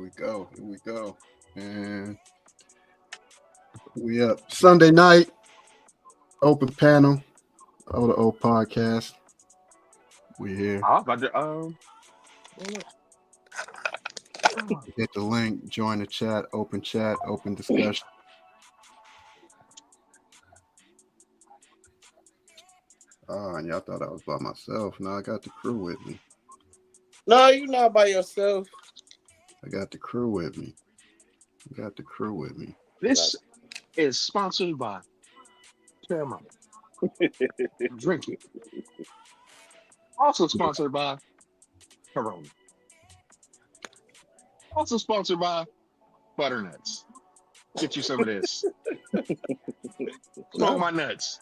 we go. Here we go. And we up Sunday night. Open panel. O podcast. We here. I'm about to Hit the link. Join the chat. Open discussion. Oh, and y'all thought I was by myself. Now I got the crew with me. No, you're not by yourself. I got the crew with me. This is sponsored by Paramount. Drink it. Also sponsored by Corona. Also sponsored by Butternuts. Get you some of this. Smoke my nuts.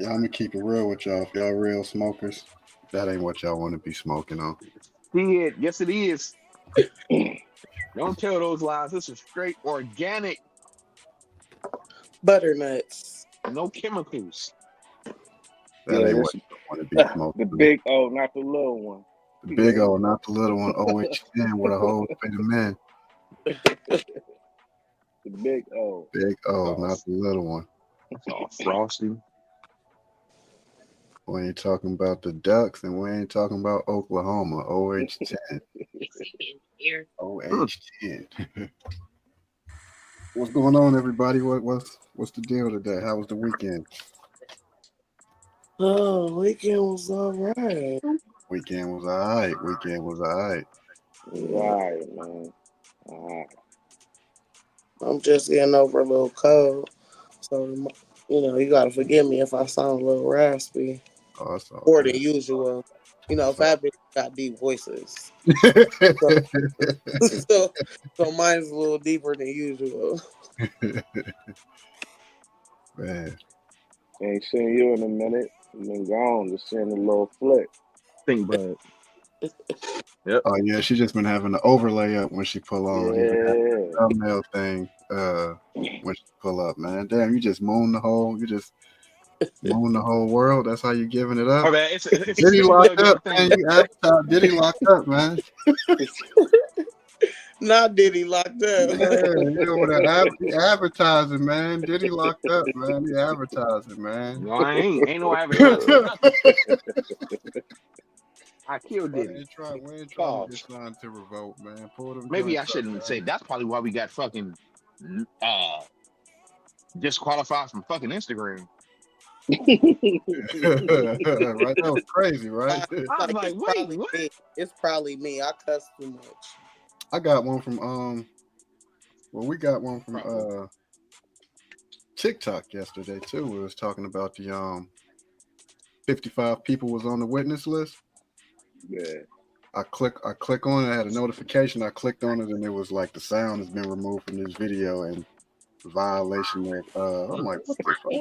Yeah, I'm gonna keep it real with y'all. If y'all real smokers, that ain't what y'all want to be smoking on. Yes, it is. Don't tell those lies. This is straight organic. Butternuts. No chemicals. That ain't what you want to be smoking. The big O, not the little one. The big O, not the little one. OH10 with a whole plate of men. The big O. Big O, not the little one. It's all frosty. We ain't talking about the Ducks, and we ain't talking about Oklahoma. OH10. OH10. What's going on, everybody? What's the deal today? How was the weekend? Oh, weekend was all right. Weekend was all right. Right, man. All right. I'm just getting over a little cold. So, you got to forgive me if I sound a little raspy. Oh, that's all More good. than usual. Fat bitch got deep voices. So mine's a little deeper than usual. Man. Ain't seen you in a minute. You been gone, just seeing a little flick. Think bud. Yep. Oh yeah, she just been having the overlay up when she pull on. Yeah. Thumbnail thing. When she pull up, man. Damn, you just moon the whole world. That's how you giving it up. Oh man, it's Diddy locked up, man. You advertised Diddy locked up, man. Not Diddy locked up. Yeah, you advertising, man. Diddy locked up, man. He advertising, man. No, I ain't no advertising. I killed Diddy. We ain't trying to get signed to revolt, man. Pull them Maybe I joints shouldn't up, say that's probably why we got fucking disqualified from fucking Instagram. Right? That was crazy, right? I was like, wait, what? It's probably me. I cuss too much. I got one from we got one from TikTok yesterday too. We was talking about the 55 people was on the witness list. Yeah. I click on it. I had a notification. I clicked on it, and it was like the sound has been removed from this video and violation of. I'm like, what the fuck?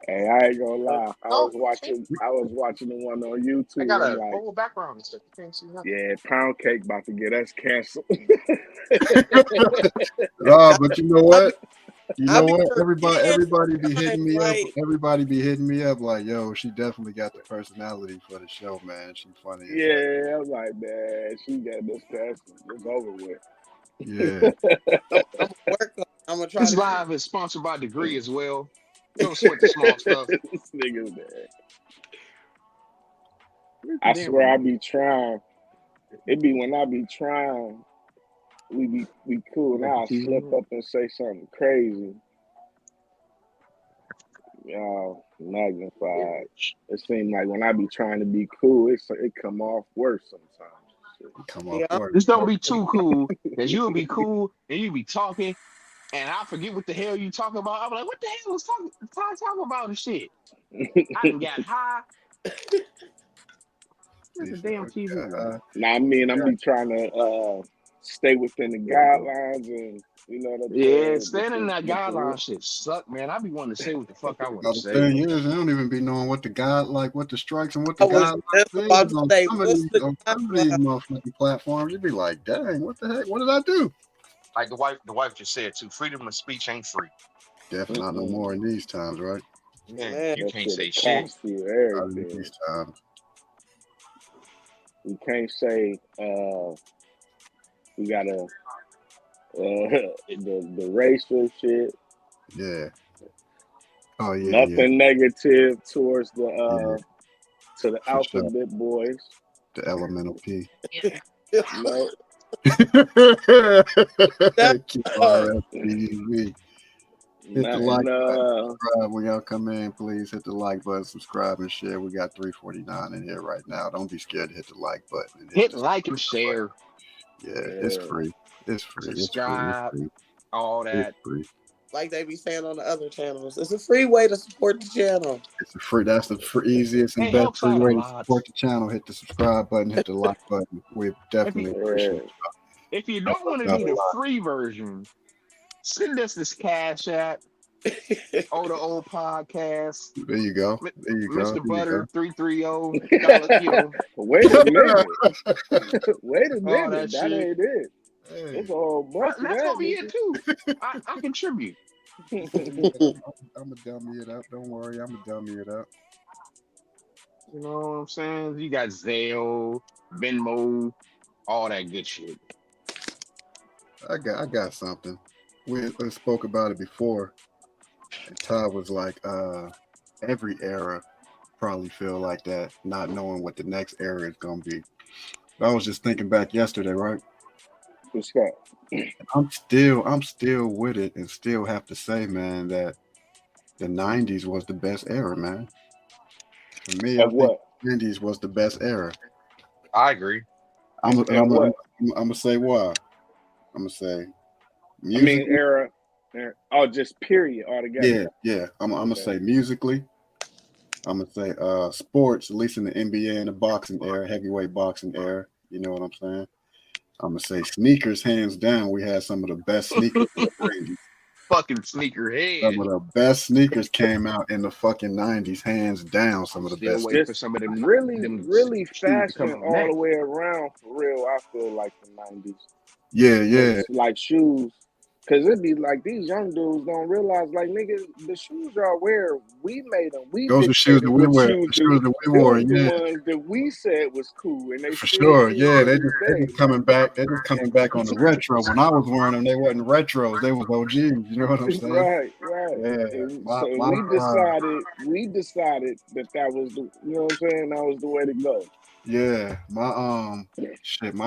Hey, I ain't gonna lie. I was watching the one on YouTube. I got a whole background and stuff. You can't see nothing. Yeah, Pound Cake about to get us canceled. Oh, but you know what? Everybody be hitting me up. Everybody be hitting me up like, yo, she definitely got the personality for the show, man. She's funny. Yeah, I'm like, man, she got this person. It's over with. Yeah. I'm gonna try. This live is sponsored by Degree as well. Don't sweat the small stuff. This nigga's bad. I swear I be trying. It be when I be trying. We cool. Now I slip up and say something crazy. Y'all magnified. It seems like when I be trying to be cool, it come off worse sometimes. Worse. Just don't be too cool, because you'll be cool and you be talking, and I forget what the hell you talking about. I'm like, what the hell was talking about and shit? I done got high. There's a damn TV. Nah, I mean, I'm be trying to stay within the guidelines and staying in that guideline shit suck, man. I be wanting to say what the fuck I want to say. The thing is, I don't even be knowing what the what the strikes and what the guidelines on some of these motherfucking platforms. You'd be like, dang, what the heck? What did I do? Like the wife just said too, freedom of speech ain't free. Definitely not no more in these times, right? Man, you can't say shit. These times. We can't say we gotta the racial shit. Yeah. Oh yeah, yeah, Nothing negative towards yeah, to the for sure. alphabet boys. The elemental P. No, Keep RSPV. Hit the like nothing. button, subscribe when y'all come in. Please hit the like button, subscribe, and share. We got 349 in here right now. Don't be scared to hit the like button. And Hit the like and share, yeah, it's free. It's free. It's free. It's subscribe, free. all It's that. free. Like they be saying on the other channels, it's a free way to support the channel. It's a free. That's the easiest and It best helps free out a way to lot. support the channel. Hit the subscribe button. Hit the like button. We definitely appreciate it. If you don't want to do the free version, send us this Cash App or the old podcast. There you go. There you go. Mr. Butter 330 Wait a minute. Wait a All minute. that That shit. ain't it. Hey. It's a whole bunch of That's that. gonna be it too. I contribute. I'm gonna dummy it up. Don't worry, I'm gonna dummy it up. You know what I'm saying? You got Zelle, Venmo, all that good shit. I got something. We spoke about it before. And Todd was like, every era probably feel like that, not knowing what the next era is gonna be. I was just thinking back yesterday, right? What's that? I'm still with it, and still have to say, man, that the '90s was the best era, man. For me, I Of think what? the '90s was the best era. I agree. I'm what? gonna say why. I'm gonna say I music. mean, era. Oh, just period altogether. Yeah. I'm gonna Okay. say musically. I'm gonna say sports, at least in the NBA and the boxing era, heavyweight boxing era. You know what I'm saying? I'm gonna say sneakers, hands down. We had some of the best sneakers in the '90s. Fucking sneakerhead. Some of the best sneakers came out in the fucking '90s, hands down. Some of the Still best. waiting Just for some of them really shoes to come fashion out all the next. way around for real. I feel like the '90s. Yeah. Was like shoes. Cause it'd be like these young dudes don't realize, like, nigga, the shoes y'all wear, we made them. We Those are shoes dictated that we what wear. shoes The shoes that we wore. those the Yeah, ones that we said was cool, and they for still sure. cool Yeah, to they this just day. coming back. They're just coming back on the retro. When I was wearing them, they wasn't retros. They was OGs. You know what I'm saying? Right. Yeah. And My so we decided that was the, you know what I'm saying, that was the way to go. Yeah, my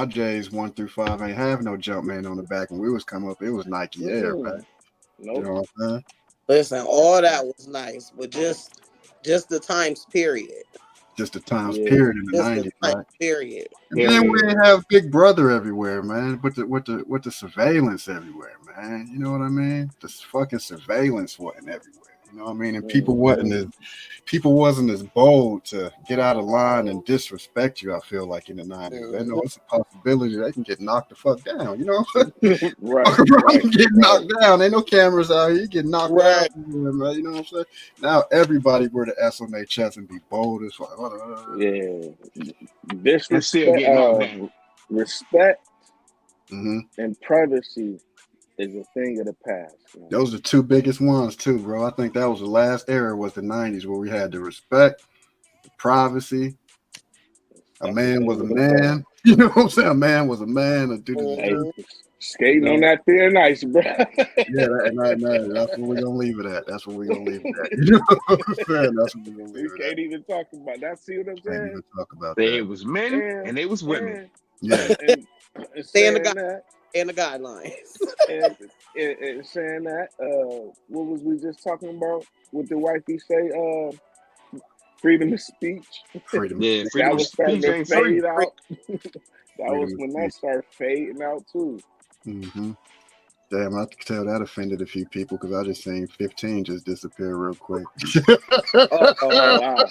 J's 1 through 5 ain't have no Jumpman on the back. When we was coming up, it was Nike Air, man. Nope. You know what I'm saying? Listen, all that was nice, but just the times period. Just the times Yeah. period in the Just '90s, the time right? period. And then we didn't have Big Brother everywhere, man. With the surveillance everywhere, man. You know what I mean? The fucking surveillance wasn't everywhere. You know what I mean? And people wasn't as bold to get out of line and disrespect you. I feel like in the '90s, they know it's a possibility they can get knocked the fuck down. You know, Right. Get knocked down. Ain't no cameras out here. You get knocked Right. down, man. You know what I'm saying? Now everybody wear the S on their chest and be bold as fuck. Yeah. And still get knocked down. Respect Mm-hmm. and privacy is a thing of the past. Man. Those are the two biggest ones too, bro. I think that was the last era was the '90s where we had the respect, the privacy. A man was a man. You know what I'm saying? A man was a man. A dude was a dude. Skating on that thin ice, bro. Yeah, that's what we're gonna leave it at. That's what we're gonna leave it at. You know what I'm saying? That's what we're gonna leave We it can't at. even talk about that. See what I'm Can't saying? even talk about They that. was men and they was women. Yeah. And Stay in saying the that, and the guidelines. and saying that, what was we just talking about? What the wifey say? Freedom of speech. Freedom. Yeah, That freedom was of starting speech to ain't free. fade out. That was Freedom when of that speech. started fading out too. Mm-hmm. Damn, I could tell that offended a few people because I just seen 15 just disappear real quick. Oh wow.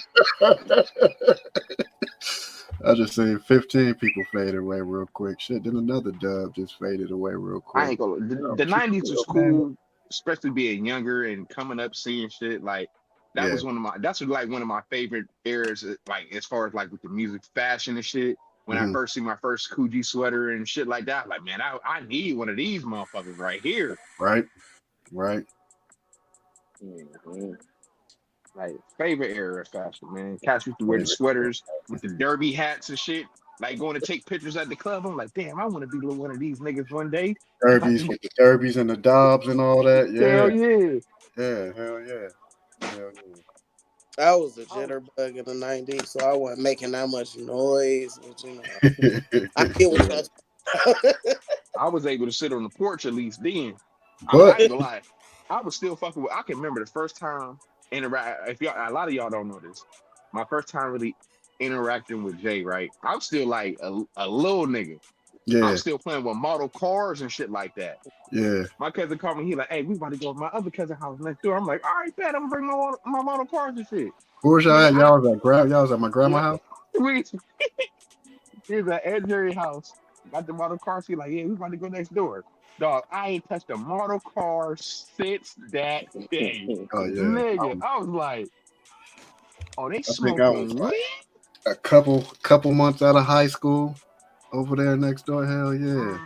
I just seen 15 people fade away real quick. Shit, then another dub just faded away real quick. I ain't gonna. The '90s was cool, especially being younger and coming up, seeing shit like that. Was one of my. That's like one of my favorite eras. Like as far as like with the music, fashion and shit. When I first see my first Coogee sweater and shit like that, like man, I need one of these motherfuckers right here. Right. Mm-hmm. Like favorite era of fashion, man. Cats used to wear the sweaters with the derby hats and shit. like going to take pictures at the club. I'm like, damn, I want to be one of these niggas one day. Derbies with the Derbies and the Dobbs and all that. Hell Yeah, yeah. yeah, hell yeah, hell I was a jitterbug in the '90s, so I wasn't making that much noise. But yeah. I get what Yeah. y'all. I was able to sit on the porch at least then. I But ain't gonna lie. I was still fucking with. I can remember the first time interact. If y'all, a lot of y'all don't know this, my first time really interacting with Jay. Right, I'm still like a little nigga. yeah, I'm still playing with model cars and shit like that. yeah. My cousin called me. He like, hey, we about to go to my other cousin house next door. I'm like, all right, bet I'm gonna bring my model cars and shit. Where was y'all Nigga, at? Y'all was at my grandma's house. we here's at Ed Jerry house. Got the model car. He like, yeah, we about to go next door. Dog, I ain't touched a model car since that day. Oh yeah. Nigga, I was like, oh, they I think I was smoking like weed? a couple months out of high school. Over there next door, hell yeah.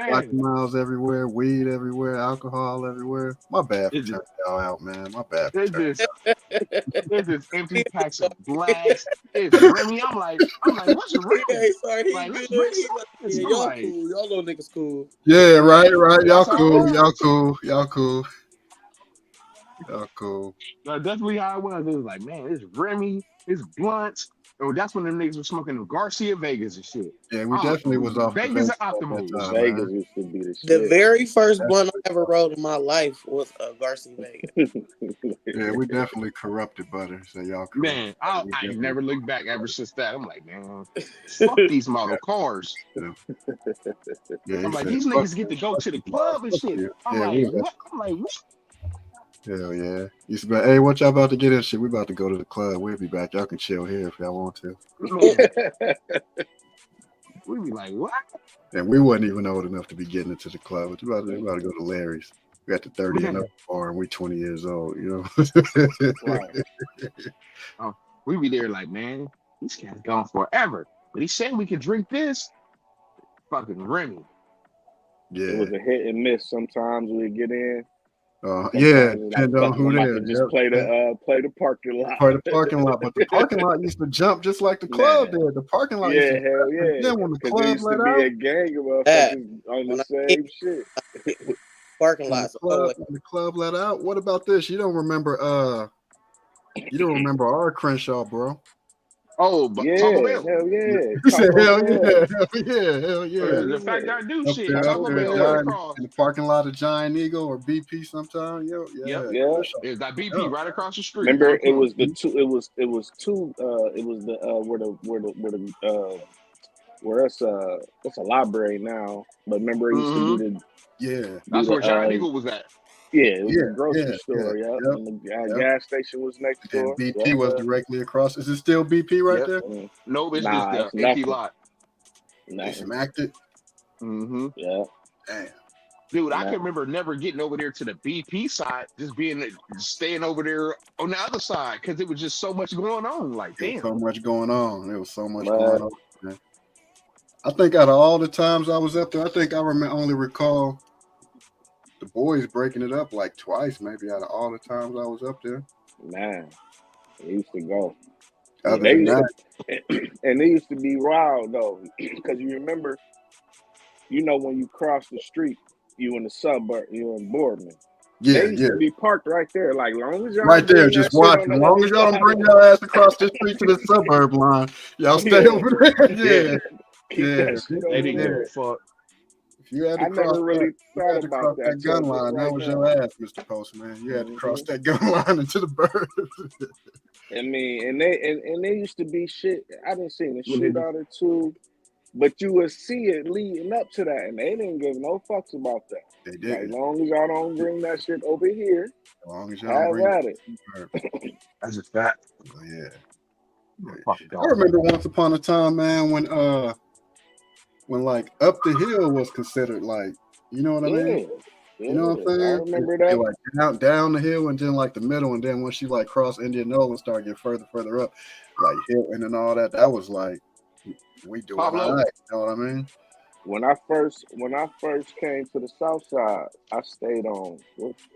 Black Man, miles everywhere, weed everywhere, alcohol everywhere. My bad for it's just, turning y'all out, man. My bad for it's turning. just, it's just empty packs of blacks. It's Remy. I'm like, what's Remy? Hey, sorry, he Like, good. let's drink He some like, of this. yeah, I'm y'all like, cool. Y'all little niggas cool. Yeah, right. Y'all that's how it cool. Y'all was. cool. Y'all cool. Y'all cool. That's definitely how it was. It was like, man, it's Remy, it's blunts. Oh, that's when them niggas were smoking the Garcia Vegas and shit. Yeah, we definitely was off the Vegas Vegas and at that Optimals. time, man. Vegas used to be the The shit. very first That's blunt I ever rolled in my life was a Garcia Vegas. yeah, we definitely corrupted butter. So y'all corrupt. Man, I Definitely. never looked back ever since that. I'm like, man, fuck these model cars. Yeah, I'm he like, said, these fuck niggas get to go fuck to the you, Bob. club and Fuck shit. you. I'm Yeah, we like, was what? I'm like, what? hell yeah. Used to be like, hey, what y'all about to get in shit? We about to go to the club. We'll be back. Y'all can chill here if y'all want to. Man, we be like, what? And we wasn't even old enough to be getting into the club. We about to go to Larry's. We got the 30 and up Man, bar and we 20 years old, you know. Right. we be there like, man, these cats gone forever. But he said we could drink this. Fucking Remy. It Yeah. was a hit and miss. Sometimes we'd get in. Yeah, Sometimes it's like, depend on fuck it, who I'm about there. to just Yep. play the parking lot. Part of the parking lot, but the parking lot used to jump just like the club Man. did. The parking lot used Yeah, to hell jump, and yeah. then when the Because there club used to let be out, a gang of That motherfuckers on when the I hit same shit. parking when the lots always. club let out. What about this? You don't remember our Crenshaw, bro. Oh, but Taco Yeah, Bell. hell yeah. You said Taco hell Bell. yeah, hell Hell yeah. The fact yeah. that I do Up shit, there, Taco Taco Bell right Bell. giant across. in the parking lot of Giant Eagle or BP sometime. Yep. Yeah, Yeah. Crenshaw. There's that BP Yeah. right across the street on Remember the it corner. was the two it was the where it's a library now. But remember it used to Mm-hmm. Yeah, be That's the where Giant Eagle was at. yeah, it was yeah, a grocery yeah, store, yeah. yep, And the yep. gas station was next And door. BP Yep, was yeah. directly across. Is it still BP right Yep. there? Nope, it's just Nah, the it's empty nothing. lot. They Nothing. smacked it. Mm-hmm. Yeah. Damn. Dude, I can Nothing. remember never getting over there to the BP side, staying over there on the other side because it was just so much going on. Like, There was damn. so much going on. There was so much But going on, man. I think out of all the times I was up there, I think I only recall the boys breaking it up like twice, maybe out of all the times I was up there. man, they used to go. Other They than used that, to and they used to be wild though. Because you remember, when you cross the street, you in the suburb, you in Boardman. They yeah, used yeah. to be parked right there. Like long as y'all Right don't there, bring just that shit on watching. the As long other as y'all don't side bring of your ass across the street to the suburb line, y'all stay yeah, over there. Yeah, Yeah, keep yeah. that shit they over didn't give a there. fuck. If you had to I cross never that, really you thought had to about cross that that gun till just line. That right was your now. ass, Mr. Postman. You had to cross hmm that gun line into the bird. I mean, and they used to be shit. I didn't see a When they do- shootout or two, but you would see it leading up to that, and they didn't give no fucks about that. They Like, didn't. long as y'all don't bring that shit over here, As long as y'all don't have bring at it. the bird. That's a fact. Oh, yeah. Fucking I dog. remember once upon a time, man, when like up the hill was considered like, you know what I mean? Yeah, You know what I'm I saying? remember You're that. like down the hill and then like the middle, and then once you like cross Indianola and start getting further up, like Hilton and all that, that was like we doing all Pablo. right. You know what I mean? When I first came to the South Side, I stayed on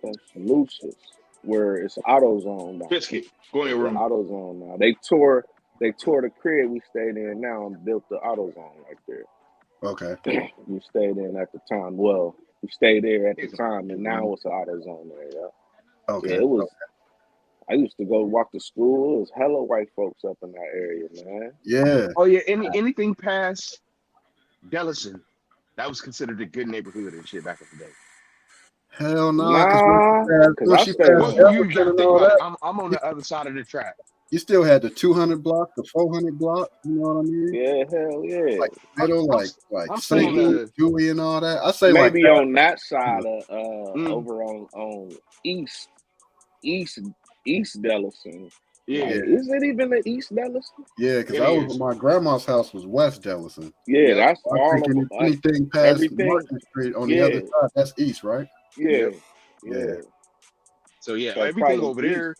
that's Lucius, where it's AutoZone now. Biscuit. Go in your It's the room. AutoZone now. They tore They tore the crib we stayed in now and built the AutoZone right there. Okay. We stayed in at the time. Well, we stayed there at the It's time, and now it's an AutoZone there. Yeah, Okay. it was. I used to go walk to school. It was hella white folks up in that area, man. Yeah. Oh yeah, anything past Dellison, that was considered a good neighborhood and shit back in the day. Hell no, Nah, because because once I you stayed pass Well, on. you Jefferson got to and think all about it. that, I'm on the other side of the track. you still had the 200 block, the 400 block. You know what I mean? Yeah, hell yeah. Like middle, I'm, like I'm still on St. Louis, the. Dewey, and all that. I say like Maybe on that side of Mm, over on East Dellison. yeah, Like, yeah, is it even the East Dellison? yeah, because it I was is. my grandma's house was West Dellison. Yeah, Yep, that's I'm all thinking of if anything past everything. Market Street on the Yeah, other side, that's east, right? yeah, yep. Yeah, yeah. So yeah, So everything probably over East. there,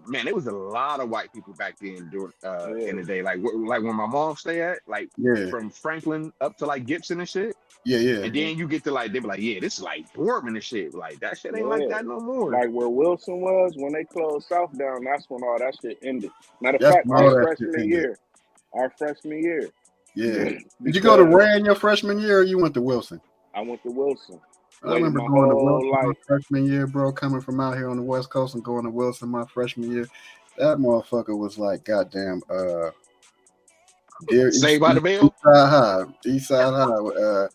man, there was a lot of white people back then during in Yeah, the day. Like like when my mom stay at, like yeah, from Franklin up to like Gibson and shit. yeah, yeah. And then you get to like they be like, yeah, this is like Boardman and shit. Like that shit ain't like yeah. that no more. Like where Wilson was when they closed South down. That's when all that shit ended. Matter of That's fact, when all that shit ended. our freshman year. Yeah. Did you go to Because Rand your freshman year, or you went to Wilson? I went to Wilson. I Waited remember my going to whole Wilson my life. freshman year, bro, coming from out here on the West Coast and going to Wilson my freshman year. That motherfucker was like goddamn dear Saved by the Bell. East Side High.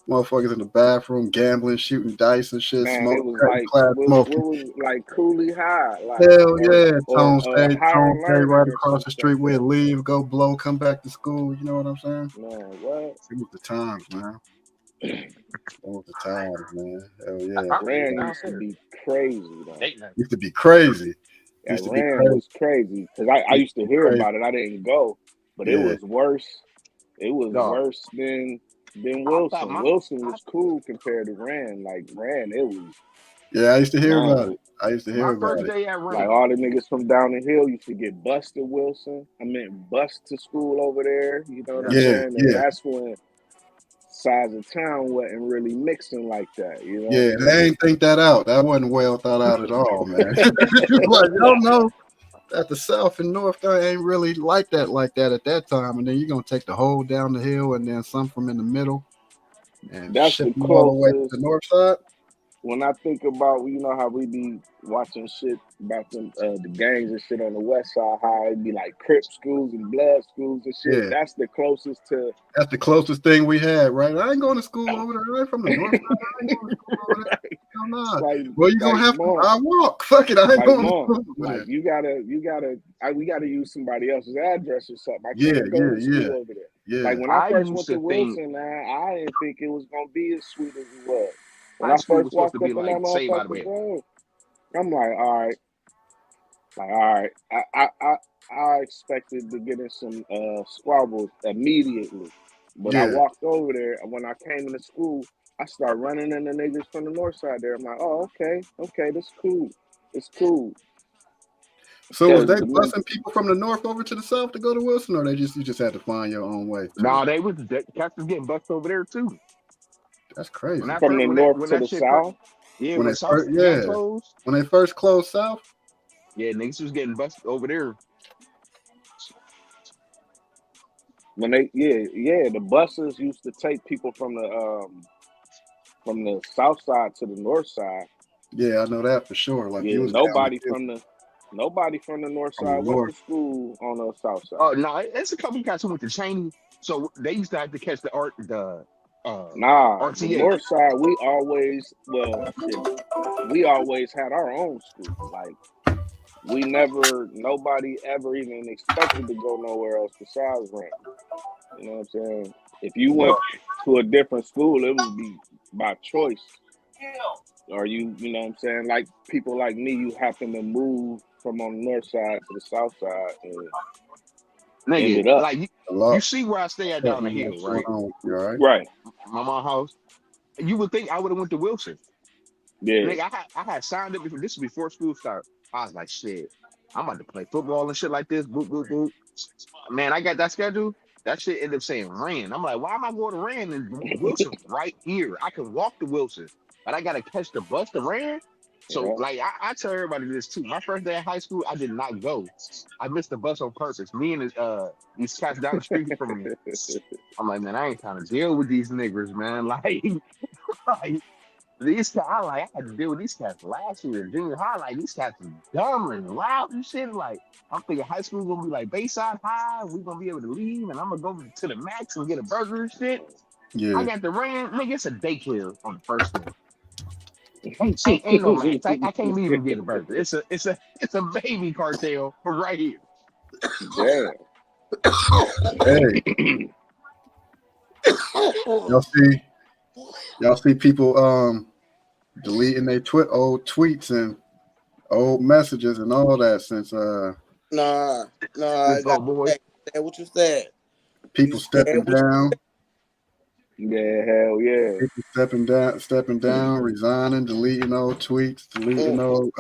Motherfuckers in the bathroom gambling, shooting dice and shit, Man, it smoking, was cutting like class what smoking. was like Cooley High, like Hell yeah. Tone or stay higher right learning or across the something street. like We'd that. leave, go blow, come back to school. You know what I'm saying? Man, what? It was the times, man. It was the times, man. Hell yeah. I was Rand down used to there. be crazy though. Used to be crazy. Yeah, Used to be Rand crazy. was crazy because I used to hear Crazy. about it. I didn't go, but it Yeah. was worse. It was Dog. worse than I thought Wilson. Wilson was cool compared to Rand. Like Rand, it was Yeah, I used to hear about man. it. I used to hear my about first it. day at Like Rand. all the niggas from down the hill used to get bused to Wilson. I meant bus to school over there. You know what I'm Yeah, saying? And yeah. that's when size of town wasn't really mixing like that. You know Yeah, what I they mean? ain't think that out. That wasn't well thought out at all, man. Like, y'all know that the South and North they ain't really like that at that time. And then you're gonna take the whole down the hill and then some from in the middle and That's ship the them all the way to the closest. north side. When I think about, you know how we be watching shit about the gangs and shit on the west side, how it be like Crip schools and blood schools and shit. Yeah. That's the closest to. That's the closest thing we had, right? I ain't going to school over there. I ain't from the north side. I ain't going to school over there. Hell nah. Like, Well, you gonna like, have to. Mom, I walk. Fuck it. I ain't like going to mom, school over like there. we gotta use somebody else's address or something. I Yeah, can't go to school yeah, over there. yeah. Like when I I first used went to to think Wilson, man, I didn't think it was gonna be as sweet as it was. When high I school first was supposed to walked be up in that like Saved by the motherfucker, Bell. bro, I'm like, all right. I expected to get in some squabbles immediately. But I Yeah. walked over there, and when I came into school, I started running into niggas from the north side there. I'm like, oh, okay, that's cool. It's cool. So was Because they busing people from the north over to the south to go to Wilson, or you just had to find your own way? Nah, they was cats was getting busted over there too. That's crazy. When that from the north when to that the shit first, south, yeah, When when they South first, got yeah, closed, when they first closed south. yeah, niggas was getting busted over there. when the buses used to take people from the south side to the north side. Yeah, I know that for sure. Like you Yeah, was down nobody the hill from the north from the side went north. to school on the south side. Oh no, it's a couple cats who went to Cheney, so they used to have to catch the Nah, the RTA. north side, we always had our own school. Like nobody ever even expected to go nowhere else besides Rand. You know what I'm saying? If you went to a different school, it would be by choice. Or you know what I'm saying? Like people like me, you happen to move from on the north side to the south side and ended Nigga, up. like A you lot. see where I stay at down the hill, What's right? going on with you, all right? Right. My mom's house. You would think I would have went to Wilson. Yeah. Nigga, I had signed up before this was before school started. I was like, shit, I'm about to play football and shit like this. Boop, boop, boop. Man, I got that schedule. That shit ended up saying Rand. I'm like, why am I going to Rand and Wilson's right here? I can walk to Wilson, but I gotta catch the bus to Rand. So, Yeah. like, I tell everybody this too. My first day in high school, I did not go. I missed the bus on purpose. Me and these cats down the street from me. I'm like, man, I ain't trying to deal with these niggers, man. Like these cats, I had to deal with these cats last year in junior high. Like, these cats are dumb and loud and shit. Like, I'm thinking high school gonna be like Bayside High. We gonna be able to leave, and I'm gonna go to the Max and get a burger and shit. I Yeah. got the rain, nigga. It's a daycare on the first day. Ain't no Max. I can't even get a burger. It's a baby cartel right here. Damn. Hey, y'all see people deleting their old tweets and old messages and all that since Nah, This got old boy. say what you said. people stepping down. Yeah, hell yeah. People stepping down, resigning, deleting old tweets, deleting old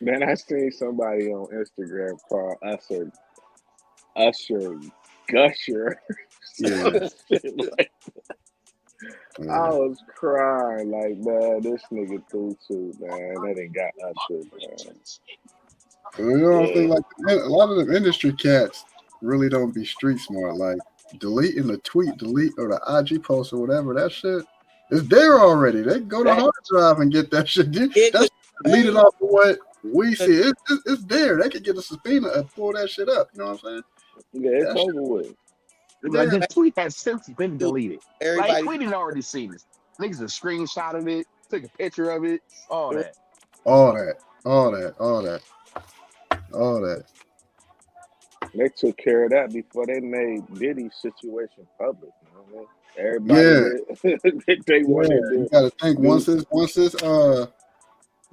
Man, I seen somebody on Instagram called Usher Gusher. yeah. Like, I Yeah. was crying like, man, this nigga threw too, man. That ain't got Usher, man. You know what I'm saying? Yeah. Like a lot of them industry cats really don't be street smart. Like deleting the tweet, or the IG post or whatever, that shit is there already. They can go to hard drive and get that shit. That's deleted off of what we see. It's there. They could get a subpoena and pull that shit up. You know what I'm saying? Yeah, it's That over with. Like, this tweet has since been deleted. Everybody, Like, we didn't already see this. Niggas a screenshot of it, took a picture of it, all that. all that. They took care of that before they made Diddy's situation public. You know what I mean? Everybody they wanted You to gotta think do.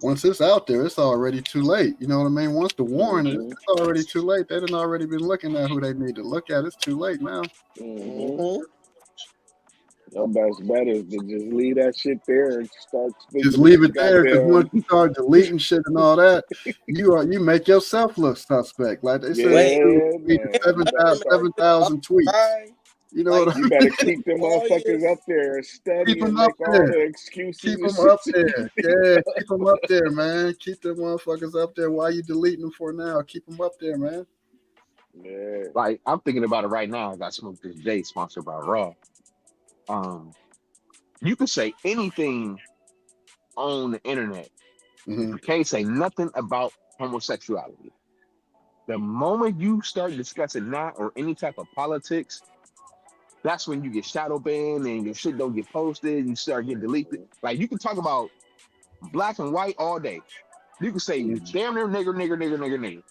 once it's out there, it's already too late. You know what I mean? Once the warrant is, it's already too late. They done already been looking at who they need to look at. It's too late now. Your best bet is to just leave that shit there and start speaking. Just leave it there, because once you start deleting shit and all that, you make yourself look suspect. Like they said, 7,000 tweets. You know what I mean? You better keep them motherfuckers up there steady and make all the excuses. Keep them up there. Yeah, keep them up there, man. Keep them motherfuckers up there. Why you deleting them for now? Keep them up there, man. Yeah. Like, I'm thinking about it right now. I got Smoke This J sponsored by Raw. You can say anything on the internet. You can't say nothing about homosexuality. The moment you start discussing that or any type of politics, that's when you get shadow banned and your shit don't get posted. You start getting deleted. Like, you can talk about black and white all day. You can say damn near nigger,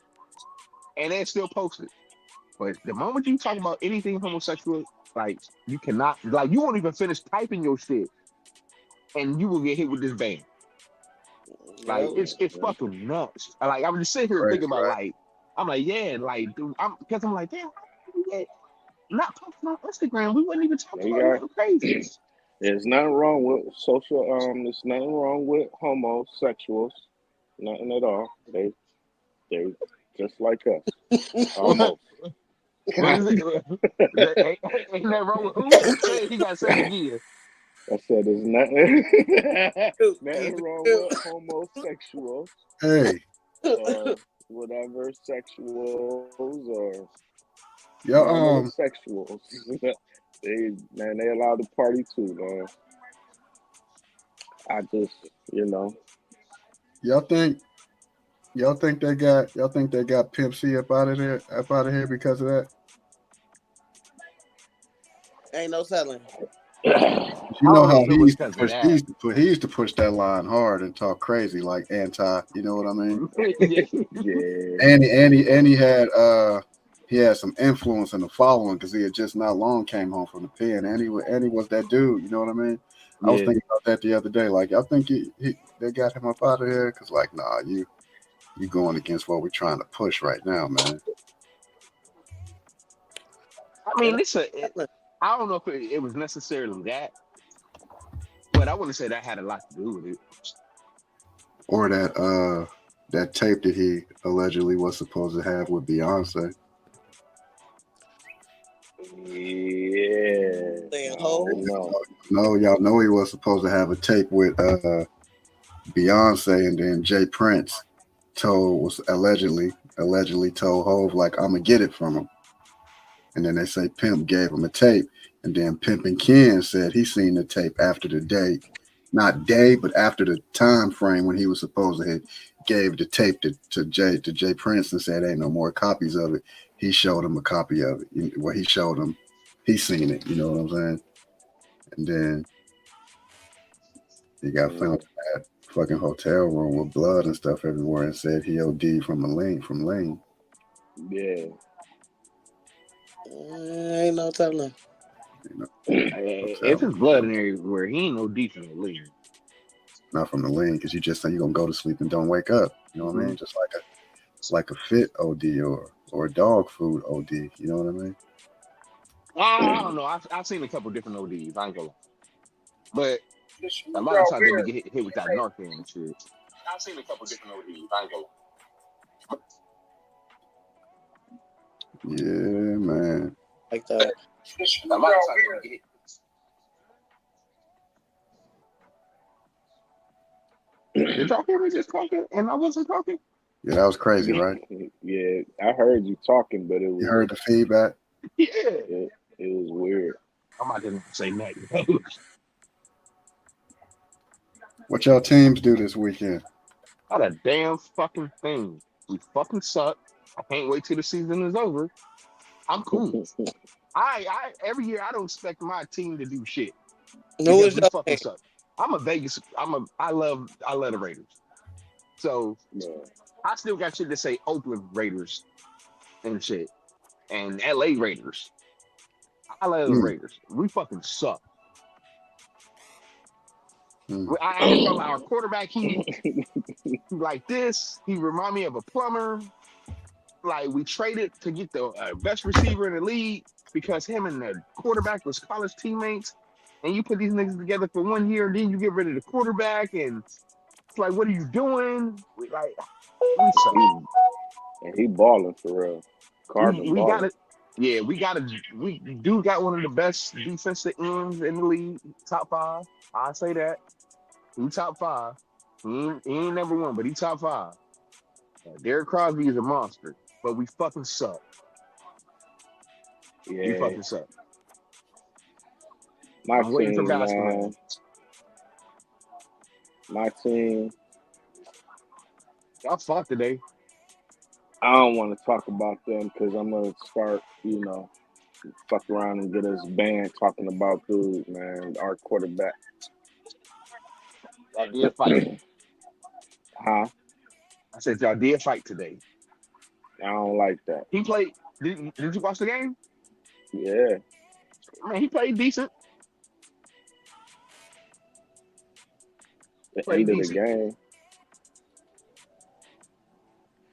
and then still post it. But the moment you talk about anything homosexual, like, you cannot, like, you won't even finish typing your shit, and you will get hit with this ban. Like, it's fucking nuts. Like, I'm just sitting here thinking about, like, I'm like, yeah, like, dude, because I'm like, damn, not posting on Instagram. We wouldn't even talk about it. Crazy. There's nothing wrong with there's nothing wrong with homosexuals. Nothing at all. They just like us. Almost. Ain't that wrong with who? He got to say it again. I said there's nothing wrong with homosexuals. Hey. Or whatever sexuals or sexuals. They allowed to party too, man. I just, Y'all think they got Pimp C up out of here because of that? Ain't no telling. You know how he used to push that line hard and talk crazy, like anti, you know what I mean? Yeah. And he had some influence in the following because he had just not long came home from the pen, and he was that dude, you know what I mean? I was thinking about that the other day. Like, I think they got him up out of here because, like, nah, you going against what we're trying to push right now, man. I mean, I don't know if it was necessarily that, but I wouldn't say that had a lot to do with it. Or that tape that he allegedly was supposed to have with Beyonce. Yeah. No, y'all know he was supposed to have a tape with Beyonce, and then Jay Prince was allegedly told Hove like I'm gonna get it from him, and then they say Pimp gave him a tape, and then Pimp and Ken said he seen the tape after the day, not day, but after the time frame when he was supposed to have gave the tape to Jay Prince and said ain't no more copies of it. He showed him a copy of it. Well, he showed him he seen it. You know what I'm saying? And then he got found in that fucking hotel room with blood and stuff everywhere, and said he OD'd from lean. Yeah. Ain't no telling. You know, If it's blood in everywhere, he ain't no decent leader. not from the lean, because you just say you're gonna go to sleep and don't wake up. You know what I mean? Just like a fit OD or a dog food OD. You know what I mean? I don't know. I've seen a couple different ODs. I ain't gonna lie. But a lot of times they be hit with that Narcan and shit. I've seen a couple different ODs. I ain't gonna lie. Yeah, man. Like that. A lot of times they be hit. Did y'all hear me just talking and I wasn't talking? Yeah, that was crazy, right? Yeah, I heard you talking, but it was. You heard the feedback? Yeah. It was weird. I'm not gonna say nothing. What y'all teams do this weekend? Not a damn fucking thing. We fucking suck. I can't wait till the season is over. I'm cool. I every year I don't expect my team to do shit. Who is We your fucking team? suck. I'm a Vegas. I love the Raiders. So Yeah. I still got shit to say Oakland Raiders and shit. And LA Raiders. I love the Raiders. We fucking suck. I ain't gonna lie, our quarterback, he like this. He remind me of a plumber. Like we traded to get the best receiver in the league because him and the quarterback was college teammates. And you put these niggas together for 1 year, and then you get rid of the quarterback, and it's like, what are you doing? We suck. And he balling for real. Carvin We got balling. it. Yeah, we do got one of the best defensive ends in the league, top 5. I say that. He top 5. He ain't number 1, but he top 5. Derek Crosby is a monster, but we fucking suck. Yeah. We fucking suck. I'm waiting for basketball. My team. Y'all fought today. I don't want to talk about them because I'm gonna start, fuck around and get us banned talking about dude, man, our quarterback. Y'all did fight. Huh? I said y'all did fight today. I don't like that. He played. Did you watch the game? Yeah. Man, he played decent. The end of the game.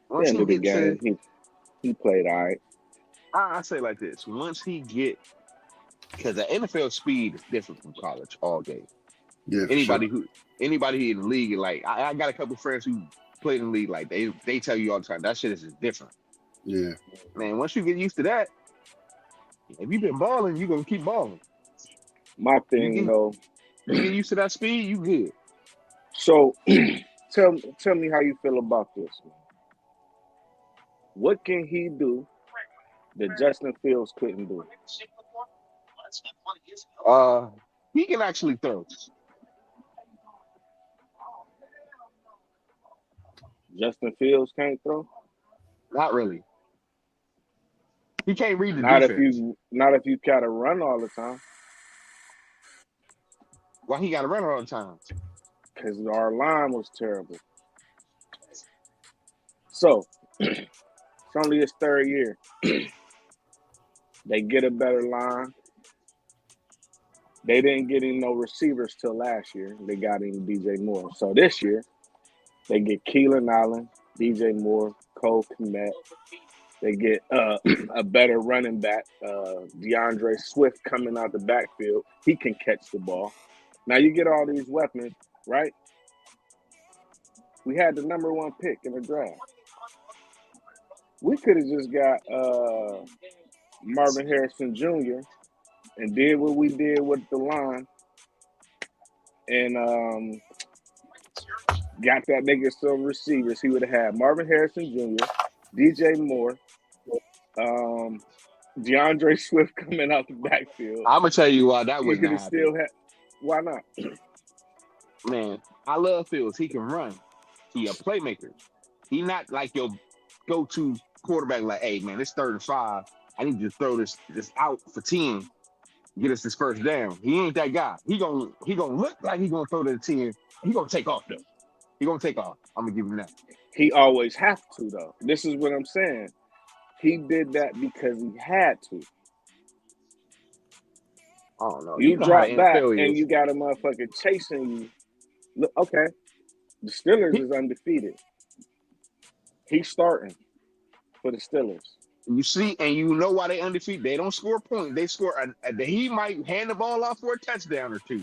Once he gets to, he played all right. I say like this: once he get, because the NFL speed is different from college all day. Yeah, anybody in the league, like I got a couple friends who played in the league, like they tell you all the time that shit is just different. Yeah, man. Once you get used to that, if you've been balling, you're gonna keep balling. My thing, you get used to that speed, you good. So, tell me how you feel about this, man. What can he do that Justin Fields couldn't do? He can actually throw. Justin Fields can't throw? Not really. He can't read the defense. defense. Not if you gotta run all the time. Why he gotta run all the time? Because our line was terrible. So, it's only his 3rd year. They get a better line. They didn't get any no receivers till last year. They got in DJ Moore. So this year, they get Keelan Allen, DJ Moore, Cole Kmet. They get a better running back, DeAndre Swift coming out the backfield. He can catch the ball. Now you get all these weapons, right? We had the number 1 pick in the draft. We could have just got Marvin Harrison Jr. and did what we did with the line and got that nigga some receivers, he would have had Marvin Harrison Jr., DJ Moore, DeAndre Swift coming out the backfield. I'm gonna tell you why that He wouldn't could have happen. still had. Why not? Man, I love Fields. He can run. He a playmaker. He not like your go-to quarterback. Like, hey man, it's 3rd and 5. I need you to throw this out for 10. Get us this first down. He ain't that guy. He gonna look like he gonna throw to the 10. He gonna take off though. He gonna take off. I'm gonna give him that. He always have to though. This is what I'm saying. He did that because he had to. I don't know. You know how drop back NFL and is. you got a motherfucker chasing you. Look, okay. The Steelers is undefeated. He's starting for the Steelers. You see, and you know why they undefeated. They don't score points. They score. He might hand the ball off for a touchdown or two.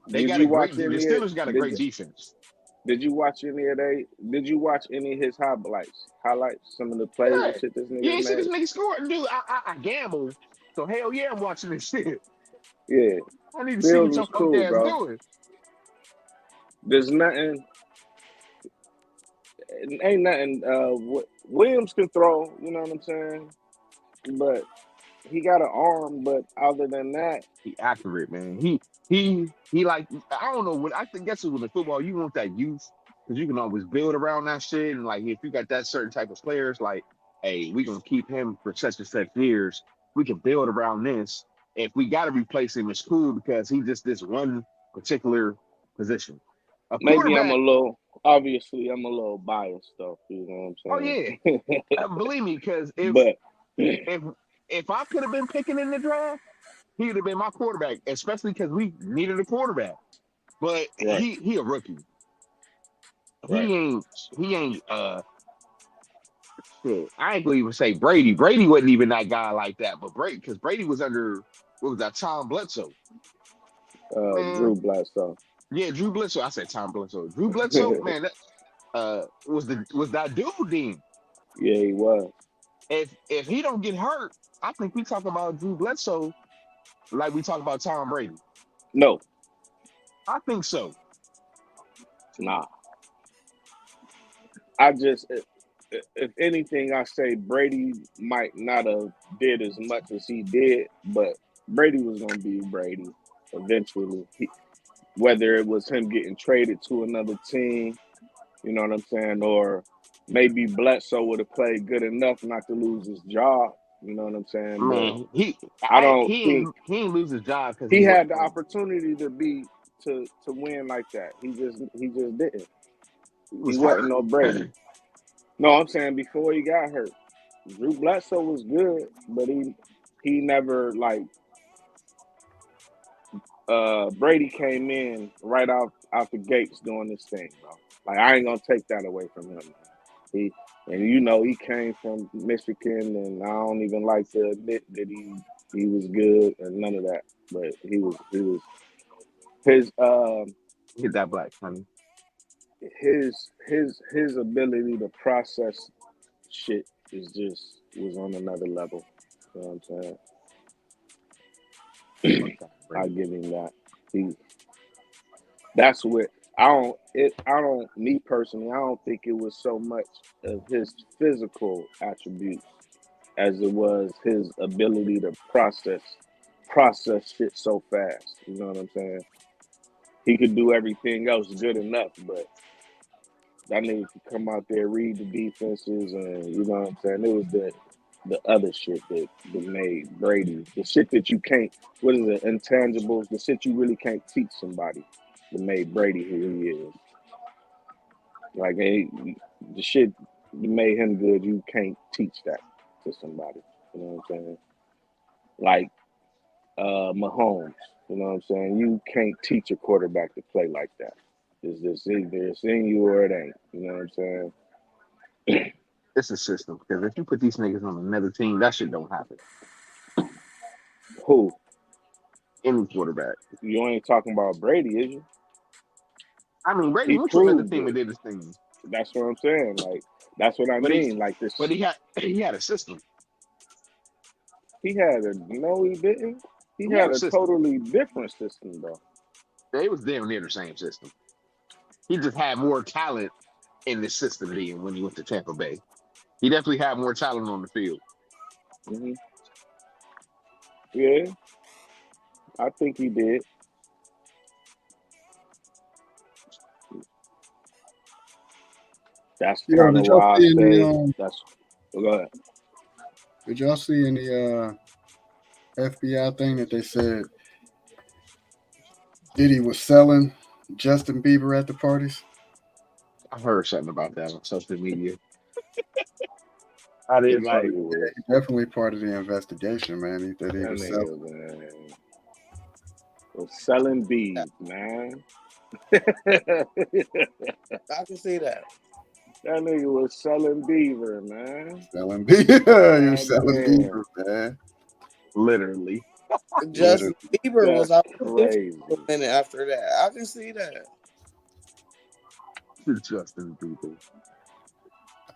They got a great. The Steelers got a great defense. Did you watch any of Did you watch any of his highlights? Some of the plays and shit this nigga You ain't see made? this nigga score, dude. I gamble, so hell yeah, I'm watching this shit. Yeah, I need to see what your cool, ass bro. doing. There's nothing. Ain't nothing. Williams can throw. You know what I'm saying? But he got an arm. But other than that, He accurate, man. He like I don't know what I think. Guess with the football, you want that youth because you can always build around that shit. And like if you got that certain type of players, like hey, we gonna keep him for such and such years. We can build around this. If we got to replace him, it's cool because he just this one particular position. Maybe I'm a little. Obviously, I'm a little biased though. You know what I'm saying? Oh yeah, believe me, because if I could have been picking in the draft, he would have been my quarterback, especially because we needed a quarterback. But right. he a rookie. Right. He ain't shit. I ain't gonna even say Brady. Brady wasn't even that guy like that. But Brady was under what was that? Tom Bledsoe. Drew Bledsoe. Yeah, Drew Bledsoe. I said Tom Bledsoe. Drew Bledsoe, man, that was that dude then. Yeah, he was. If he don't get hurt, I think we talk about Drew Bledsoe like we talk about Tom Brady. No. I think so. Nah. I just, if anything, I say Brady might not have did as much as he did, but Brady was going to be Brady eventually. Whether it was him getting traded to another team, you know what I'm saying, or maybe Bledsoe would have played good enough not to lose his job. You know what I'm saying? Man, but he ain't lose his job because he had the opportunity to win like that. He just didn't. He wasn't no Brady. No, I'm saying before he got hurt, Drew Bledsoe was good, but he never like Brady came in right out the gates doing this thing, bro. Like I ain't gonna take that away from him. He came from Michigan, and I don't even like to admit that he was good and none of that. But he was his hit that black, honey. His ability to process shit was on another level. You know what I'm saying? I give him that. That's what me personally, I don't think it was so much of his physical attributes as it was his ability to process shit so fast. You know what I'm saying? He could do everything else good enough, but that nigga could come out there, read the defenses, and you know what I'm saying? It was the other shit that made Brady. The shit that you can't, what is it, intangibles, the shit you really can't teach somebody that made Brady who he is. Like, the shit that made him good, you can't teach that to somebody. You know what I'm saying? Like Mahomes, you know what I'm saying? You can't teach a quarterback to play like that. It's just either it's in you or it ain't. You know what I'm saying? It's a system because if you put these niggas on another team, that shit don't happen. Who? Any quarterback. You ain't talking about Brady, is you? I mean, Brady went to another team and did his thing. That's what I'm saying. Like, that's what I mean. Like this. But he had a system. He didn't. He had a totally different system, though. They was damn near the same system. He just had more talent in the system than when he went to Tampa Bay. He definitely had more talent on the field. Mm-hmm. Yeah, I think he did. That's Yo, kind of did y'all why I see any say that's. Well, go ahead. did y'all see any FBI thing that they said Diddy was selling Justin Bieber at the parties? I heard something about that on social media. I He didn't That like. nigga was definitely part of the investigation, man. He said he that was selling. nigga was selling beads, man. That I can see that. nigga was selling beaver, man. Selling Bieber. He was God selling damn, Bieber, man. Literally. Justin Literally. Bieber was that's out crazy. for a minute after that. I can see that. Justin Bieber.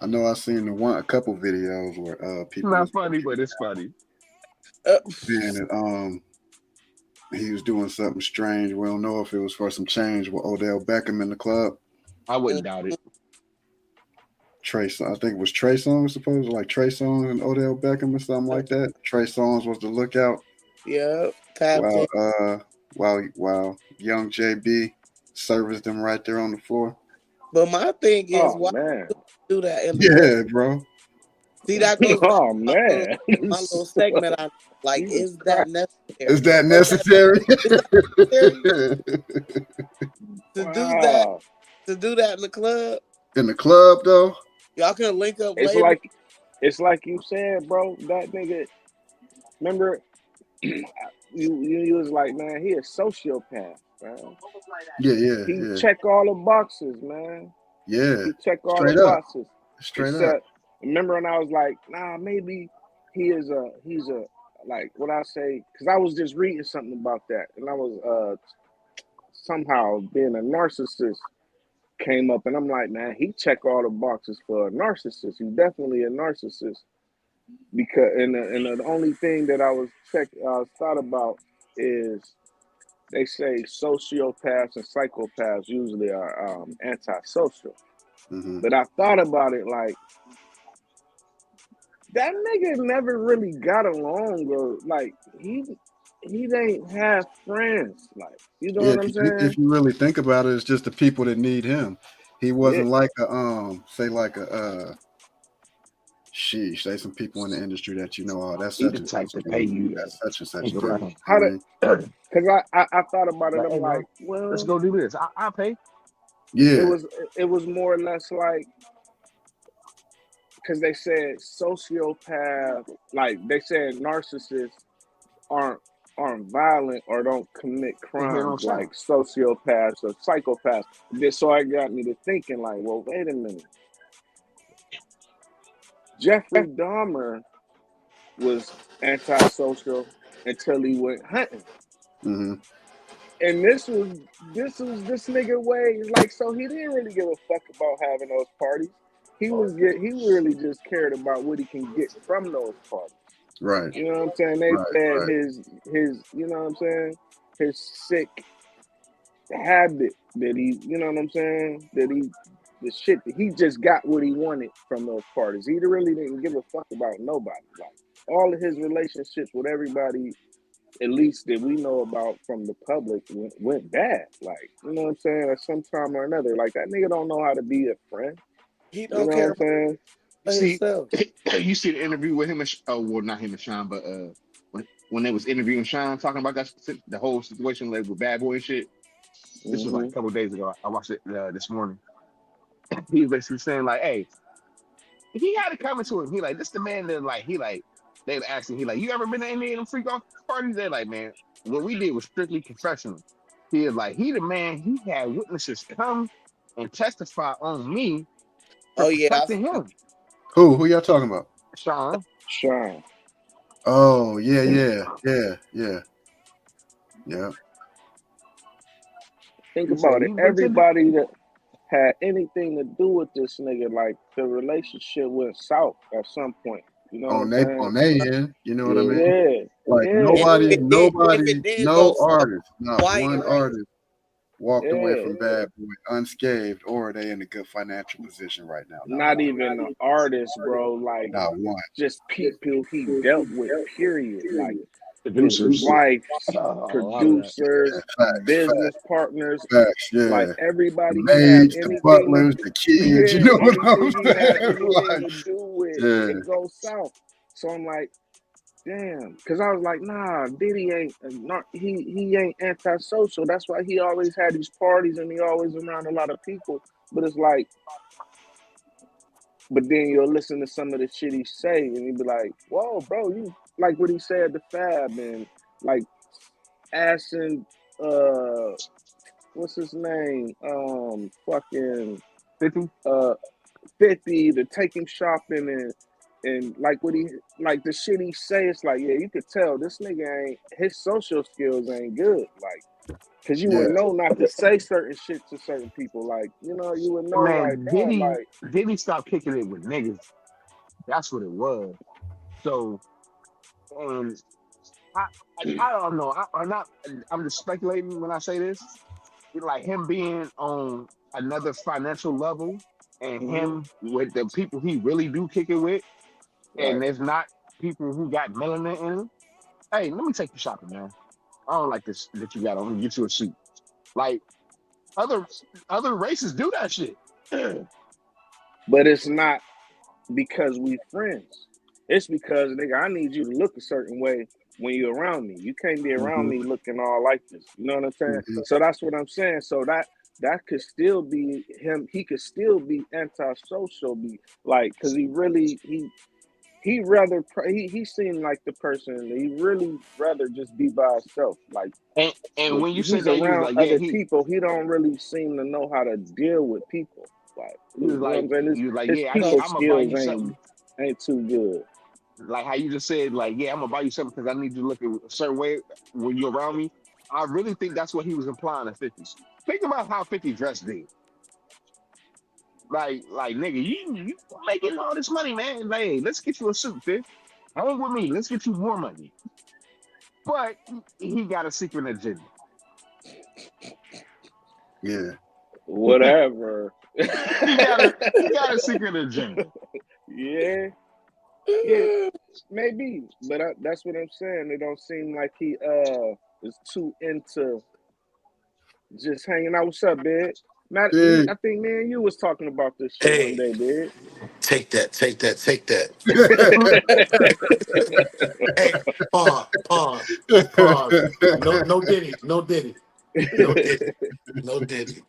I know I seen a couple videos where people Not was funny, but it's funny. saying that he was doing something strange. We don't know if it was for some change with Odell Beckham in the club. I wouldn't doubt it. I think it was Trey Songz, supposed like Trey Songz and Odell Beckham or something like that. Trey Songz was the lookout Yeah, captain. while young JB serviced them right there on the floor. But my thing is, Oh why man. do that in the club? Yeah, bro. See, that goes back Oh to man. my little segment. I like, Jesus is Christ. that necessary? Is that Was that necessary? necessary Wow. to do that in the club? In the club though? Y'all can link up It's later. like you said, bro. That nigga. Remember, you was like, man, he a sociopath, man. He Yeah. check all the boxes, man. Yeah. He check all Straight the up. boxes. Straight up. Except, remember when I was like, nah, maybe he's a like what I say, because I was just reading something about that, and I was somehow being a narcissist came up, and I'm like, man, he check all the boxes for a narcissist. He's definitely a narcissist. Because and the only thing that I was thought about is they say sociopaths and psychopaths usually are antisocial. Mm-hmm. But I thought about it like that nigga never really got along, or like he ain't have friends. Like, you know Yeah, what I'm if saying? you really think about it, it's just the people that need him. He wasn't Yeah. like sheesh, say some people in the industry that you know, that's He such the and type such to a pay dude. you. That's such and such Hey, a bro. dude. How I mean, because I thought about it, Like, I'm hey, bro, like, well, let's go do this. I'll pay. yeah. it was more or less like, because they said sociopath, like they said narcissists aren't violent or don't commit And here on crimes sound. like sociopaths or psychopaths. So it got me to thinking like, well, wait a minute. Jeffrey Dahmer was antisocial until he went hunting. Mm-hmm. And this was this nigga way, like, so he didn't really give a fuck about having those parties. He really just cared about what he can get from those parties. Right. You know what I'm saying? They said his you know what I'm saying, his sick habit that he, you know what I'm saying, the shit that he just got what he wanted from those parties. He really didn't give a fuck about nobody. Like, all of his relationships with everybody, at least that we know about from the public, went bad. Like, you know what I'm saying? At some time or another. Like, that nigga don't know how to be a friend. He You don't know care what I'm saying? about See, himself. you see the interview with him and well, not him and Sean, but when they was interviewing Sean, talking about the whole situation like with Bad Boy and shit. This was like a couple of days ago. I watched it this morning. He was basically saying like, hey, if he had it coming to him, he like, this the man that like, he like, they were asking, he like, you ever been to any of them freak off parties? They're like, man, what we did was strictly professional. He is like, he the man, he had witnesses come and testify on me for Oh yeah, protecting him. Who y'all talking about? Sean. Sean. Oh, yeah. Think He about said it. he went to the, Everybody that had anything to do with this nigga, like, the relationship went south at some point. You know what I'm On saying? their end, you know what I mean? Yeah. Like And if it did no go artist, south, not why one right? artist walked away Yeah, from Bad Boy unscathed, or are they in a good financial position right now? Not not one. even an artist, bro. Like Not one. just people he dealt with. Period. Like his Producers. wife's A lot of that. producers, Facts, business facts, partners, facts. like Yeah. The everybody he had maids, the anything to butlers, do, the kids. You yeah, know what I'm anything he had saying? anything Like, to do with, yeah, it goes south. So I'm like, damn, because I was like, nah, Diddy ain't not he ain't antisocial. That's why he always had these parties and he always around a lot of people. But it's like, but then you'll listen to some of the shit he say and you be like, whoa, bro, you like what he said to Fab and like asking what's his name? Fucking 50? uh 50 to take him shopping and like what he like the shit he say, it's like, yeah, you could tell this nigga ain't his social skills ain't good. Like, cause you yeah, would know not to say certain shit to certain people. Like, you know, you would know like, Man, damn, like Diddy stopped kicking it with niggas. That's what it was. So, um, I don't know. I'm just speculating when I say this. It's like him being on another financial level and mhm, him with the people he really do kick it with, and right. there's not people who got melanin in them. Hey, let me take you shopping, man. I don't like this that you got on. Let me get you a suit. Like other other races do that shit. But it's not because we friends. It's because nigga, I need you to look a certain way when you're around me. You can't be around hmm me looking all like this. You know what I'm saying? hmm So that's what I'm saying. So that could still be him. He could still be antisocial. Be like, cause he really he rather he seemed like the person he really rather just be by himself. Like And when when you said he's that, you was around like, yeah, other people, he don't really seem to know how to deal with people. Like you know what I'm saying? you was like, His yeah, people I'm gonna buy skills you something. ain't too good. Like how you just said, like, yeah, I'm gonna buy you something because I need you to look a certain way when you're around me. I really think that's what he was implying to 50. Think about how 50 dressed then. Like nigga, you making all this money, man. Like, hey, let's get you a suit, bitch. Hang with me. Let's get you more money. But he got a secret agenda. yeah. Whatever. he got a secret agenda. Yeah, yeah, maybe. But that's what I'm saying. It don't seem like he is too into just hanging out. What's up, big? Matt, Yeah. I think me and you was talking about this shit one Hey, day, big. take that, take that, take that. Hey, pause. No Diddy, no Diddy, no Diddy, no Diddy.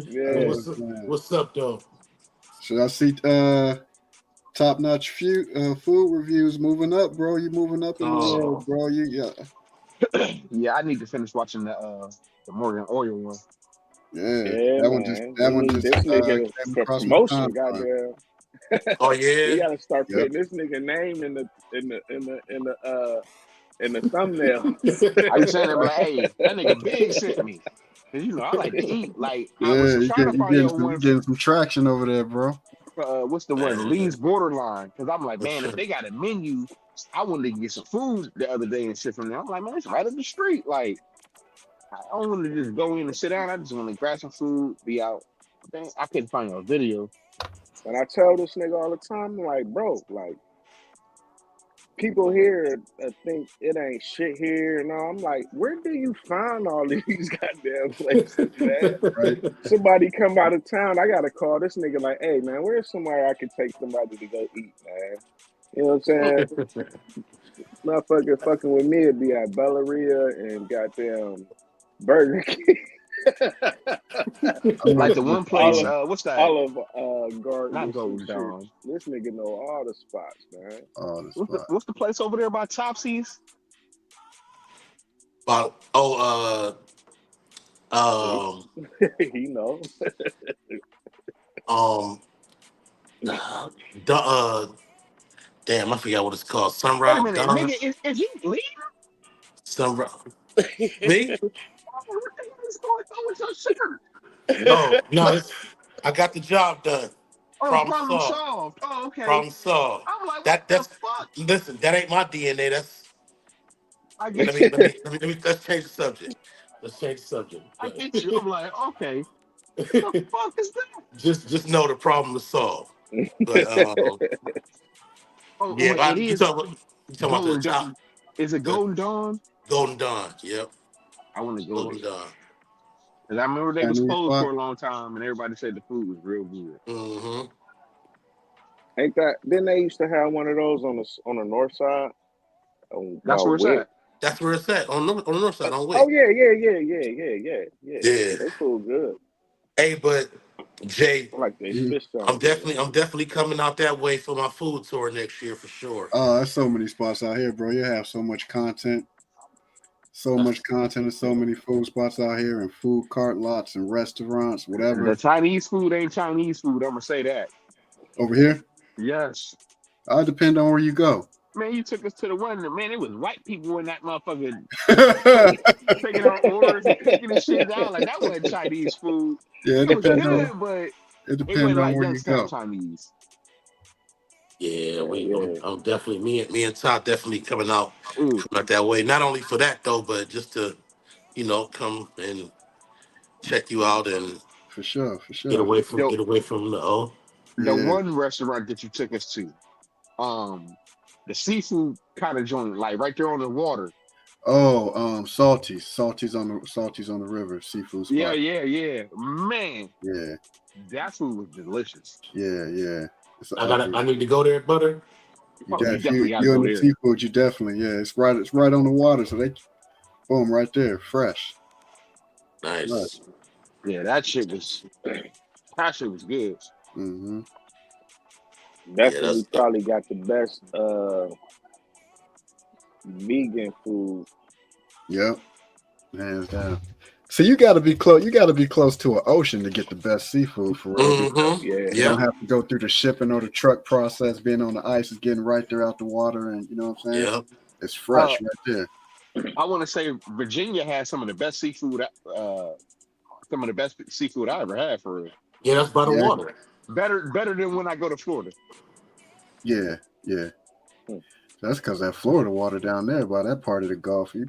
Yeah. Man. What's up, though? So I see top notch food reviews moving up, bro. You moving up in the Oh, world, bro. Yeah. Yeah, I need to finish watching the Morgan Oil one. Yeah. Yeah, That one just man. We need this nigga came for across my promotion, timeline. goddamn. oh We yeah. gotta start Yep. putting this nigga name in the thumbnail. I be saying that, Right. like, hey, that nigga Big sent me. Cause I like to eat. Like I Yeah, was trying to find your you one. getting some traction over there, bro. What's the one? Man, Lee's Borderline. Cause I'm like, for man, if sure. they got a menu, I wanted to get some food the other day and shit from there. I'm like, man, it's right up the street. Like, I don't want to just go in and sit down. I just want to grab some food, be out. Dang, I couldn't find your video. And I tell this nigga all the time, I'm like, bro, like people here think it ain't shit here and all. I'm like, where do you find all these goddamn places, man? Right. Somebody come out of town, I gotta call this nigga like, hey man, where's somewhere I could take somebody to go eat, man? You know what I'm saying? Motherfucker fucking with me would be at Bellaria and goddamn Burger King. I'm Like with the with one place, um what's that? All of Garden Not or some Golden shit. Dawn. This nigga know all the spots, man. all the What's the spot. what's the place over there by Chopsy's? But He, um, he know. um, the damn, I forgot what it's called. Wait a Sunrise, minute, nigga, is you leaving? Sunrise. Me? What the hell is going on with your shirt? No, I got the job done. Oh, Problem problem solved. solved. Oh, okay. Problem solved. I'm like, what the That's fuck? listen. That ain't my DNA. That's I get let you. me let's change the subject. Let's change the subject. I get you. I'm like, okay, the fuck is that? just know the problem is solved. But Oh, yeah, wait, it you is talking about the Golden top, Dawn. Is it the Golden Dawn? Golden Dawn. Yep, I want to go there. Golden Dawn. Cause I remember they was Chinese closed spot. for a long time, and everybody said the food was real good. Mm-hmm. Ain't that? Then they used to have one of those on the north side. That's Well, where it's wet. at. That's where it's at on the north side on Oh Wick. yeah. Yeah. They food good. Hey, but Jay, I like they Mhm. fish sandwiches. I'm definitely coming out that way for my food tour next year for sure. Oh, there's so many spots out here, bro. You have so much content, and so many food spots out here, and food cart lots and restaurants, The whatever. Chinese food ain't Chinese food. I'm gonna say that. Over here, Yes, I depend on where you go. man. You took us to the one. Man, it was white people in that motherfucker Yeah, taking our orders and cooking and shit down. Like that wasn't Chinese food. it It was depends on good, but it it depends wasn't on like where you Youngstown go. Chinese. Yeah, Yeah. I'm definitely me and Todd definitely Ooh, coming out that way. Not only for that though, but just to come and check you out and For sure, for sure. the get away from the the Yeah. one restaurant that you took us to, um, the seafood kind of joint, like right there on the water. Oh, Salty's on the river, seafood Yeah, spot. yeah, yeah. Man, Yeah, that food was delicious. yeah. It's I need to go there, butter. you Oh, you def definitely got to you go in the there. seafood, you definitely it's right on the water, so they boom right there, fresh. Fresh. Nice. Yeah, that shit was good. Mm-hmm. Yeah, Definitely probably got the best vegan food. Yep, hands down. So you got to be close. You got to be close to an ocean to get the best seafood for real. Because Mm-hmm. Yeah. you don't Yep. have to go through the shipping or the truck process. Being on the ice is getting right there out the water, and you know what I'm saying. Yep. It's Uh, fresh right there. I want to say Virginia has some of the best seafood. Some of the best seafood I ever had for real. Yeah, that's by the Yeah, water. Better than when I go to Florida. yeah. Hmm. That's because that Florida water down there, by that part of the Gulf, you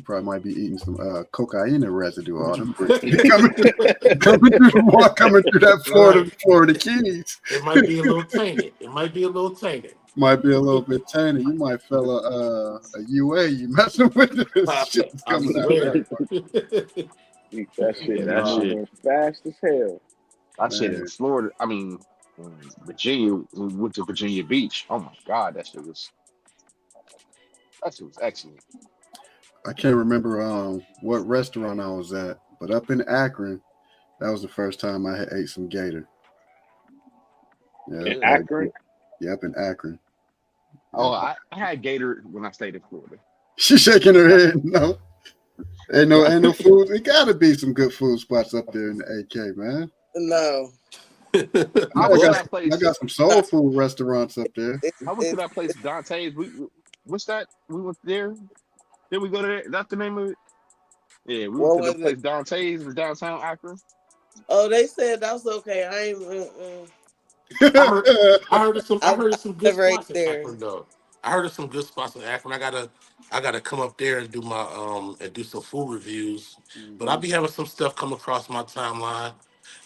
probably might be eating some cocaine residue. All them bricks be coming through the water, coming through that Right. Florida Keys. It might be a little tainted. It might be a little tainted. Might be a little bit tainted. You might feel a UA. You messing with this shit that's I coming out swear. that That shit Yeah, be that part. shit. moving fast as hell. That shit in Man, Florida. I mean, Virginia. We went to Virginia Beach. Oh my God, that shit was excellent. I can't remember what restaurant I was at, but up in Akron, that was the first time I had ate some gator. Yeah, In Good. Akron, up in Akron. Oh, Yeah. I had gator when I stayed in Florida. She's shaking her head. No, ain't no food. It gotta be some good food spots up there in the AK, man. No, I I went to got that I place. got some soul food restaurants up there. I went to that place, Dante's. What's that? We went there. Did we go to that? That's the name of it. Yeah, we went what to the was it? place Dante's in downtown Akron. Oh, they said that's okay. I ain't. I heard of I some good never ate spots in there. Akron though. I heard of some good spots in Akron. I gotta come up there and do my and do some food reviews. But I'll Mhm. be having some stuff come across my timeline.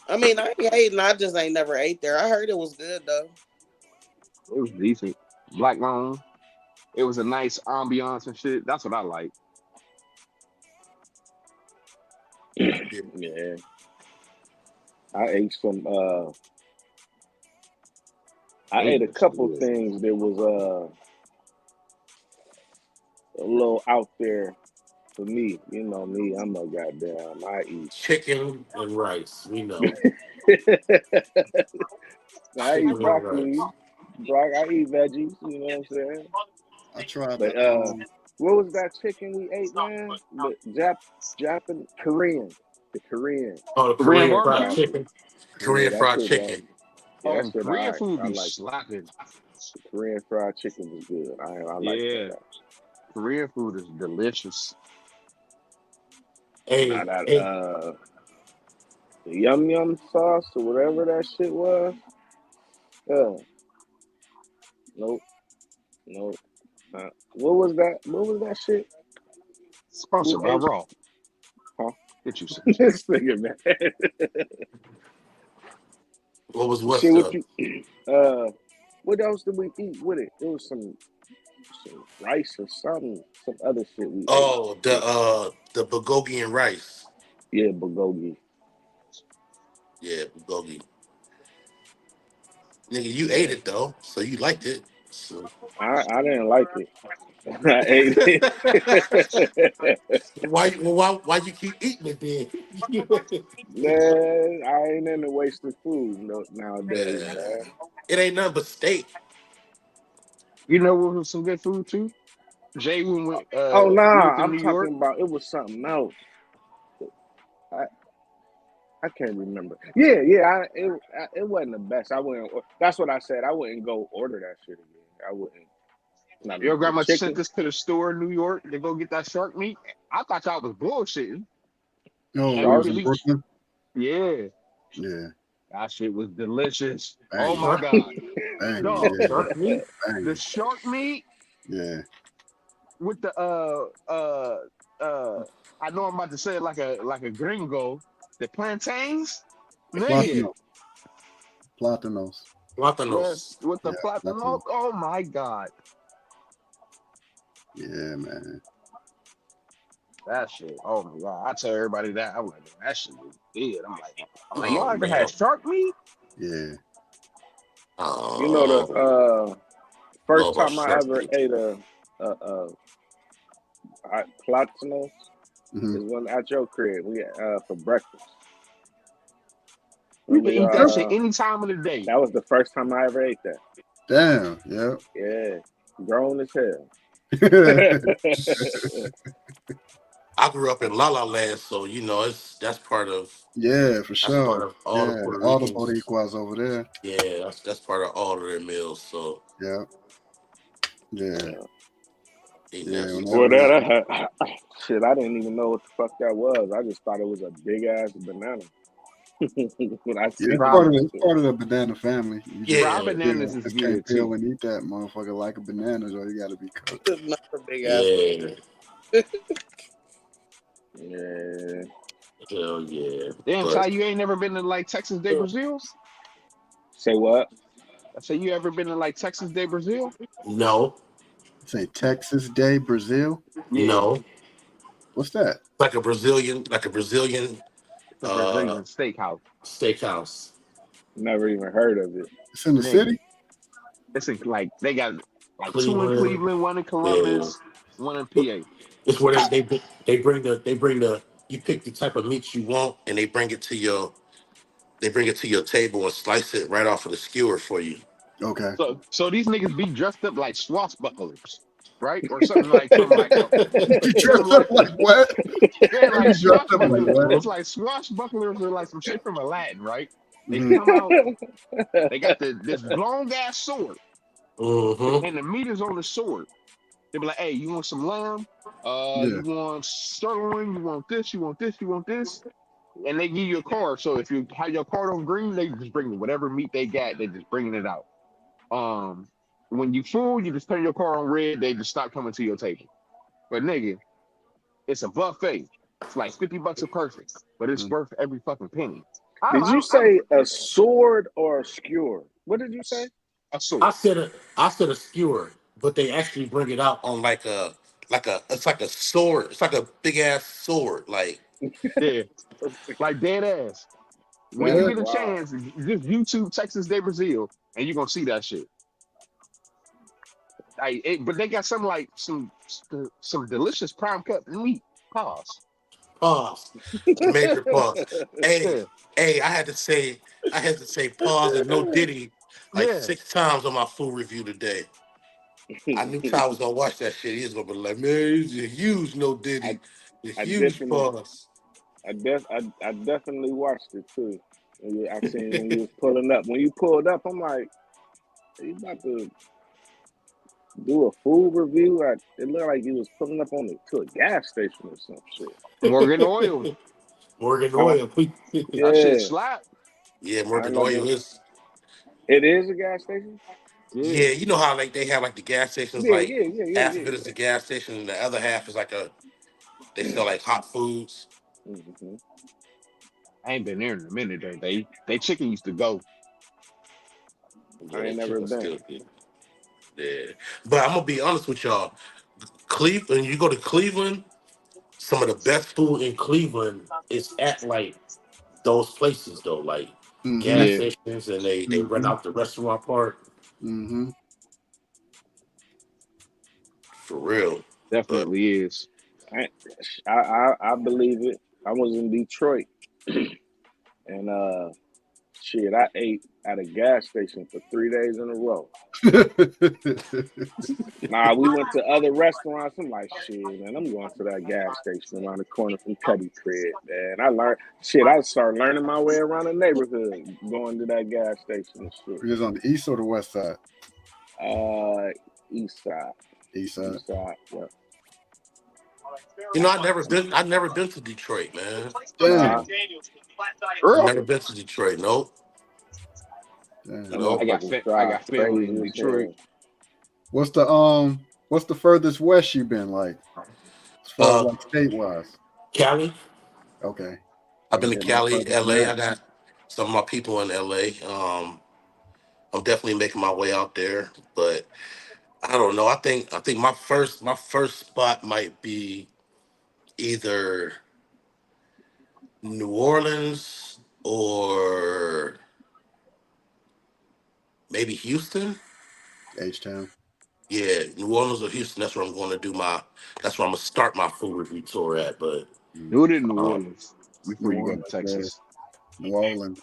I mean, I ain't hating. I just ain't never ate there. I heard it was good though. It was decent. Black owned. It was a nice ambiance and shit. That's what I like. yeah. I ate some. I ate a Damn, couple shit. things that was a little out there for me. You know me, I'm a goddamn. I eat. Chicken and rice, we know. I Chicken eat and rice. broccoli. I eat veggies. You know what I'm saying? I tried But the what was that chicken we ate, man? The Japan Korean, the Korean. Oh, the Korean Korean fried barbecue? chicken. Yeah, Korean that fried shit was. chicken. Yeah, that Oh, shit. Korean food I be like slapping. the Korean fried chicken was good. I like Yeah, that. Korean food is delicious. Now Hey, that hey, the yum yum sauce or whatever that shit was. Uh, nope, nope. What was that? What was that shit we Sponsored by ate? Raw. Huh? Get you some. This nigga, man. What was what Shit, what stuff? you? What else did we eat with it? It was some rice or something, some other shit we ate. Oh, the bulgogi and rice. Yeah, bulgogi. Yeah, bulgogi. Nigga, you ate Yeah, it though, so you liked it. So. I didn't like it. I ate it. Why you keep eating it then? Man, I ain't into wasting food nowadays, Man, man. it ain't nothing but steak. You know what was some good food too? Jay, Oh we nah, went to I'm New York. talking about it was something else. I, I can't remember. Yeah, yeah, it wasn't the best. I wouldn't. That's what I said. I wouldn't go order that shit again. I wouldn't. Not Your the grandma sent chicken. us to the store in New York to go get that shark meat. I thought y'all was bullshitting. No, And we we was Shark. in really, Brooklyn. yeah, Yeah, that shit was delicious. Oh banging, my Shark, god, banging. dog, Yeah, shark meat. the banging. shark meat Yeah, with the uh. I know I'm about to say it like a gringo. The plantains, nigga. plátano, plátanos. Yes, Platanos. with Yeah, the platinum. plátano. Oh my god, Yeah, man. that shit. Oh my god, I tell everybody that. I'm like, that shit was good. I'm like, Oh y'all ever man. had shark meat? Yeah. You know Oh, the know first about time I shark ever meat. ate a platanos Hmm. is when at your crib we for breakfast. You When can we eat that shit any time of the day. that was the first time I ever ate that. Damn. Yeah. Yeah, grown as hell. I grew up in La La Land, so you know Yeah, for that's part sure. of all the Yeah, Puerto all the Ricans. Boricuas over there. Yeah, that's part of all of their meals. So Yeah, yeah, Yeah. eating that yeah. Well, Whenever that shit, I didn't even know what the fuck that was. I just thought it was a big ass banana when I yeah, seen it's it. Bro, it's part of the banana family. You bro, yeah, bananas is just can't good peel too. and eat that motherfucker like a banana, or you got to be cooked. Not a big ass. yeah, Yeah, hell yeah. Damn, Ty, But you ain't never been to like Texas de Brazil's? say what? I say you ever been to like Texas de Brazil? no, Say Texas Day, Brazil. Yeah, no, What's that? like a Brazilian it's a uh Brazilian steakhouse. steakhouse. Never even heard of it. It's in the Nigga, city. it's in, like they got like two in Cleveland. Cleveland, one in Yeah, Columbus, one in PA. it's where they bring the you pick the type of meat you want and they bring it to your table and slice it right off of the skewer for you. Okay. So these niggas be dressed up like swashbucklers, right? Or something like from like You from dressed up like like what? yeah, like You dressed up like swashbucklers. what? It's like swashbucklers or like some shit from Aladdin, right? They Hmm. come out, they got this long ass sword, Mm-hmm. and the meat is on the sword. They be like, hey, you want some lamb? Yeah. You want sirloin? You want this? You want this? You want this? And they give you a card. So if you have your card on green, they just bring whatever meat they got. They just bringing it out. When you full, you just turn your card on red. They just stop coming to your table. But nigga, it's a buffet. It's like $50 a person, but it's Mm. worth every fucking penny. Did you I'm say a sword or a skewer? What did you say? a I sword. said a I said a skewer, but they actually bring it out on like a it's like a sword. It's like a big ass sword. Like Yeah, like dead ass. When you Yeah. That's get a wild. chance, just YouTube Texas de Brazil, and you're gonna see that shit. But they got some delicious prime cut meat. Pause. pause, major pause. Hey, Yeah, hey, I had to say pause and no Diddy like yeah. 6 times on my food review today. I knew Ty was gonna watch that shit. He was gonna be like, man, it's a huge no I Diddy, a I huge definitely pause. I definitely watched it too. I seen when you was pulling up. When you pulled up, I'm like, are you about to do a food review? It looked like you was pulling up to a gas station or some shit. Morgan Oil. Morgan Huh? Oil. That shit Yeah. slap. Yeah, I Morgan never. Oil is. It is a gas station. Yeah. Yeah, you know how like they have like the gas stations, Yeah, like yeah, yeah, half of yeah, it is the gas station and the other half is like they sell like hot foods. Mm-hmm. I ain't been there in a minute. Though. They chicken used to go. Yeah, I they ain't never chicken been. still good. Yeah, but I'm gonna be honest with y'all. Cleveland, you go to Cleveland, some of the best food in Cleveland is at like those places though, like Mm-hmm. gas Yeah, stations, and they rent Mm-hmm. out the restaurant part Mm-hmm. for real. But definitely is. I, I believe it. I was in Detroit, and shit, I ate at a gas station for 3 days in a row. Nah, we went to other restaurants. I'm like, shit, man, I'm going to that gas station around the corner from Cuddy Crib, man. I learned shit. I started learning my way around the neighborhood, going to that gas station and shit. He was on the east or the west side? Uh, East Side, East side. East Side. Yeah. you know, I never been to Detroit, man. Nah, Damn. I've Earl, never been to Detroit. Nope. that Damn. Nope. motherfucker I drive got family crazy in as Detroit. hell. What's the furthest west you been like? As far as Uh, like state wise? Cali. Okay. I've I been ain't to getting no Cali, further than LA. that. I got some of my people in LA. I'm definitely making my way out there, but I don't know. I think my first spot might be either New Orleans or maybe Houston. H Town. Yeah, New Orleans or Houston. That's where I'm going to do my. That's where I'm gonna start my food review tour at. But Mm. Do it in New um, Orleans before New you go to Orleans, yeah. Texas. New Orleans.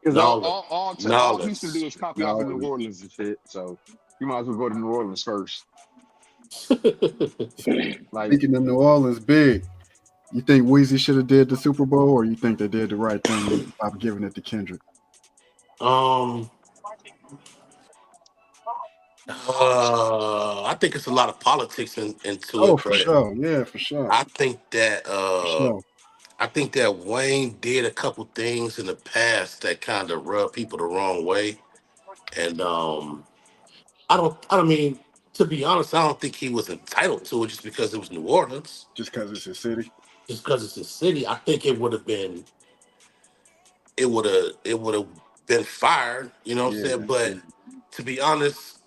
Because Nolens, all Houston do Nolens. is copy New off of New Orleans. Orleans and shit. So you might as well go to New Orleans first. Like, Speaking of New Orleans, big. You think Weezy should have did the Super Bowl, or you think they did the right thing by giving it to Kendrick? um, I think it's a lot of politics into Oh, it, for but sure. Yeah, for sure. I think that For sure. Wayne did a couple things in the past that kind of rubbed people the wrong way, and I don't mean, to be honest, I don't think he was entitled to it just because it was New Orleans, Just because it's his city. just because it's his city. I think it would have been fired. You know what I'm Yeah, saying? yeah. But to be honest,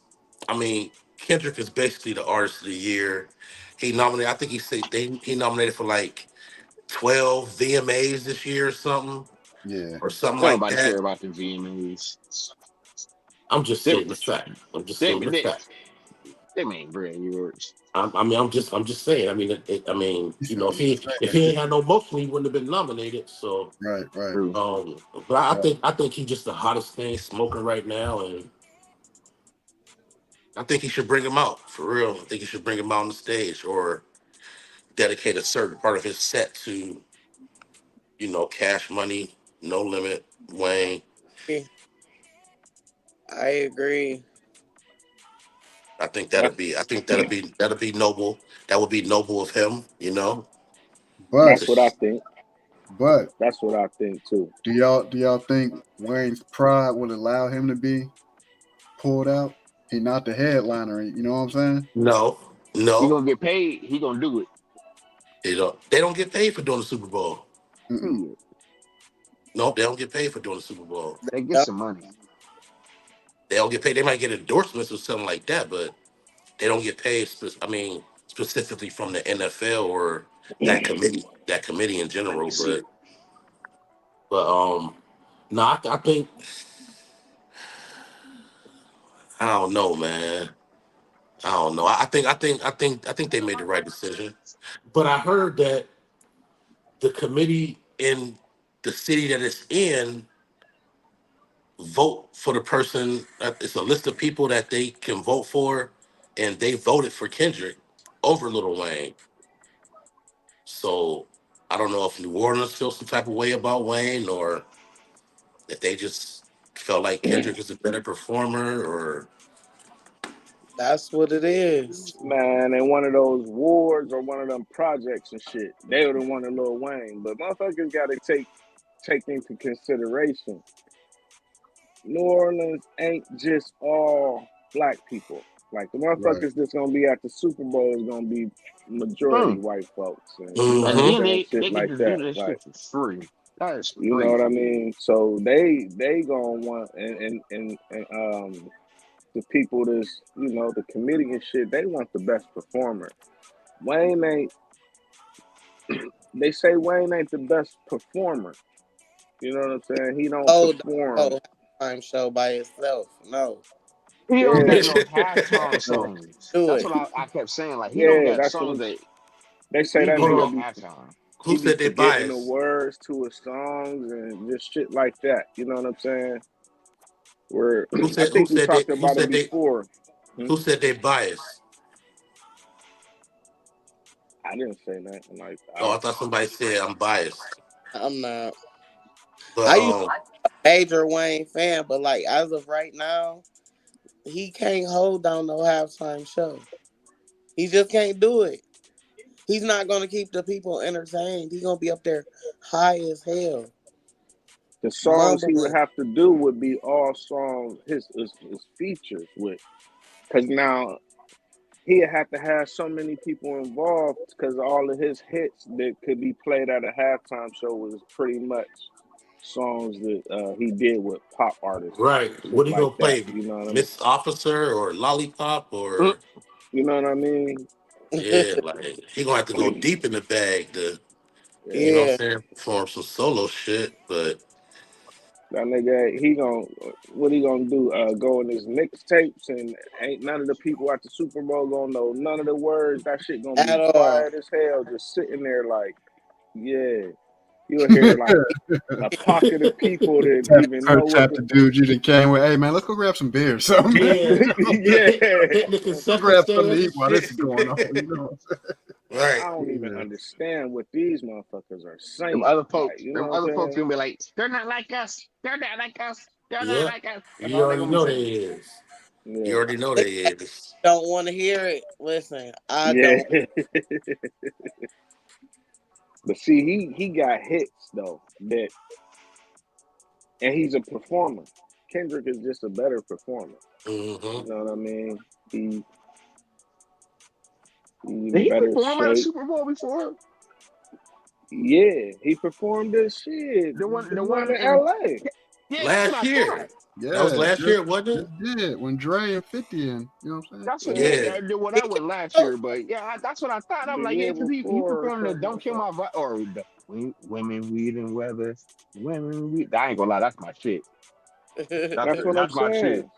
I mean, Kendrick is basically the artist of the year. He nominated. I think he nominated for like 12 VMAs this year or something, Yeah. or something don't like nobody that. care about the VMAs. I'm just Them, stating the fact. I'm just them, stating the them, fact. them ain't real yours. I'm just saying. I mean, He you said, know, I'm just if saying. he ain't had no motion, he wouldn't have been nominated. So, Right, right. True. but I Yeah. think I think he's just the hottest thing smoking right now, and I think he should bring him out for real. I think he should bring him out on the stage or dedicate a certain part of his set to, Cash Money, No Limit, Wayne. I agree. That's I think that'd be noble. That would be noble of him, But that's what I to think. but That's what I think too. do y'all think Wayne's pride would allow him to be pulled out? He not the headliner, you know what I'm saying? no, He no, gonna get paid. He gonna do it. they don't get paid for doing the Super Bowl. Mm-mm. Shit. No, they don't get paid for doing the Super Bowl. They get Yep. some money. They don't get paid. They might get endorsements or something like that, but they don't get paid. Specifically from the NFL or that committee in general. But no, I think I don't know, man. I don't know. I think they made the right decision. But I heard that the committee in the city that it's in vote for the person. It's a list of people that they can vote for, and they voted for Kendrick over Lil Wayne. So I don't know if New Orleans feels some type of way about Wayne, or if they just felt like Kendrick is a better performer, or That's what it is. Man, in one of those wards or one of them projects and shit, they would have wanted Lil Wayne. But motherfuckers got to take into consideration, New Orleans ain't just all black people. Like the Right. motherfuckers that's gonna be at the Super Bowl is gonna be majority Mm. white folks, and you know what And I'm Mm-hmm. then saying, they shit get like to do that. that Like shit for free. That is you know what I crazy. mean? So they gonna want and the people that's the committee and shit. They want the best performer. Wayne ain't. They say Wayne ain't the best performer. You know what I'm saying? He don't Oh, the perform. whole halftime show by itself. No, He don't Yeah, got no halftime Yeah. songs. do That's it. what I kept saying. Like he don't yeah. got That's what songs that they say. he That be Hold nigga doing on. be halftime. Who he be said they forgetting the biased? words to his songs and just shit like that. You know what I'm saying? Where Who I said who think we said they talked who about it said they before. Hmm? who said they biased? I didn't say nothing like Oh, that. I thought somebody said I'm biased. I'm not. But I used to be a major Wayne fan, but like as of right now, he can't hold down no halftime show. He just can't do it. He's not gonna keep the people entertained. He's gonna be up there high as hell, The songs he would mumbling. have to do would be all songs his features with, because now he'd have to have so many people involved because all of his hits that could be played at a halftime show was pretty much songs that he did with pop artists, right, shit what are you like gonna that. play? You know what I mean? Miss Officer or Lollipop Mm. or You know what I mean? yeah, like he gonna have to go deep in the bag to you know Yeah. what I'm Yeah, saying, perform some solo shit. But That nigga, what he gonna do? Go in his mixtapes and ain't none of the people at the Super Bowl gonna know none of the words. That shit gonna at be all. quiet as hell, just sitting there like, yeah. You'll hear like a pocket of people that even know what Type the the dude you done came with. Hey man, let's go grab some beer or something. Man. yeah, yeah. hitting the Let's go concession grab something to stands eat and while this is shit. going on. You know what I Right. don't even I'm understand what these motherfuckers are Them saying. other Like, folks, you know them what I'm other folks saying? gonna be like, they're not like us. They're not like us. They're not Yep. like us. That's You all they already gonna be know they saying. is. You Yeah. already know they is. Don't want to hear it. Listen, I Yeah. don't. But see, he got hits though that, and he's a performer. Kendrick is just a better performer. Mm-hmm. You know what I mean? He's Did in he better perform at a shape. Super Bowl before? Yeah, he performed this shit. The The one one in in LA. yeah, that's what Last I year. thought. That was Yeah, last year, wasn't it? just did when Dre and 50 in. You know what I'm That's what saying? yeah, Yeah. well He that can was last go. year, but yeah, that's what I thought. I'm The like, yeah, year because he before or performed the something "Don't like Kill that. My Vibe" or the Women, Weed, and Weather. Women, Weed. I ain't gonna lie, that's my shit. That's what I'm That's my shit. saying.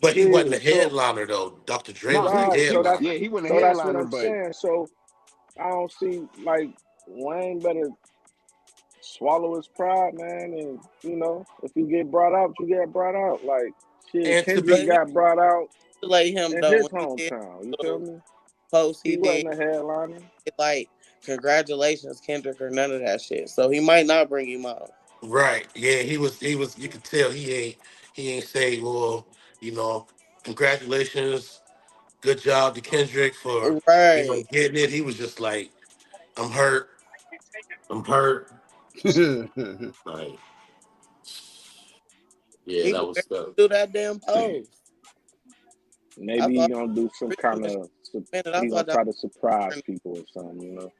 But he wasn't Yeah. the So headliner though. Dr. Dre was No, the he right. So that's headliner. yeah, he wasn't a so that's what headliner, I'm but saying. So I don't see like Wayne better swallow his pride, man, and if you get brought out, you get brought out. Like shit, And to But Kendrick be he got brought out let him in though his when he did hometown. You the feel little me? post he He did. wasn't a headliner. Like, congratulations, Kendrick, or none of that shit. So he might not bring him out. right, yeah, he was you could tell he ain't say, well, you know, congratulations, good job to Kendrick for, Right. getting it. He was just like, I'm hurt. I'm hurt. saying? Like, yeah, He that would was barely stuff. do that damn pose. I Maybe he thought gonna do some the kind original of. minute, I He gonna thought that try to surprise was people or something.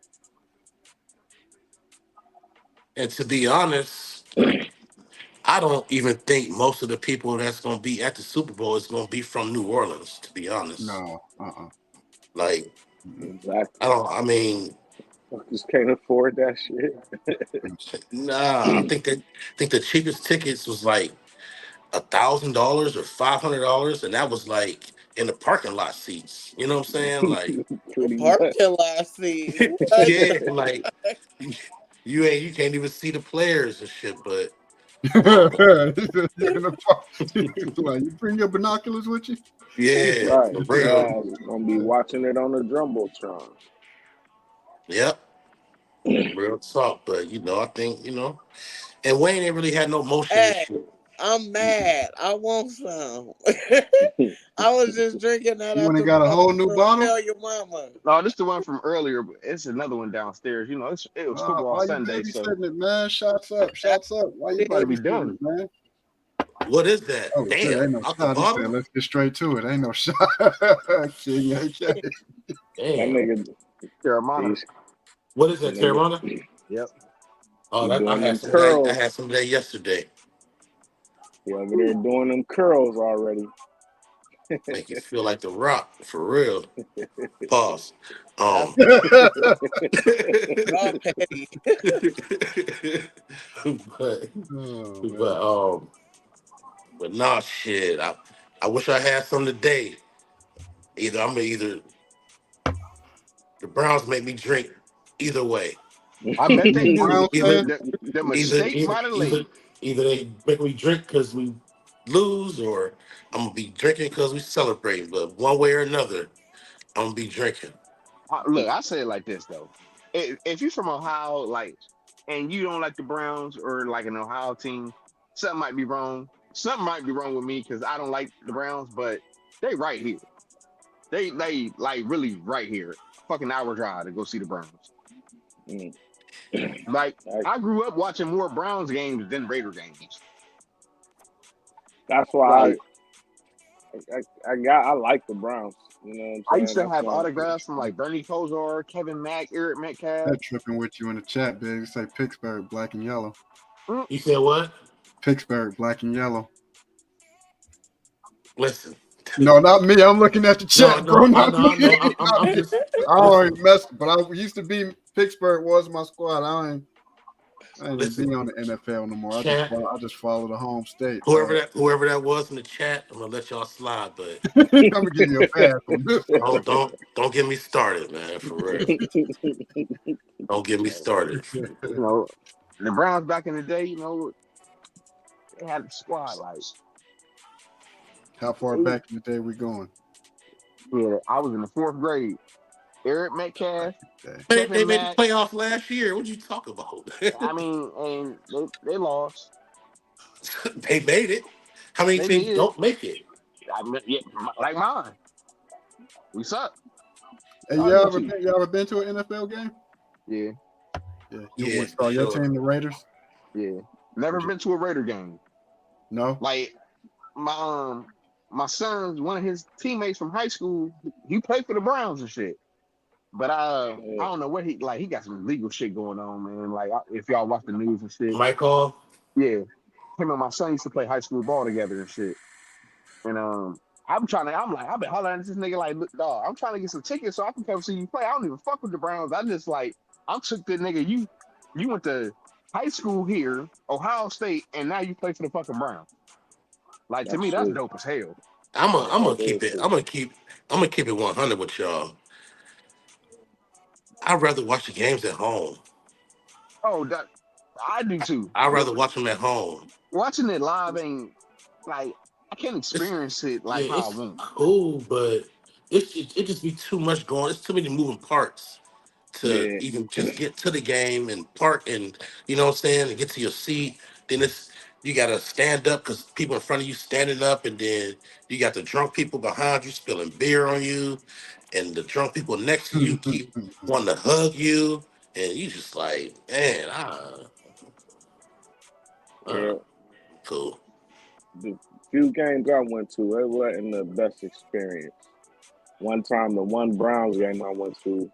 And to be honest, I don't even think most of the people that's gonna be at the Super Bowl is gonna be from New Orleans, to be honest. No. Like, I Exactly. don't I mean, Just can't afford that shit. nah, I think the cheapest tickets was like $1,000 or $500, and that was like in the parking lot seats. You know what I'm saying? Like, Pretty much. parking lot seats. What? yeah, like you can't even see the players and shit. But You're in the park. Like, you bring your binoculars with you? yeah, Right. for real. Yeah, gonna be watching it on the Jumbotron. Yep, real talk. But I think and Wayne ain't really had no motion and Hey, shit. I'm mad. I want some. I was just drinking that You at went and the got a bar. whole new So bottle? tell your mama. no, this is the one from earlier, but it's another one downstairs. It was football Why you Sunday, so babysitting it, man? Shots up, That shots up. Why you it shit, gotta be babysitting done. it, man? What is that? Oh shit, ain't Damn, no out the shot. He said, bottom. let's get straight to it. Ain't no shot. King AK. That Damn. nigga, Carolina. he's What is that that, nigga, Carolina? Yep. Oh, he that I doing had them some of that. I curls. had some of that yesterday. He over there doing them curls already. Make you feel like the Rock for real. Pause. Y'all, Um. y'all petty. but Oh man. but but nah, shit. I wish I had some today. Either the Browns make me drink. Either way. I bet You they a do. Browns Either fan? The, the either mistake either by the either lake. either they make me drink because we lose, or I'm gonna be drinking because we celebrate. But one way or another, I'm gonna be drinking. Look, I say it like this though. If you're from Ohio, like, and you don't like the Browns or like an Ohio team, something might be wrong. Something might be wrong with me because I don't like the Browns, but they right here. They like really right here. Fucking hour drive to go see the Browns. Mm. Like Like, I grew up watching more Browns games than Raider games. that's why Like I like the Browns. You know what I'm I used saying? to That's have why. autographs from like Bernie Kosar, Kevin Mack, Eric Metcalf. That tripping with you in the chat, baby. Say Pittsburgh, black and yellow. Mm, You said what? Pittsburgh, black and yellow. Listen. No, not me. I'm looking at the No, chat, bro. no, I Not know, me. I know. Not I'm me. just I listen, already messed, but I used to be Pittsburgh was my squad. I ain't even listen. be on the NFL no more. Chat. I just follow the home state, Whoever dog. that was in the chat, I'm gonna let y'all slide, but I'm gonna give you a pass on this one. don't get me started, man. For real, don't get me started. you know, the Browns back in the day, they had a squad like How far they, back in the day we going? yeah, I was in the fourth grade. Eric Metcalf, Okay. They Kevin made the Mack. playoff last year. What you talk about? I mean, and they lost. They made it. How many They teams did. don't make it? I mean, yeah, like mine. We suck. Hey, All them teams. you ever been to an NFL game? Yeah, Yeah. You Yeah, went for saw your sure. team, the Raiders? yeah. Never been to a Raider game. No. Like my son's one of his teammates from high school. He played for the Browns and shit. But I Yeah. don't know what he like. He got some legal shit going on, man. Like if y'all watch the news and shit, Mike Hall. yeah. Him and my son used to play high school ball together and shit. And I'm like, I've been hollering at this nigga like, look, dog, I'm trying to get some tickets so I can come see you play. I don't even fuck with the Browns. I just like, I'm took the nigga. You went to high school here, Ohio State, and now you play for the fucking Browns. Like to That's me, that's true. dope as hell. I'm That gonna keep is it. true. I'm gonna keep it 100 with y'all. I'd rather watch the games at home. Oh, that I do too. I'd But rather watch them at home. watching it live ain't like I can't experience it like how I It's want. cool, but it just be too much going. It's too many moving parts to Yeah. even just get to the game and park and you know what I'm saying and get to your seat. Then it's you gotta stand up because people in front of you standing up, and then you got the drunk people behind you spilling beer on you, and the drunk people next to you keep wanting to hug you, and you just like, man, Yeah. cool. The few games I went to, it wasn't the best experience. One time, the one Browns game I went to,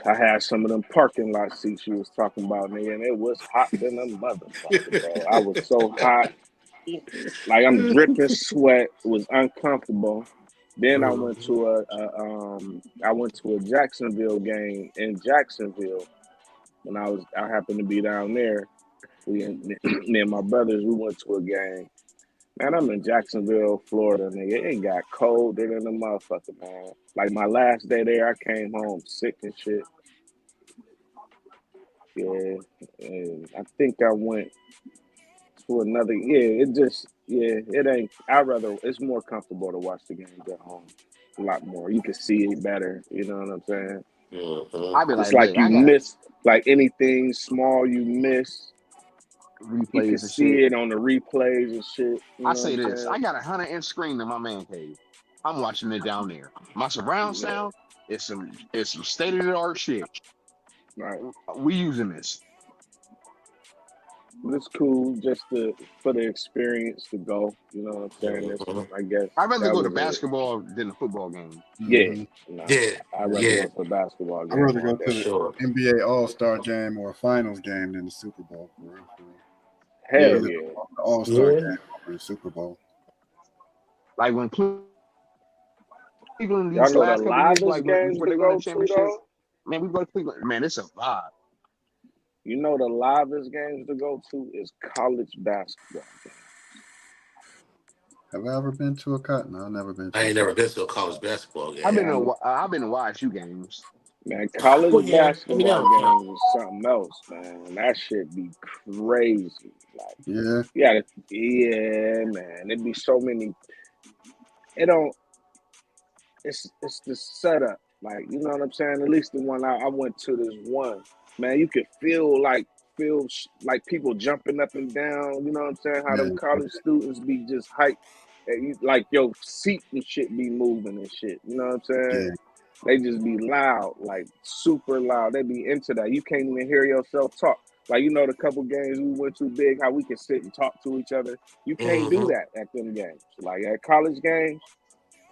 I had some of them parking lot seats you was talking about, nigga, and it was hot than a motherfucker, bro. I was so hot, like I'm dripping sweat. It was uncomfortable. Then I went to a Jacksonville game in Jacksonville when I happened to be down there. Me and my brothers, we went to a game. Man, I'm in Jacksonville, Florida, nigga. It got colder than a motherfucker, man. Like my last day there, I came home sick and shit. Yeah, and I think I went to another. Yeah, it ain't. It's more comfortable to watch the games at home. A lot more. You can see it better. You know what I'm saying? Mhm. I be It's like, like look, you I got miss, like anything small you miss, you can replays and shit. see it on the replays and shit. You I know what say I'm this, I saying? got a 100-inch screen in my man cave. I'm watching it down there. My surround Yeah, sound it's some state of the art shit. right. We using this. But it's cool just for the experience to go. You know what I'm saying? That's, Mhm. I guess I'd rather that go to was it. basketball than a football game. Yeah, Hmm. nah. Yeah, I'd rather yeah, go to a basketball I'd game rather all go for to day. the sure. NBA All-Star game or a finals game than the Super Bowl. For real, for real. Yeah. Hell Either yeah. the All-Star Yeah. game or the Super Bowl. Like when Cleveland Y'all these know the last couple of years, livest like games before to they won the go to championship, though? man, we go to Cleveland. Man, it's a vibe. You know the livest games to go to is college basketball games. Have I ever been to a cut? No, I've never been I to a ain't never cut. been to a college basketball I've game. been Man, I've been to YSU games. man, college Well, yeah, I mean that basketball don't count. games is something else, man. That shit be crazy. Like, Yeah, yeah, man. It'd be so many. It don't. It's the setup. Like, you know what I'm saying? At least the one I went to, this one, man, you could feel like people jumping up and down. You know what I'm saying? How them yeah, college students be just hyped. Like your seat and shit be moving and shit. You know what I'm saying? yeah, They just be loud, like super loud. They be into that. You can't even hear yourself talk. Like, you know, the couple games we went to big, how we can sit and talk to each other. You can't do Hmm. that at them games. Like at college games,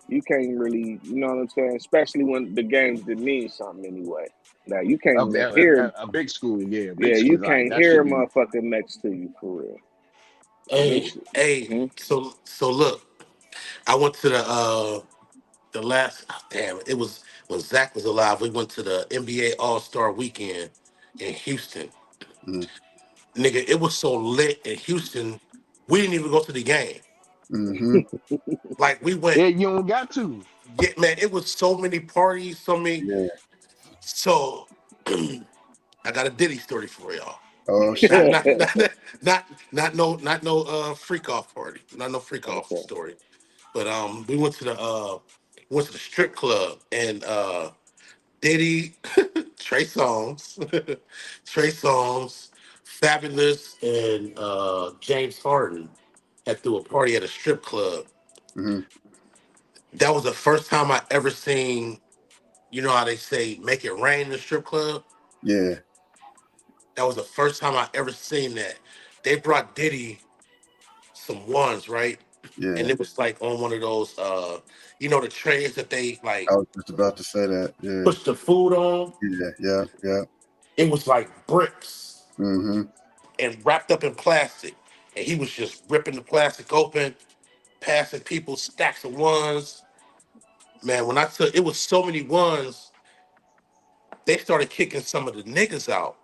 you can't really, you know what I'm saying? Especially when the games that mean something anyway. Now you can't even hear, A big school, yeah, big yeah, you school. Like can't that hear should a be. motherfucker next to you for real. Them Hey, shit. hey. Mhm. So look, I went to the last. Oh, damn, it was when Zach was alive. We went to the NBA All Star Weekend in Houston. Nigga, it was so lit in Houston. We didn't even go to the game. mm-hmm, Like we went. Yeah, you don't got to. Yeah, man, it was so many parties, so many. yeah. So I got a Diddy story for y'all. Oh Not shit. not not not no freak off party. Not no freak off Okay. story. But we went to the strip club and Diddy, Trey Songz, Trey Songz, Fabulous, and James Harden had threw a party at a strip club. Hmm. That was the first time I ever seen, you know how they say make it rain in the strip club? Yeah, That was the first time I ever seen that. They brought Diddy some ones, right? And yeah. it was like on one of those the trays that they like I was just about to say that. Yeah, push the food on. yeah, yeah, yeah. It was like bricks Mm-hmm. and wrapped up in plastic. And he was just ripping the plastic open, passing people stacks of ones. Man, when I took it was so many ones, they started kicking some of the niggas out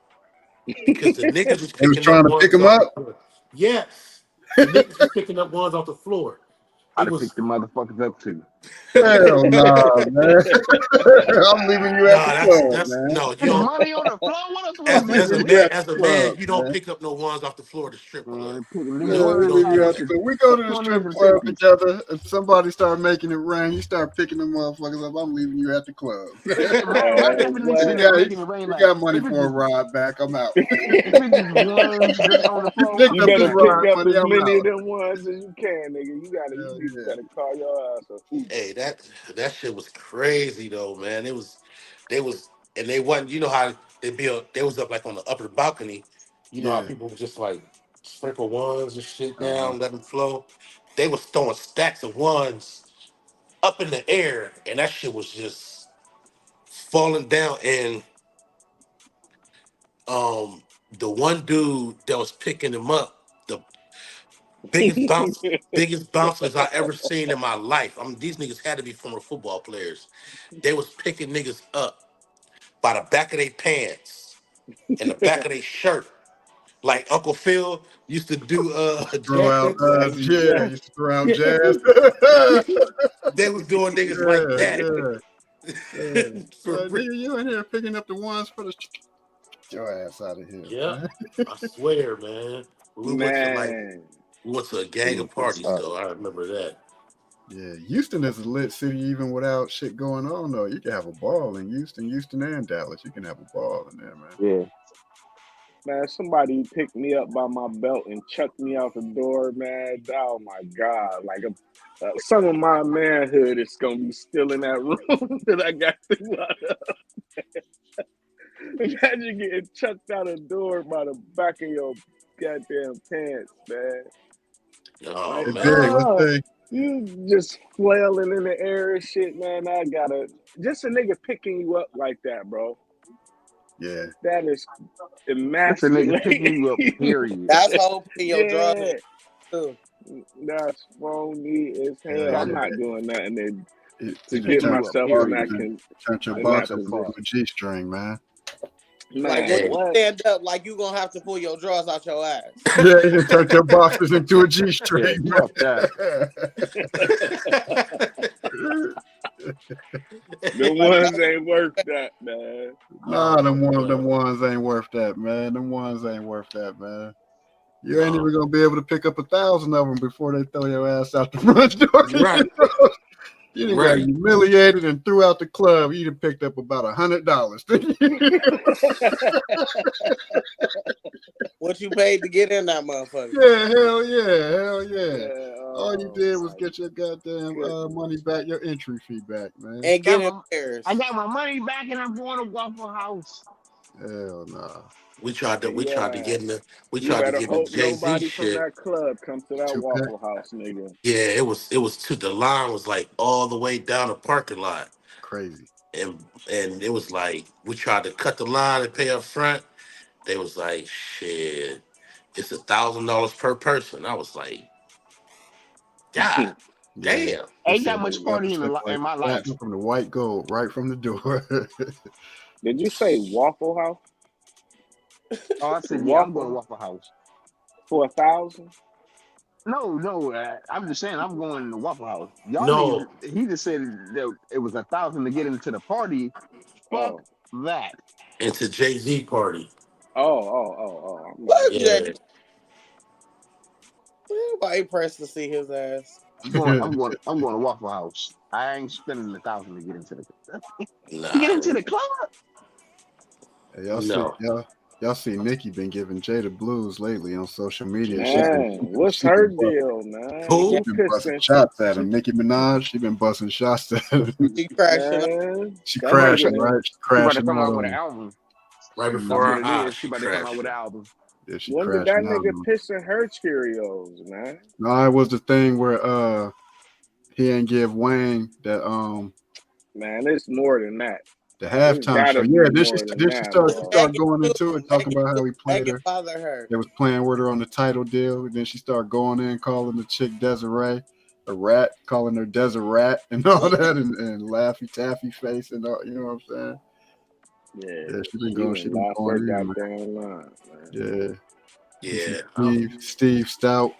because the niggas was They was picking up trying to pick ones him off the up. floor. Yes, the niggas was picking up ones off the floor. I'd It have picked was the motherfuckers up too. Hell nah, man. I'm leaving you at the club, that's man. no, you There's don't. money on the floor. What else I'm want me to leaving do? you at As the a man, club, you don't man. pick up no ones off the floor at the strip club. Pick You them don't We you ones don't leave do you at out the that. club. We go to the 20s strip and club 50s. together, and somebody start making it rain. You start picking them motherfuckers up. I'm leaving you at the club. My definition you of got making it rain, you like got money for a ride back. I'm out. if it's just ones just on the You floor, picked You up I'm the better good. pick ride up money. as I'm many of out. them ones as you can, nigga. Hell You yeah. better call your ass a Uber. Hey, that shit was crazy though, man. They was and they wasn't. You know how they was up like on the upper balcony. You know how Yeah. people was just like sprinkle ones and shit Uh-huh. down, let them flow. They was throwing stacks of ones up in the air, and that shit was just falling down. And um, the one dude that was picking them up, the biggest bouncers I ever seen in my life. I mean, these niggas had to be former football players. They was picking niggas up by the back of their pants and the back of their shirt. Like Uncle Phil used to do Throw jazz out, hands. yeah, Yeah. used to throw out jazz. They was doing niggas like Yeah, that. yeah, yeah. For real. Nigga, you in here picking up the ones for the get your ass out of here, Yep. man. I swear, man. Man. We went to a gang Them of was parties hot. though. I remember that. Yeah, Houston is a lit city even without shit going on though. You can have a ball in Houston and Dallas. You can have a ball in there, man. Yeah. Man, somebody picked me up by my belt and chucked me out the door, man. Oh my God. Like some of my manhood is going to be still in that room that I got through. Imagine getting chucked out a door by the back of your goddamn pants, man. Oh Like, Hey, Big, man. what's big? you just flailing in the air and shit, man. I gotta just a nigga picking you up like that, bro. Yeah. That is That's a nigga picking you up, emasculating. period. That's hoping your drugs Yeah, too. that's phony as hell. Yeah, I'm yeah. not doing nothing to If you get turn you up, myself your in period. boxes, turn your in that boxes The into fuck. a G-string, man. Like man. when Hey. you What? stand up, like you gonna have to pull your drawers out your ass. Yeah, you can turn your boxes into a Yeah, G-string, man. fuck that. The Like ones ain't worth that, man. Nah, them man. ones ain't worth that, man. Them ones ain't worth that, man. You ain't No. even gonna be able to pick up 1,000 of them before they throw your ass out the front door. Right. You done got Right. humiliated and threw out the club. You done picked up about $100. what you paid to get in that motherfucker. Yeah, hell yeah, hell yeah. Yeah, All you did was my get your goddamn goodness. money back, your entry fee back, man. And get Got my- embarrassed. I got my money back and I'm going to Waffle House. Hell nah. We tried to get in the You better get in hope Jay-Z nobody from shit. that club comes to that Two-pack? Waffle House, nigga. Yeah, it was to the line was like all the way down the parking lot. Crazy. And it was like we tried to cut the line and pay up front. They was like, shit, it's $1,000 per person. I was like, God Yeah. damn. Ain't Said that much they got party the in like my life. platinum from the white gold right from the door. Did you say Waffle House Oh, I said, yeah, I'm going to Waffle Waffle House. for 1,000? No, I'm just saying I'm going to Waffle House. Y'all No, niggas, he just said that it was 1,000 to get into the party. Fuck that. it's a Jay-Z party. I'm What, like, Jay? Yeah. Nobody pressed to see his ass. I'm going to Waffle House. I ain't spending 1,000 to get into the Nah. club. Hey, No. y'all see Nicki been giving Jay the blues lately on social media. man, what's she her been busting, deal, man? Who? she Who been busting pissing? shots at him. Nicki Minaj, she been busting shots at him. She crashing up. Man, She that crashing, nigga, right? She She about to crashing come out out with on an him. album. Right That's before what our it eyes, is. She she about to come out crashed. with an album. Yeah, she when did that crashing out nigga on him. pissing her Cheerios, man? No, it was the thing where he ain't give Wayne that Man, it's more than that. the It's halftime show. gotta be Yeah, more than that, bro. she started going into it, talking about how he Make played it her. bother her. They was playing with her on the title deal, and then she started going in, calling the chick Desiree a rat, calling her Deseret and all that, and Laffy Taffy face and all. You know what I'm saying? Yeah, Yeah, she been done lost her going in, man. goddamn line, man. Yeah. You see Yeah. Steve Stout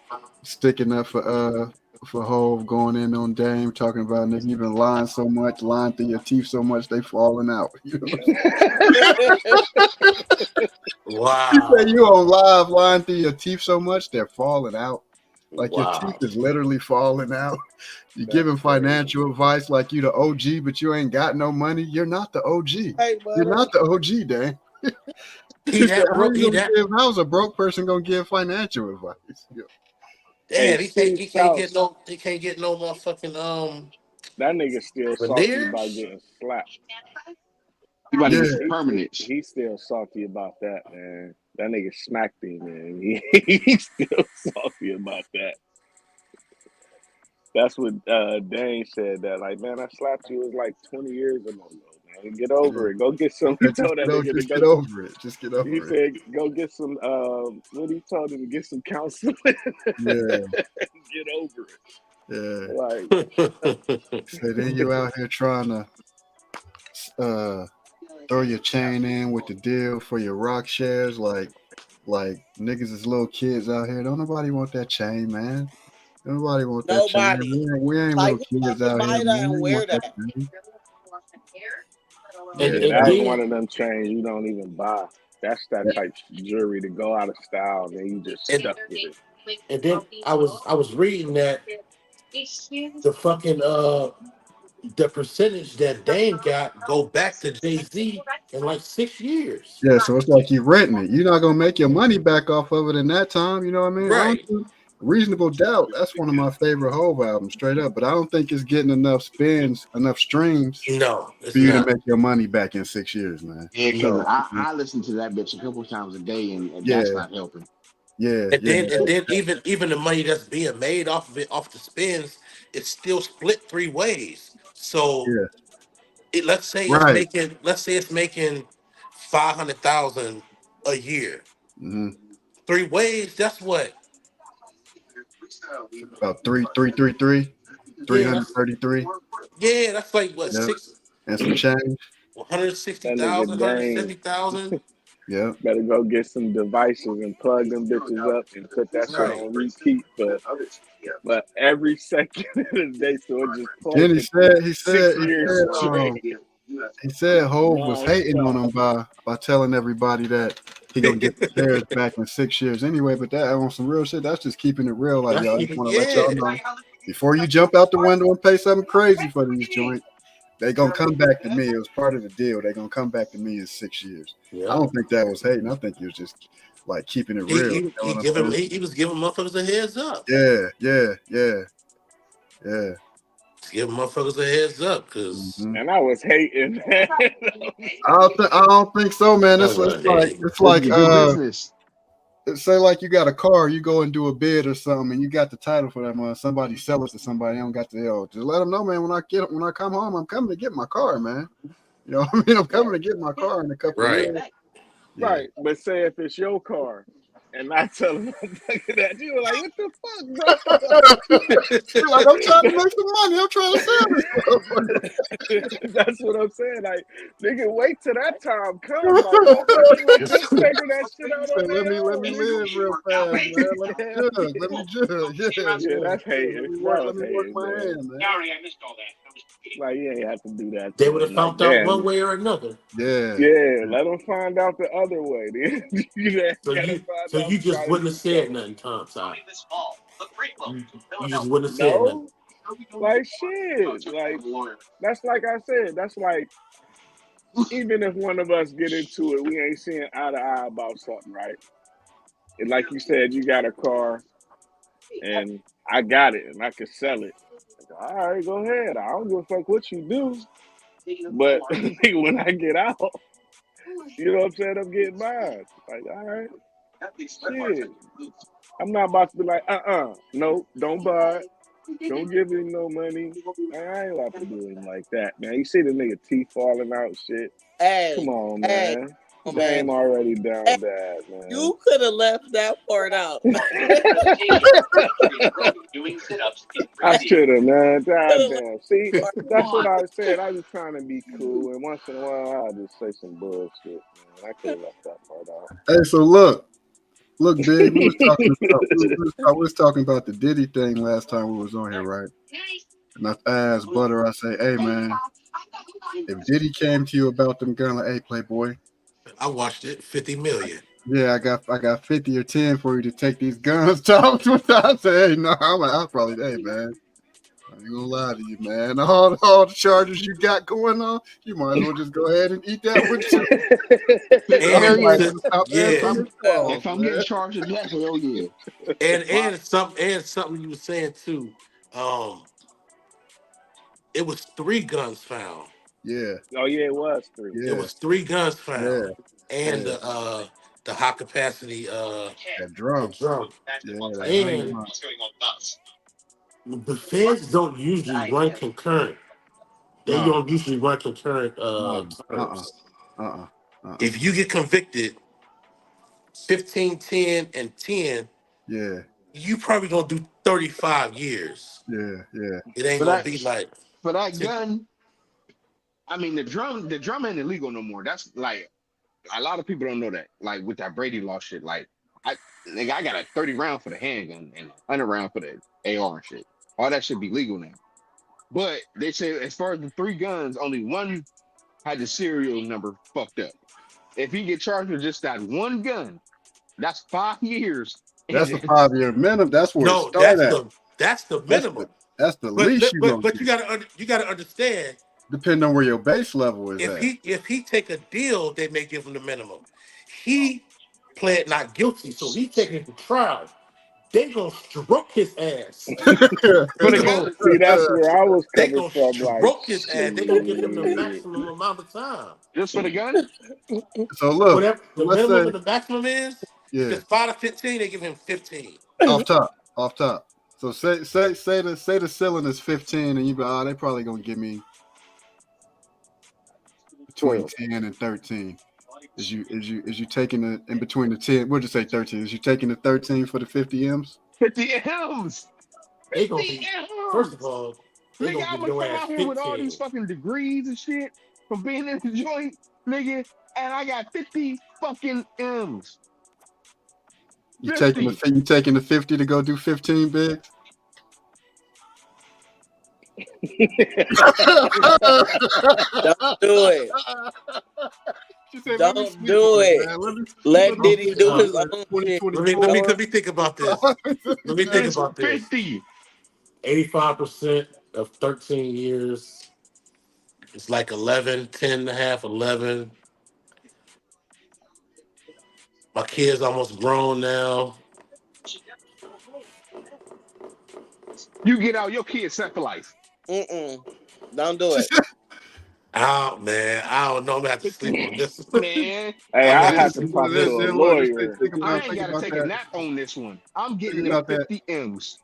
sticking up for Hove, going in on Dame, talking about nigga, you been lying so much, lying through your teeth so much, they falling out. You know what I'm Wow. You say you on live lying through your teeth so much, they're falling out. Like your Wow. teeth is literally falling out. You're That's giving financial advice like you the OG, but you ain't got no money. You're not the OG. Hey, You're not the OG, Dan. How's a broke person gonna give financial advice? Damn, Hey, Steve Stout, he can't get no motherfucking that nigga still salty about veneers. getting slapped. You about to get some Yeah. permanents. He's still salty about that, man. That nigga smacked him, man. He's still salty about that. That's what Dane said. That like, man, I slapped you. It was like 20 years ago, man. Get over it. Go get some. He told that nigga to Just go. get over it. Just get He over it. said, go get some. What he told him to get some counseling. Yeah. Get over it. Yeah. Like, So then you out here trying to throw your chain in with the deal for your rock shares, like niggas is little kids out here. Don't nobody want that chain, man. Nobody want that chain. Nobody. We ain't Like, little kids who out buy here, that man. and We wear want that that? chain. And Yeah, that's then one of them chains you don't even buy. That's that type of jewelry to go out of style, and then you just and, stuck with it. and then I was reading that the fucking the percentage that Dame got go back to Jay-Z in like 6 years. Yeah, so it's like you renting it. You're not gonna make your money back off of it in that time. You know what I mean? Right. Reasonable Doubt, that's one of my favorite Hove albums, straight up. But I don't think it's getting enough spins, enough streams No, it's for you to not. make your money back in 6 years, man. Yeah, because No. I listen to that bitch a couple times a day, and that's Yeah, not helping. yeah, And yeah. then even the money that's being made off of it, off the spins, it's still split three ways. So Yeah. let's say Right. it's making 500,000 a year. Hmm. Three ways, that's what? About 333, Yeah, that's 333. yeah, that's like what Yeah. six And some change. That 160,000, nigga Dame 170,000. Yeah. better go get some devices and plug them bitches up and put that shit Right. on repeat but every second of the day, so it just Then plays for he 6 said, years straight, he said Hove was hating on him non-stop. by telling everybody that he gonna get the shares back in 6 years anyway. But that on some real shit, that's just keeping it real. Like, That's yo, I just even want to let yeah. y'all know before you jump out the window and pay something crazy for these joints, they gonna come back to me. It was part of the deal. They gonna come back to me in 6 years. I Yeah. don't think that was hating. I think he was just like keeping it real. You know what I'm saying? He was giving motherfuckers a heads up. Yeah. Giving motherfuckers a heads up because Mhm. And I was hating, man. I don't think so, man. It's like This is good business. say like you got a car, you go and do a bid or something, and you got the title for that one. Somebody sell it to somebody, they don't got the L. Just let them know, man. When I come home, I'm coming to get my car, man. You know what I mean? I'm coming to get my car in a couple of right. years. Yeah. Right, but say if it's your car, and I tell them I'm taking that, you were like, "What the fuck, bro?" You're like, I'm trying to make some money. I'm trying to sell this. That's what I'm saying. Like, nigga, wait till that time comes. Like, motherfuckers ain't just figure that shit out on Let their me own. live real fast, man. Let me judge. Let me judge. Yeah, that's hating. That Let was me work hating, my man. hand, man. Like, you ain't have to do that They to would have them. Like, found out one damn. way or another. Yeah. Yeah, let them find out the other way. Then you gotta So find out you just somebody wouldn't have else said coming. nothing, Tom. Sorry. You just wouldn't have said nothing. No, like shit. Like that's like I said. That's like even if one of us get into it, we ain't seeing eye to eye about something, right? And like you said, you got a car and I got it and I could sell it. All right, go ahead. I don't give a fuck what you do. But when I get out, you know what I'm saying? I'm getting mine. Like, all right, shit. I'm not about to be like, no, don't buy it. Don't give him no money. I ain't about to do him like that, man. You see the nigga teeth falling out and shit. Come Hey, on, hey, man. man. Game already down Hey, bad, man. you could have left that part out. I should have, man. Coulda left Goddamn. See, that part that's what I said. I was trying to be cool, and once in a while, I just say some bullshit, man. I could have left that part out. Hey, so look, Big. We was talking about we was talking about the Diddy thing last time we was on here, right? And I asked Butter, I say, hey man, if Diddy came to you about them guns, like, hey Playboy, I watched it. 50 million. yeah, I got 50 or 10 for you to take these guns. Tom, I say, hey, no, I'll probably, hey man, I ain't gonna lie to you, man. All the charges you got going on, you might as well just go ahead and eat that one too. Hell I'm like, yeah. stop If Yeah. answering I'm this phone, if I'm man. getting charged with that, hell yeah. And something you were saying too. It was 3 guns found. Yeah, Oh yeah, it was 3. It yeah, was 3 guns yeah, found. And yeah. the high capacity That the drum, drum. yeah, that drum And drum. the feds don't usually run concurrent. They No, don't usually run concurrent no, terms. uh. If you get convicted 15, 10, and 10, Yeah, you probably gonna do 35 years. yeah. It ain't For gonna that be like for that 10. gun, I mean the drum ain't illegal no more. That's like a lot of people don't know that. Like with that Brady law shit, like I I got a 30 round for the handgun and 100 round for the AR and shit. All that should be legal now. But they say as far as the 3 guns, only one had the serial number fucked up. If he get charged with just that one gun, that's 5 years. That's And the 5-year minimum. That's where it No, start at. that's the That's minimum. the least you gonna But get. you gotta understand, Depending on where your base level is at. if he take a deal, they may give him the minimum. He pled not guilty, so he taking it to trial. they gonna stroke his ass. For the They gun? gonna, See, that's where I was they coming gonna from. Like, stroke his ass. They gonna give him the shit. maximum amount of time. Just for the gun? So look, Whatever the let's minimum say, and the maximum is, if yeah, it's 5 to 15, they give him 15. off top. So say the ceiling is 15, and you be, they probably gonna give me between 12. 10 and 13. Is you taking the in between the 10? We'll just say 13. Is you taking the 13 for the 50 M's? 50 M's. They gonna 50 be, M's. first of all, they Nigga, gonna I'm give gonna your come ass out here with all 15. these fucking degrees and shit from being in the joint, nigga, and I got 50 fucking M's. You taking the 50 to go do 15 bigs? Don't do it. Said, Don't do it. Let Diddy do his own shit. Let me think about this. Let me think It's about this. 50. 85% of 13 years is like 11, 10 and a half, 11. My kid's almost grown now. You get out, your kid set for life. Don't do it. Oh, man. I don't know. I'm going to have to sleep on this. Man, Hey, I have to Think talk to a about lawyer. I ain't gotta take a that. nap on this one. I'm getting Think them about that. 50 M's.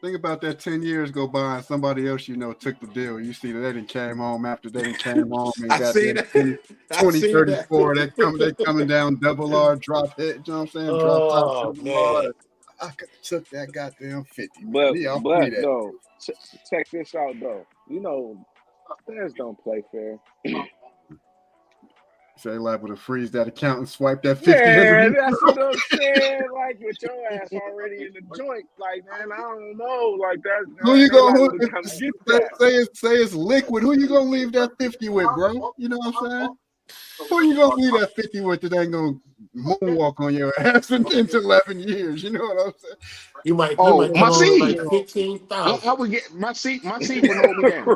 Think about that 10 years go by and somebody else took the deal. You see that they didn't came home after they didn't came home and I got see that that. 2034. They coming down double R, drop hit, you know what I'm saying? Drop top, Oh, double R. man. I could have took that goddamn 50. But I'll free that. though, check this out though. You know, fans don't play fair. So they liable to freeze that account and swipe that 50. Yeah, that's what I'm saying. Like with your ass already in the joint, like man, I don't know, like that. Who you gonna say it's liquid? Who you gonna leave that 50 with, bro? You know what I'm saying? Who you gonna leave that 50 with that ain't gonna moonwalk on your ass into 11 years? You know what I'm saying? You might Oh, come my on seed. like 15,000. I would get my seat would hold me down.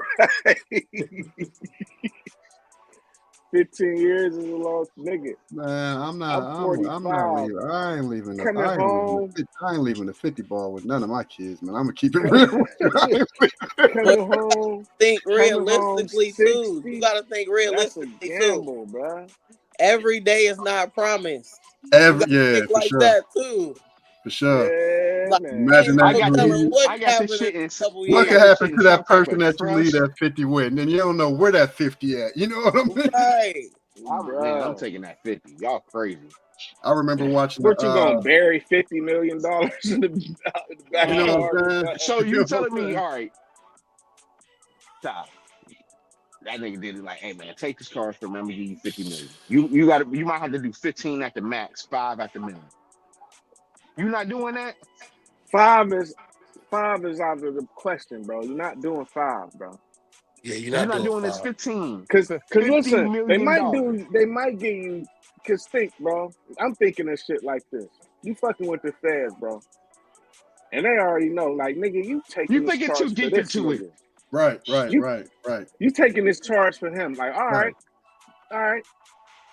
15 years is a long nigga. Man, I'm not leaving. I ain't leaving the 50 ball with none of my kids, man. I'm gonna keep it real. Coming home. Think Coming realistically home too. 60, You gotta think that's a realistically gamble, too. bro. Every day is not promised. Yeah, Think for like sure. that too. For sure. Yeah, Like, man. Imagine that. I got what this shit in. What could I got happen this to shit in that some type person of that you leave trust. that 50 with, and then you don't know where that 50 at? You know what I mean? Right. I'm taking that 50. Y'all crazy. I remember watching. What you gonna bury $50 million in the back? You know what I'm saying? So you telling me, all right, stop. That nigga did it like, hey man, take this car for remember give you 50 million. You might have to do 15 at the max, 5 at the minimum. You not doing that? 5 is out of the question, bro. You're not doing 5, bro. Yeah, You're not doing this 15. Cause $50 listen, they million. might give you. Cause think, bro. I'm thinking of shit like this. You fucking with the feds, bro, and they already know. Like, nigga, you taking. You thinking too deep into it. Right. You taking this charge for him? Like, all right.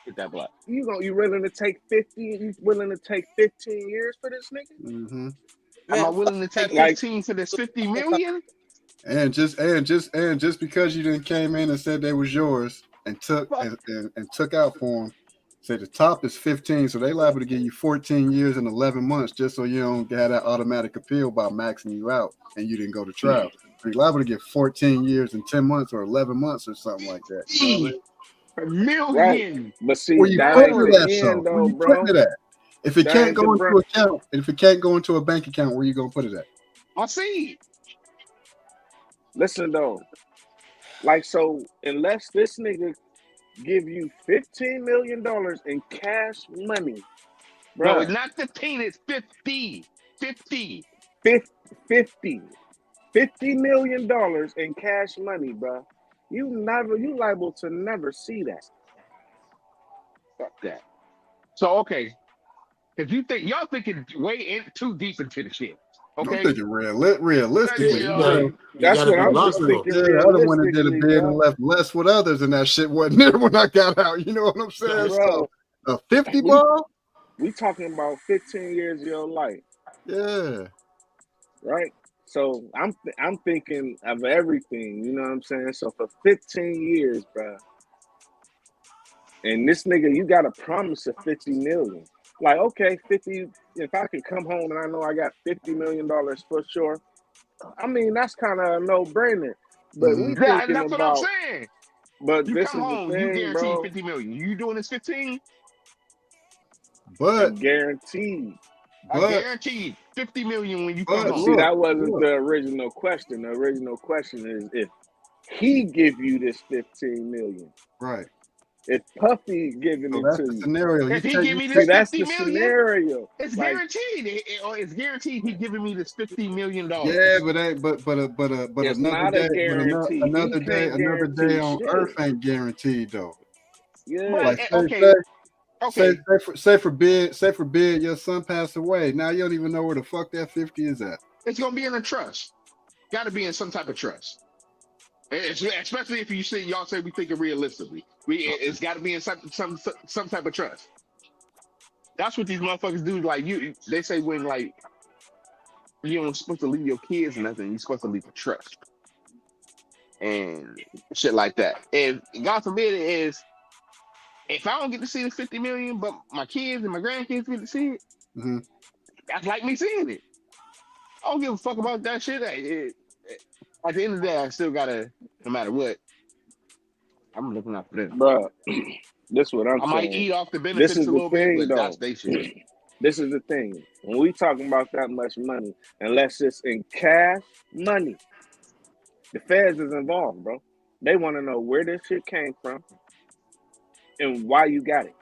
Get that block. You willing to take 50? You willing to take 15 years for this nigga? Mm-hmm. Am I willing to take 15 for this 50 million? And just because you didn't came in and said they was yours and took out for them, say the top is 15, so they liable to give you 14 years and 11 months just so you don't have that automatic appeal by maxing you out and you didn't go to trial. You're liable to get 14 years and 10 months or 11 months or something like that. You know what I mean? A million. Right. But see, where you putting it at, though, where you bro. putting it at? If it can't go into account, if it can't go into a bank account, where you gonna put it at? I see. Listen though, like, so unless this nigga give you $15 million in cash money, bro. No, it's not 15, it's 50. 50 million in cash money, bro. You liable to never see that. Fuck that. So okay, if you think y'all thinking way too deep into the shit, okay? I'm thinking realistically. That's what I'm just thinking. Yeah, other one that did a bid and left less with others, and that shit wasn't there when I got out. You know what I'm saying? Bro, so, a 50 ball. We talking about 15 years of your life. Yeah. right? So I'm thinking of everything, you know what I'm saying? So for 15 years, bro, and this nigga, you got a promise of 50 million. Like, okay, 50, if I could come home and I know I got $50 million for sure, I mean, that's kind of a no-brainer. But Hmm. we thinking That's what I'm about, saying. but You this come is the home, you thing, guaranteed bro. 50 million. You doing this 15? But Guaranteed. I but guaranteed 50 million when you come but But see, home. look, that wasn't look. the original question. The original question is if he give you this 15 million, Right. if Puffy giving So it that's to the you. scenario. If he give You me See, this take that's 50 the million, scenario. it's Like, guaranteed. Or it's guaranteed he giving me this $50 million. yeah, but it's another not a day, guarantee. He can't another day guarantee on Earth shit. ain't guaranteed though. Yeah. But Like okay, okay. say forbid your son passed away. Now you don't even know where the fuck that 50 is at. It's gonna be in a trust. Got to be in some type of trust. Especially if you say y'all say we thinking realistically. It's got to be in some type of trust. That's what these motherfuckers do. Like they say when like you don't supposed to leave your kids nothing. You're supposed to leave a trust and shit like that. And God forbid it is if I don't get to see the 50 million, but my kids and my grandkids get to see it, Hmm. that's like me seeing it. I don't give a fuck about that shit. At the end of the day, I still gotta, no matter what, I'm looking out for them. Bruh, this is what I'm I might saying. eat off the This benefits is a the little bit, thing, but that's though. they shit. This is the thing. When we talking about that much money, unless it's in cash money, the feds is involved, bro. They want to know where this shit came from and why you got it.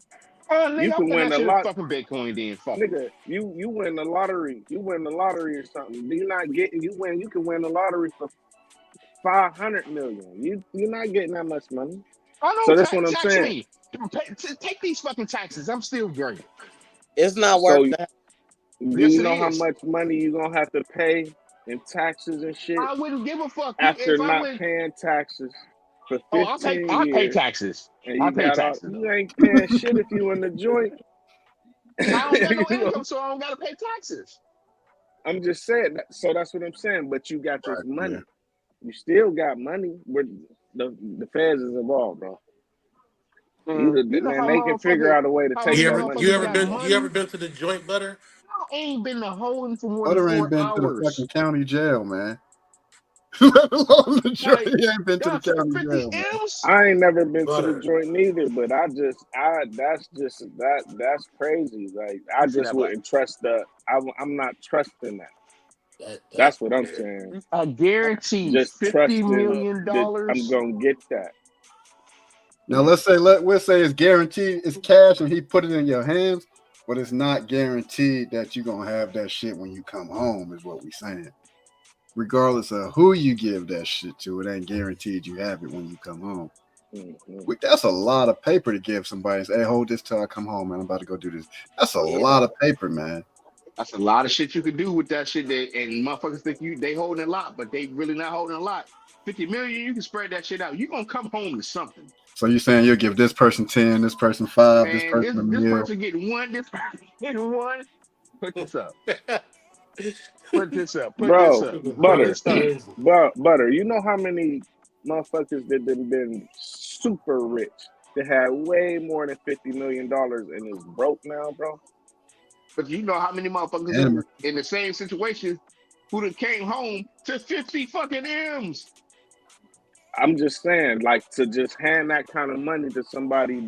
Oh, You nigga, I'm can putting win that a shit in lot, fucking Bitcoin then. Fuck it. nigga. You win the lottery. You win the lottery or something. You're not getting. You win. You can win the lottery for 500 million. You're not getting that much money. I know, So that's what I'm tax saying. me. Take these fucking taxes. I'm still great. It's not So worth do that. Yes, you it know how is. much money you gonna have to pay in taxes and shit I wouldn't give a fuck. after If I not went, paying taxes for oh, 15 I'll pay years taxes. and I'll you pay got all taxes you though. ain't paying shit if you in the joint. I don't got no You know, income, so I don't gotta pay taxes. I'm just saying that, so that's what I'm saying. But you got this Right. Yeah. money. You still got money where the feds is involved, bro. Man, you know Man, how they can figure motherfuckers, out a way to how take many You that ever money you motherfuckers ever from got you, been bro. you ever money? been to the joint butter? I ain't been to holding for more than Butter ain't 4 been to the fucking hours. county jail, man. Let alone the jury. Like, He ain't been to the y'all county 50 jail, man. M's? I ain't never been to the Butter. joint neither, but that's crazy. Like I You see just that butt? wouldn't trust I'm not trusting that. That That's what I'm yeah. saying. I guarantee Just $50 trusting million. that I'm gonna get that. Now we'll say it's guaranteed, it's cash, and he put it in your hands, but it's not guaranteed that you're gonna have that shit when you come home, is what we saying. Regardless of who you give that shit to, it ain't guaranteed you have it when you come home. Mhm. That's a lot of paper to give somebody. Say, hey, hold this till I come home, man. I'm about to go do this. That's a Yeah. lot of paper, man. That's a lot of shit you could do with that shit. And motherfuckers think they holding a lot, but they really not holding a lot. 50 million, you can spread that shit out. You gonna come home to something. So you're saying you'll give this person 10, this person 5, this Man, person a this meal. person getting one, this person getting one. Put this up. Put this up. Put this Bro, up. Put Butter this butter, up. crazy. butter. You know how many motherfuckers that done been super rich that had way more than $50 million and is broke now, bro? But you know how many motherfuckers And in the same situation who done came home to 50 fucking M's. I'm just saying, like to just hand that kind of money to somebody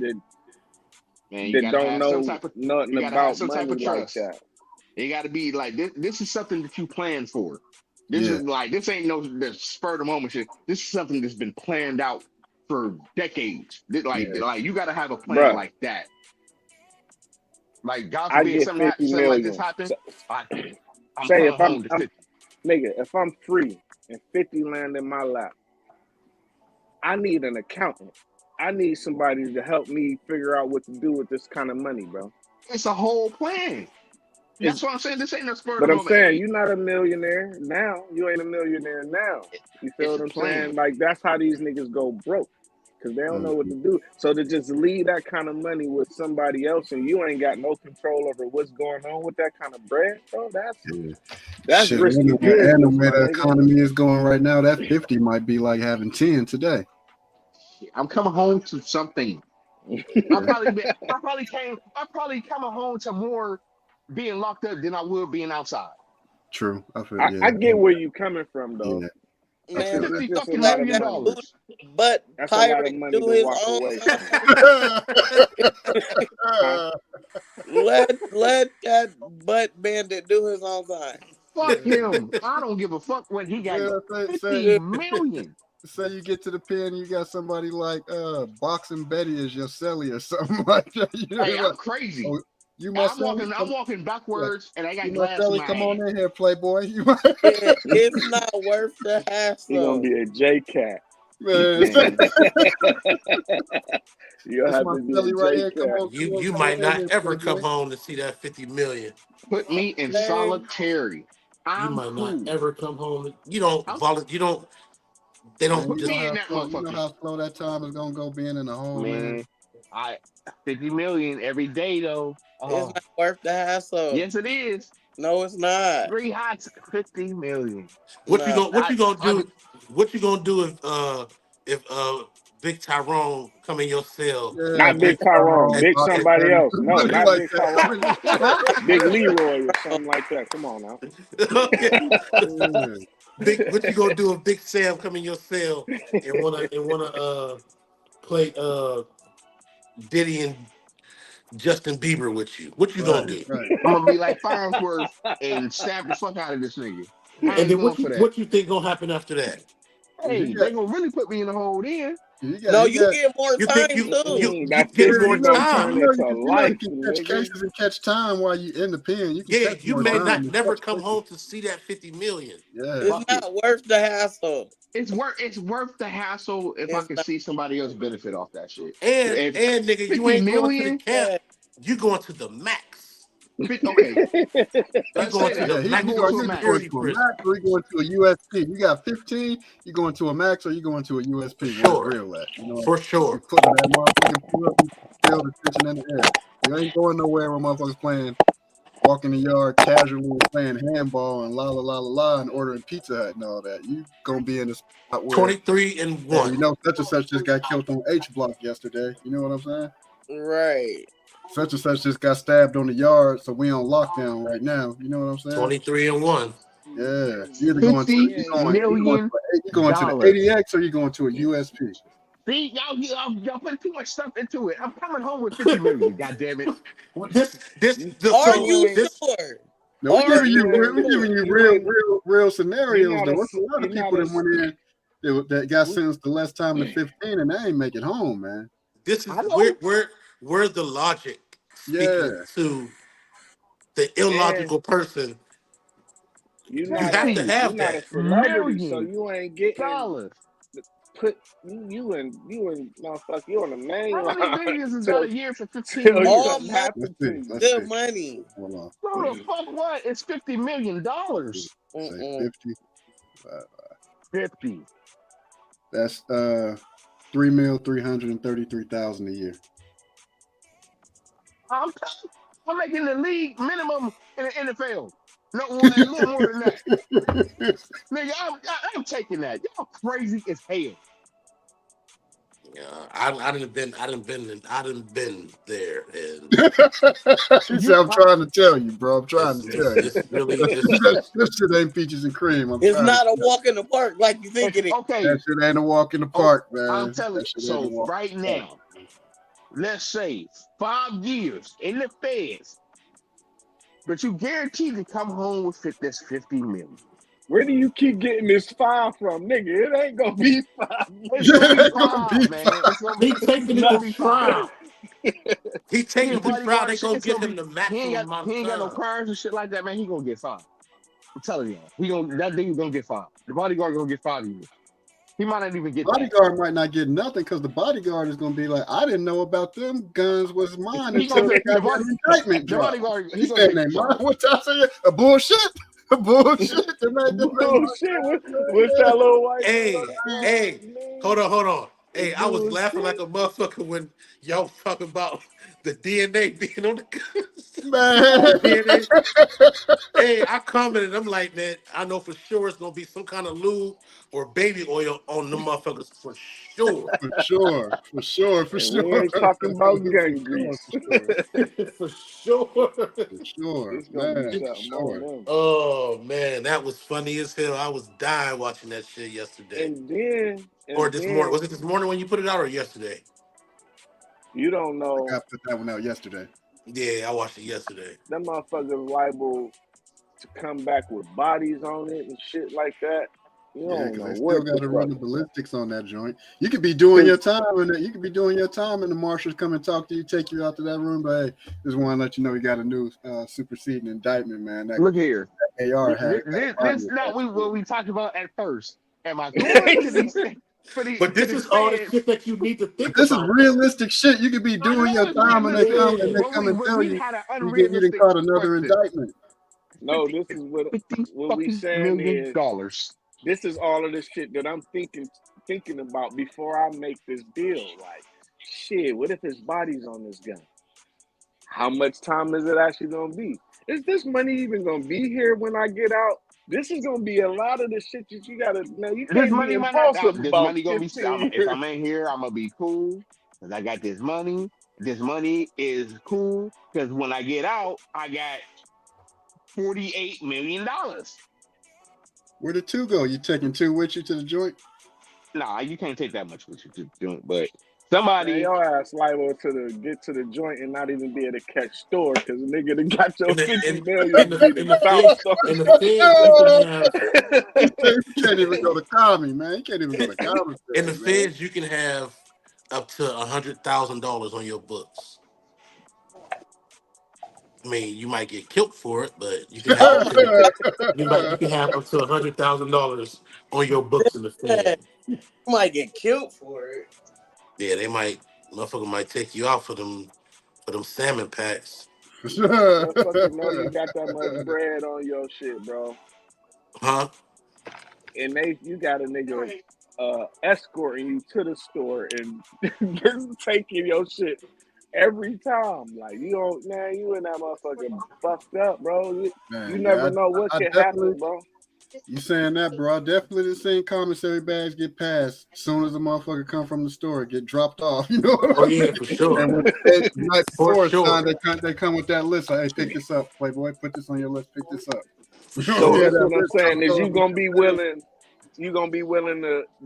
Man, that don't know you nothing gotta have about some type money of like trust. that. It gotta be like this is something that you plan for. This yeah, is like this ain't no the spur of the moment shit. This is something that's been planned out for decades. yeah. Like you gotta have a plan Bruh, like that. Like God I forbid get 50 something like this million. happen, So, I, I'm say coming if I'm, home to I'm 50. nigga, if I'm free and 50 land in my lap, I need an accountant. I need somebody to help me figure out what to do with this kind of money, bro. It's a whole plan. It's, That's what I'm saying. This ain't no spur of the but I'm moment. saying you're not a millionaire now. You ain't a millionaire now. You feel It's what a I'm saying? plan. Like that's how these niggas go broke. because they don't know what to do. So to just leave that kind of money with somebody else and you ain't got no control over what's going on with that kind of bread, bro, that's Shit, risky and business, the way my the nigga. economy is going right now, that 50 might be like having 10 today. I'm coming home to something. I probably coming home to more being locked up than I would being outside. True. I get where you coming from though. Yeah. Man, It's $50 just a fucking lot of million money. dollars. but That's a lot of Pirate money do to his walk own away thing. Let that butt bandit do his own thing. Fuck him. I don't give a fuck when he got Yeah, 50 million. say you get to the pen, you got somebody like Boxing Betty as your celly or something like that. You know, Hey, I'm like, crazy. oh, you my celly? I'm walking backwards and I got You my glass in celly? my Come on hand. in here, Playboy. You my It's not worth the He gonna hassle. be a J cat. man. You'll That's have my to be celly a right J here. Come cat. on, You come might on in not here, ever come Playboy. home to see that 50 million. Put me in Man. solitary. You I'm might cool. not ever come home. You don't I'm- volunteer. You don't. They Man, don't Put you just. me in know that how slow, you know motherfucker. how slow that time is gonna go being in the home, man. Man, 50 million every day though. It's Oh, not worth the hassle. yes, it is. No, it's not. 3 hots, 50 million. What you No. gonna What you gonna I- do? What you gonna do if Big Tyrone come in your cell? Yeah, Not Big Tyrone, and, Big and, somebody else. No, Somebody not like Big that. Tyrone. Big Leroy or something like that. Come on now. okay. Yeah. Big, what you gonna do if Big Sam come in your cell and wanna play Diddy and Justin Bieber with you? What you gonna do? Right. I'm gonna be like Farnsworth and stab the fuck out of this nigga. I And ain't then going for that. what you think gonna happen after that? Hey, they gonna really put me in the hole then. No, you get more You time think you too. That get 50 more gonna time? turn You know, into you life, can catch nigga. cases and catch time while you in the pen. You can Yeah, catch you more may time not and never catch come cases. home to see that 50 million. Yeah. It's Fuck it. not worth the hassle. It's worth the hassle if I It's can not. see somebody else benefit off that shit. And If nigga, you 50 ain't going to the million, camp. Yeah. You going to the max. okay, You let's going say to that. the Yeah, I'm max going to a you max. going security to a prison. max or you going to a USP. You got 15, you going to a max or you going to a USP. Where's Sure. real at? You know, For you sure. putting that motherfucking pull up and feel the tension in the air. You ain't going nowhere when motherfuckers playing, walking the yard casually and playing handball and la and ordering Pizza Hut and all that. You gonna be in the spot where 23 and hey, 1. you know such and such just got killed on H Block yesterday. You know what I'm saying? Right. Such and such just got stabbed on the yard, so we on lockdown right now. You know what I'm saying? 23 and 1. Yeah, you either going to $50 you going to the ADX or you going to a USP. See, y'all put too much stuff into it. I'm coming home with 50 million. God damn it. Are you sure? No, we're giving you real scenarios. You're Though not there's a lot of people that went in that got sentenced to less time than 15, and they ain't make it home, man. This is where the logic speaking to the illogical person. You're You have to have not a that. celebrity, so you ain't getting dollars. put you and motherfucker, you on the main How many line. millions is that a year for 15 Till million? All something happen Let's to see. you. Let's good see. money. Hold on. So the fuck what? It's $50 million. Say 50. 50. That's $3,333,000 a year. I'm making the league minimum in the NFL. No, a little more than that. Nigga, I'm taking that. Y'all crazy as hell. Yeah, I didn't been there, and He said, "I'm trying to tell you, bro. I'm trying to tell you. it's really This shit ain't peaches and cream. It's not a walk in the park like you think it is. Okay. That shit ain't a walk in the park, man. I'm telling That you. shit ain't a So walk right in the park. now, let's say 5 years in the feds, but you guaranteed to come home with this 50 million. Where do you keep getting this 5 from, nigga? It ain't gonna be 5. It's gonna be 5, man. It's gonna be, he taking it to trial. He taking it to trial. They gonna give him the maximum amount of time. He ain't got no crimes and shit like that, man. He gonna get 5. I'm telling you, that nigga gonna get 5. The bodyguard gonna get 5 years. He might not even get bodyguard might not get nothing because the bodyguard is gonna be like, I didn't know about them guns was mine until they got an indictment dropped. He gonna take mine. What I say? A bullshit. A bullshit. Bullshit. What's that little white? Hey, hold on. Hey, I was laughing like a motherfucker when y'all was talking about the DNA being on the Man. DNA. Hey, I commented. I'm like, man, I know for sure it's gonna be some kind of lube or baby oil on the motherfuckers for sure. For sure. For sure. For And we sure. ain't talking about For gun sure. grease. For sure. For sure. For sure. It's gonna be Man. For something on sure. them. Oh man, that was funny as hell. I was dying watching that shit yesterday. And then, Or and this morning. Was then it this morning when you put it out or yesterday? you don't I know got put that one out yesterday. Yeah, I watched it yesterday. that motherfucker's liable to come back with bodies on it and shit like that. You Yeah, don't because know they still what got the to run the fuck. ballistics on that joint. You could be doing your 'Cause time, and you could be doing your time, and the marshals come and talk to you, take you out to that room. But hey, just want to let you know we got a new superseding indictment, man. That Look here. AR had This not what we talked about at first. Am I going to these But to this the is all the feds? shit that you need to But think this is about, though. realistic shit. You could be I doing know your it's time, and they come realistic. and Yeah. they come and When tell we you had an you didn't unrealistic caught another question. indictment. no, this is $50 what we fucking saying million is dollars. this is all of this shit that I'm thinking about before I make this deal. Like, shit, what if his body's on this gun? How much time is it actually gonna be? Is this money even gonna be here when I get out? This is gonna be a lot of the shit that you gotta now you This can't be money might not. impulsive This about money gonna be. 15 If years. I'm in here, I'm gonna be cool because I got this money. This money is cool because when I get out, I got $48 million. Where did two go? You taking two with you to the joint? Nah, you can't take that much with you to do it, but Man, somebody. your ass liable to get to the joint and not even be able to catch store because the nigga that got your In the 50 in million in the be in the the bounced feds on in the feds you can have You can't even go to Commie, man. You can't even go to in the commissary, man. feds you can have up to $100,000 on your books. I mean, you might get killed for it, but you can have Oh up my to God. you can have up to $100,000 on your books in the Man, Fed. you might get killed for it. Yeah, motherfucker might take you out for them salmon packs, motherfucker know you got that much bread on your shit, bro. huh? And you got a nigga escorting you to the store and just taking your shit every time. Like you don't man, you and that motherfucker fucked up, bro. You Man, yeah, never know what I can definitely. happen, bro. You saying that, bro? I definitely done seen commissary bags get passed as soon as the motherfucker come from the store, get dropped off. You know what Oh I yeah, mean? for sure, And when the night for before it's sure. time, they come with that list. Like, hey, pick this up, Playboy. Put this on your list. Pick this up. For So Yeah, sure. this that what I'm list saying comes is over. you gonna be willing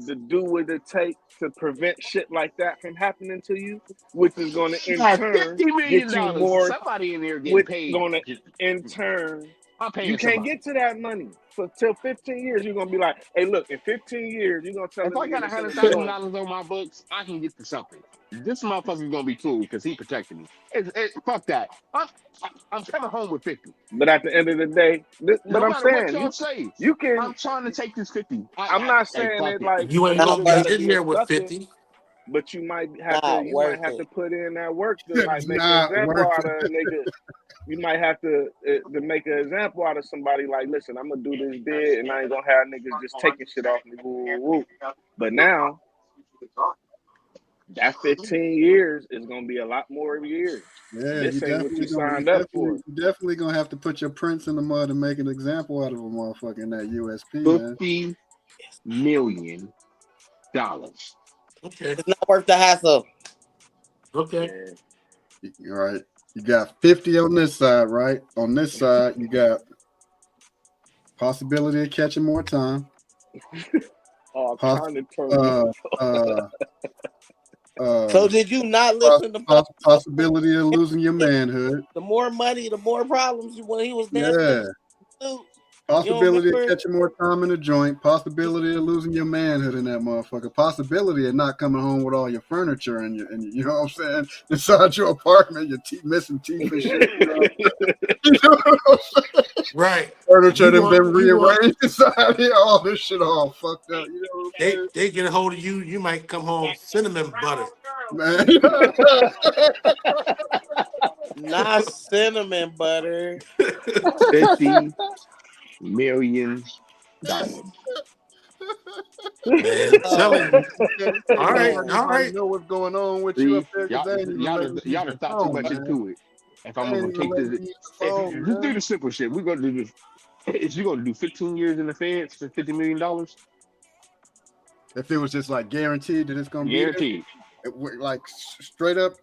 to do what it takes to prevent shit like that from happening to you, which is gonna in Got turn $50 million. get you more Somebody in there getting which paid. gonna in turn I'm you paying can't somebody. get to that money for till 15 years. You're gonna be like, hey, look, in 15 years, you're gonna tell If the I nigga got a that's in hundred the thousand joint. dollars on my books, I can get to something. This motherfucker's gonna be cool because he protected me. Fuck that. I'm coming home with 50. But at the end of the day, No but I'm matter what saying y'all say, you can. I'm trying to take this 50. I'm not Hey, saying fuck it it. like You ain't a Not gonna nigga be worth gotta it. in be a there with sucker, 50. but you might Not worth have it. to put in that work to like It's make an not example worth out of a nigga. You might have to make an example out of somebody like, listen, I'm gonna do this bid, and I ain't gonna have niggas just taking shit off me. Woo, woo, woo. But now that 15 years is gonna be a lot more years. Yeah, This ain't what you signed up for. you definitely gonna have to put your prints in the mud and make an example out of a motherfucker in that USP, man. $50 million. Okay. It's not worth the hassle. Okay. Yeah. All right. You got 50 on this side, right? On this side, you got possibility of catching more time. Oh, I'm Poss- trying to turn this. uh, uh, So uh, did you not listen to Bob? possibility of losing your manhood. The more money, the more problems. When he was dancing in Yeah. the suit, you don't Possibility of remember? catching more time in the joint. Possibility of losing your manhood in that motherfucker. Possibility of not coming home with all your furniture and you know what I'm saying, inside your apartment, your teeth missing teeth and shit. You know, you know what I'm saying? Right. Furniture You that been want rearranged inside here. All this shit all fucked up. You know what they get a hold of you, you might come home cinnamon butter. I'm saying, man? Not cinnamon butter. $50 million. Man, I'm telling you. All right, Nobody, all nobody right. know what's going on with you up See, there because they ain't even letting you use y'all the just thought too phone, much man. into it. If I'm They gonna ain't even take letting this, you use the phone, just do man. the simple shit. We're gonna do this. Is you gonna do 15 years in the feds for $50 million? If it was just like guaranteed that it's gonna be there, Guaranteed. like straight up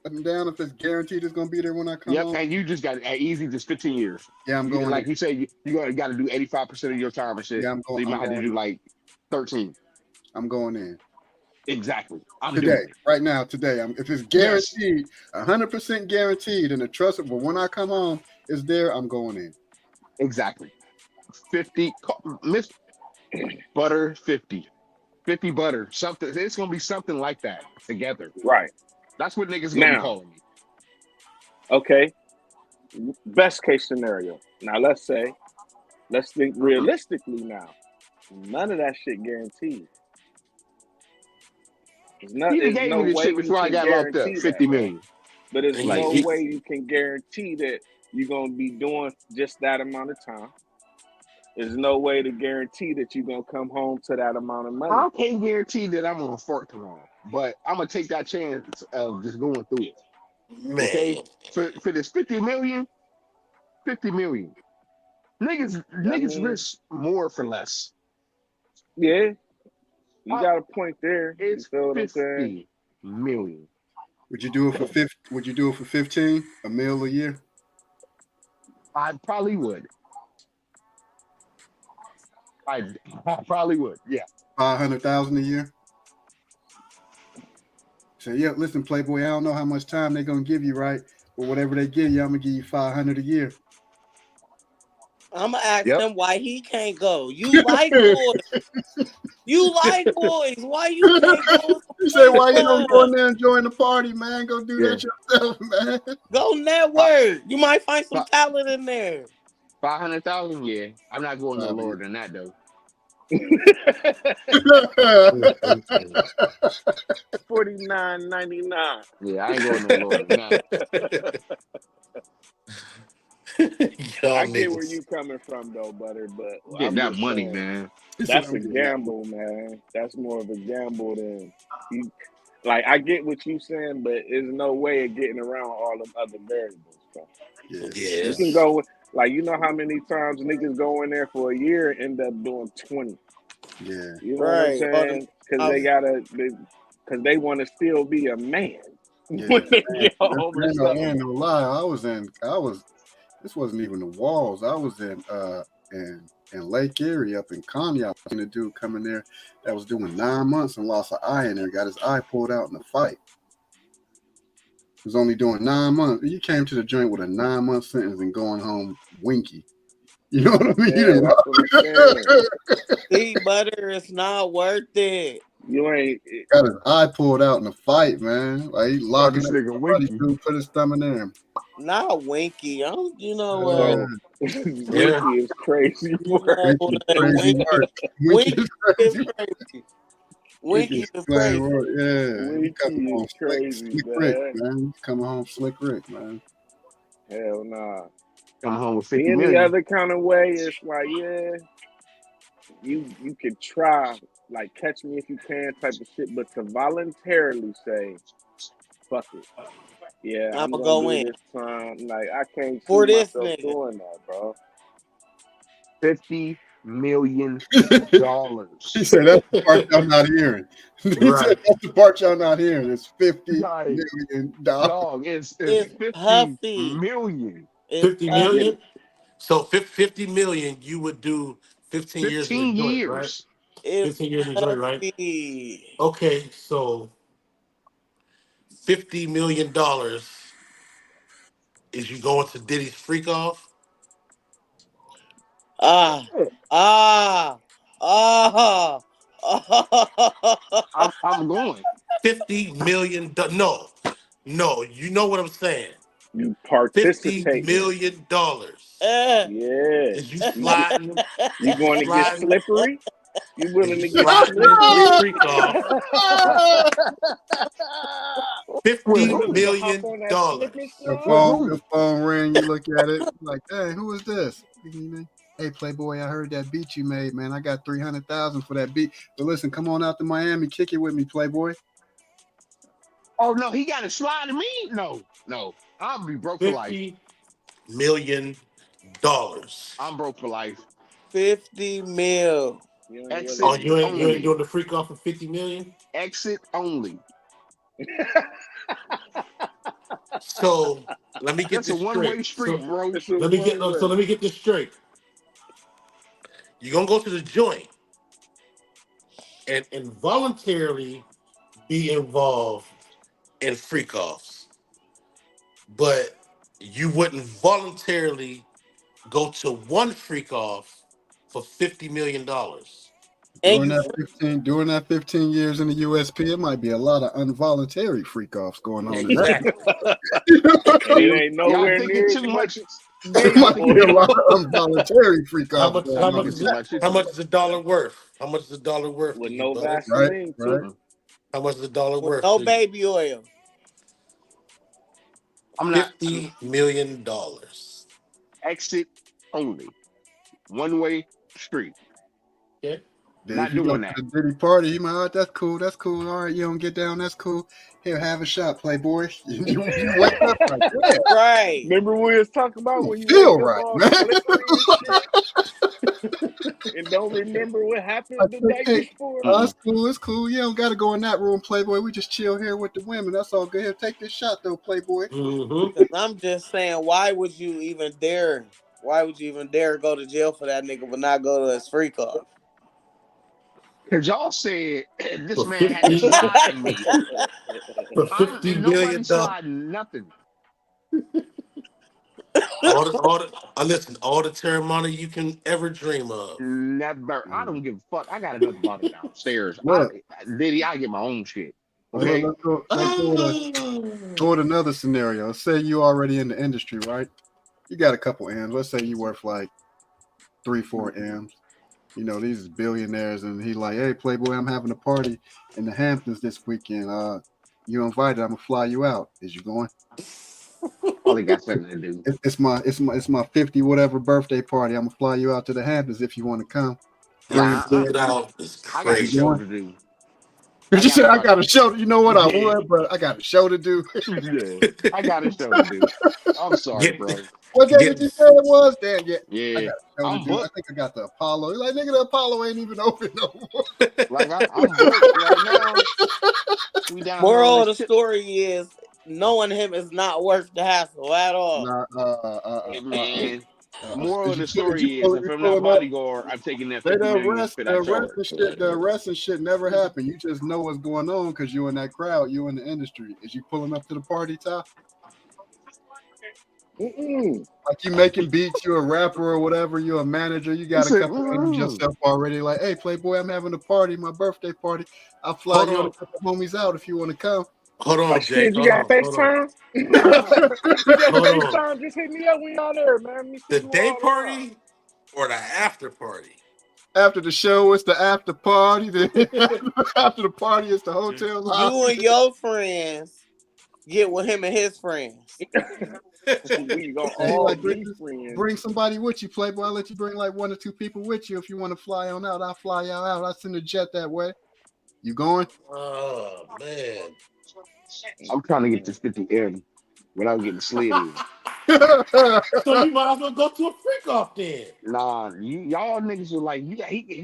and down, if it's guaranteed it's gonna be there when I come Yep, home, and you just got easy, just 15 years. yeah, I'm going Like in. you say, you got to do 85% of your time and shit. Yeah, So you might have to do in. like 13. I'm going in Exactly. I'm today, doing it. right now, today. If it's Yes, guaranteed, 100% guaranteed, and the trust, but when I come home, it's there. I'm going in. exactly. 50 Miss Butter 50 butter something. It's gonna be something like that together. Right. That's what niggas gonna be Now, calling me. okay, best case scenario. Now let's think realistically now. None of that shit guaranteed. He done There's gave no me this way shit you before I can got locked up. guarantee that, 50 bro. million. But there's And no he, way you can guarantee that you're gonna be doing just that amount of time. There's no way to guarantee that you're gonna come home to that amount of money. I can't guarantee that I'm gonna fart tomorrow, but I'm gonna take that chance of just going through it. Okay, man. for this 50 million, 50 million. I Niggas mean, risk more for less. yeah, you Uh, got a point there. You it's feel what I'm saying? 50 million. Would you do it for 50? Would you do it for 15? A meal a year? I probably would. I probably would. Yeah. 500,000 a year? Say, yeah, listen, Playboy, I don't know how much time they're gonna give you, right? But whatever they give you, I'm gonna give you 500 a year. I'm gonna ask Yep. him why he can't go. You like boys. You like boys. Why you can't go? You say, why you don't go in Club? there and join the party, man? Go do Yeah. that yourself, man. Go network. You might find some talent in there. 500,000. Yeah. I'm not going no lower than that though. $49.99. Yeah, I ain't going no lower than that. Y'all I get where niggas. you coming from though, Butter, but Get I'm that just money, saying, man. that's a gamble, man. That's more of a gamble than you. Like I get what you saying, but there's no way of getting around all them other variables. Bro. Yeah. You can Yes. go like you know how many times niggas go in there for a year and end up doing 20. Yeah. You know Right. what I'm saying? Because they want to still be a man Yeah. when they get home or Ain't something. no lie. This wasn't even the walls. I was in Lake Erie up in Conneaut. I seen a dude coming there that was doing 9 months and lost an eye in there, got his eye pulled out in a fight. He was only doing 9 months. You came to the joint with a 9-month sentence and going home winky. You know what I mean? Yeah, that's what I'm saying. See, Butter, it's not worth it. You ain't. Got his eye pulled out in a fight, man. Like he locking this up nigga somebody, winky. dude put his thumb in there. Not Winky. You know what? So Yeah. Winky is crazy You work. know Winky what? crazy work. Winky Winky is is crazy. crazy. Winky Winky is is crazy crazy. work. Yeah. He Winky coming home is crazy, slick Rick, man. man. He's coming home slick Rick, man. Hell nah. Come home with 50 Any million. other kind of way, it's like, yeah, you could try, like catch me if you can type of shit, but to voluntarily say, fuck it. Yeah, I'm I'ma gonna go do in this time. Like I can't see for this myself nigga. doing that, bro. $50 million. He said that's the part y'all not hearing. He said that's the part y'all not hearing. It's $50 Like, million. dog, it's It's 50 puffy. million. It's 50 puffy. million? So 50 million, you would do 15 years in the 15 joint, right? years. It's 15 years in the joint, right? puffy. Okay, so $50 million is you going to Diddy's freak off? Ah. Ah. Ah. I'm going. $50 million. No, you know what I'm saying. You $50 participating. million Eh. Yeah. is you You sliding, you going to get sliding, slippery? You and willing you to get sliding into slippery? his freak off. With You $50 who? willing to hop on million. that slippery Your With slide? phone, who? your phone ring. You look at it like, dang, who is this? "Hey, Playboy, I heard that beat you made, man. I got 300,000 for that beat. But listen, come on out to Miami, kick it with me, Playboy." Oh no, he got a slide to me? No. I'm gonna be broke for life. $50 million. I'm broke for life. 50 mil. You ain't Exit Oh, really- you ain't only. doing the freak off for 50 million? Exit only. So let me get That's a this one-way straight. street, bro. It's a Let me get one-way. so let me get this straight. You're gonna go to the joint and involuntarily be involved in freak offs, but you wouldn't voluntarily go to one freak off for $50 million. And During you that 15 years in the USP, it might be a lot of involuntary freak offs going on. Exactly. And it ain't Y'all nowhere thinking near too as much. It might be a lot of involuntary freak How offs much? going How on. much? Thinking too much. How much is a dollar worth? How much is a dollar worth with to you, no buddy? Vaseline Right. too. How much is a dollar with worth? no to baby oil. I'm you? not. $50 million. Exit only. One-way street. Okay. Then Not if you go doing to that. the Diddy party, you might, "Oh, that's cool. All right, you don't get down, that's cool. Here, have a shot, Playboy." You wake up like, yeah, Right. Remember we was talking about when you feel wake up right, all man. slippery and shit and don't remember what happened the day Hey, before? it's cool. It's cool. You don't got to go in that room, Playboy. We just chill here with the women. That's all good. Here, take this shot, though, Playboy. Mm-hmm. Because I'm just saying, why would you even dare? Why would you even dare go to jail for that nigga but not go to his freak off? Cause y'all said this For man had to 50 slide me. for $50 Ain't million. nobody sliding nothing. Listen, all the ceremony you can ever dream of. Never. I don't give a fuck. I got another bottle downstairs. Look, Diddy, I get my own shit. look, Okay. let's go with another scenario. Let's say you already in the industry, right? You got a couple M's. Let's say you worth like 3-4 M's. You know, these billionaires, and he like, "Hey, Playboy, I'm having a party in the Hamptons this weekend. You invited. I'm gonna fly you out. Is you going?" All they got something to do. It's my 50 whatever birthday party. I'm gonna fly you out to the Hamptons if you want to come. Nah, Flew it out is I got a crazy. show to do. You said I got a fucking- show. You know what? I Yeah. would, but I got a show to do. Yeah, I got a show to do. I'm sorry, Get, bro. What day get, did you say it was? Damn, yeah. I Yeah, got a show I'm to do. I booked. think I got the Apollo. He's like, nigga, the Apollo ain't even open no more. Like I'm booked right now. We down here Moral on of the this tip. story is knowing him is not worth the hassle at all. Nah, Hey, man. Moral of Is the you story is, if you I'm not pulling up? bodyguard, I'm taking that They 50 million for that charge. the arrest and shit never happened. You just know what's going on because you in that crowd, you in the industry. Is you pulling up to the party, Ty? Like you making beats, you a rapper or whatever, you a manager, you got a couple of yourself already. Like, "Hey, Playboy, I'm having a party, my birthday party. I'll fly Hold you and on. a couple homies out if you want to come." Hold on, Like, Jay. shit, you Hold got on. Hold on. FaceTime? You got Hold on. FaceTime? Just hit me up when y'all there, man. Let me see The you day all around. party or the after party? After the show, it's the after party. Then after the party, it's the hotel lobby. You and your friends get with him and his friends. We gonna And he all like, be friends. bring somebody with you, Playboy. I'll let you bring like 1 or 2 people with you if you want to fly on out. I'll fly y'all out. I'll send a jet that way. You going? Oh man. I'm trying to get this 50 M without getting slid in. So you might as well go to a freak off then. Nah, y'all niggas are like, you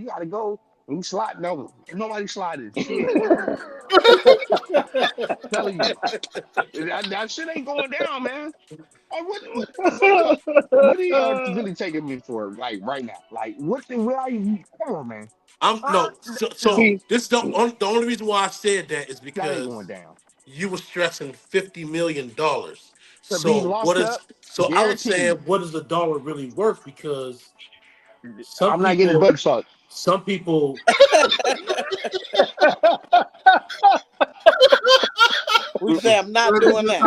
gotta go. And slide. No, nobody sliding. Shit. Telling you. That shit ain't going down, man. What are y'all really taking me for, like, right now? Like, where are you? Come on, man. So See, this is the only reason why I said that is That ain't because going down. you were stressing $50 million. To be locked up, I was guaranteed. saying, what is the dollar really worth? Because some I'm not getting butt fucked. some people We say I'm not doing that.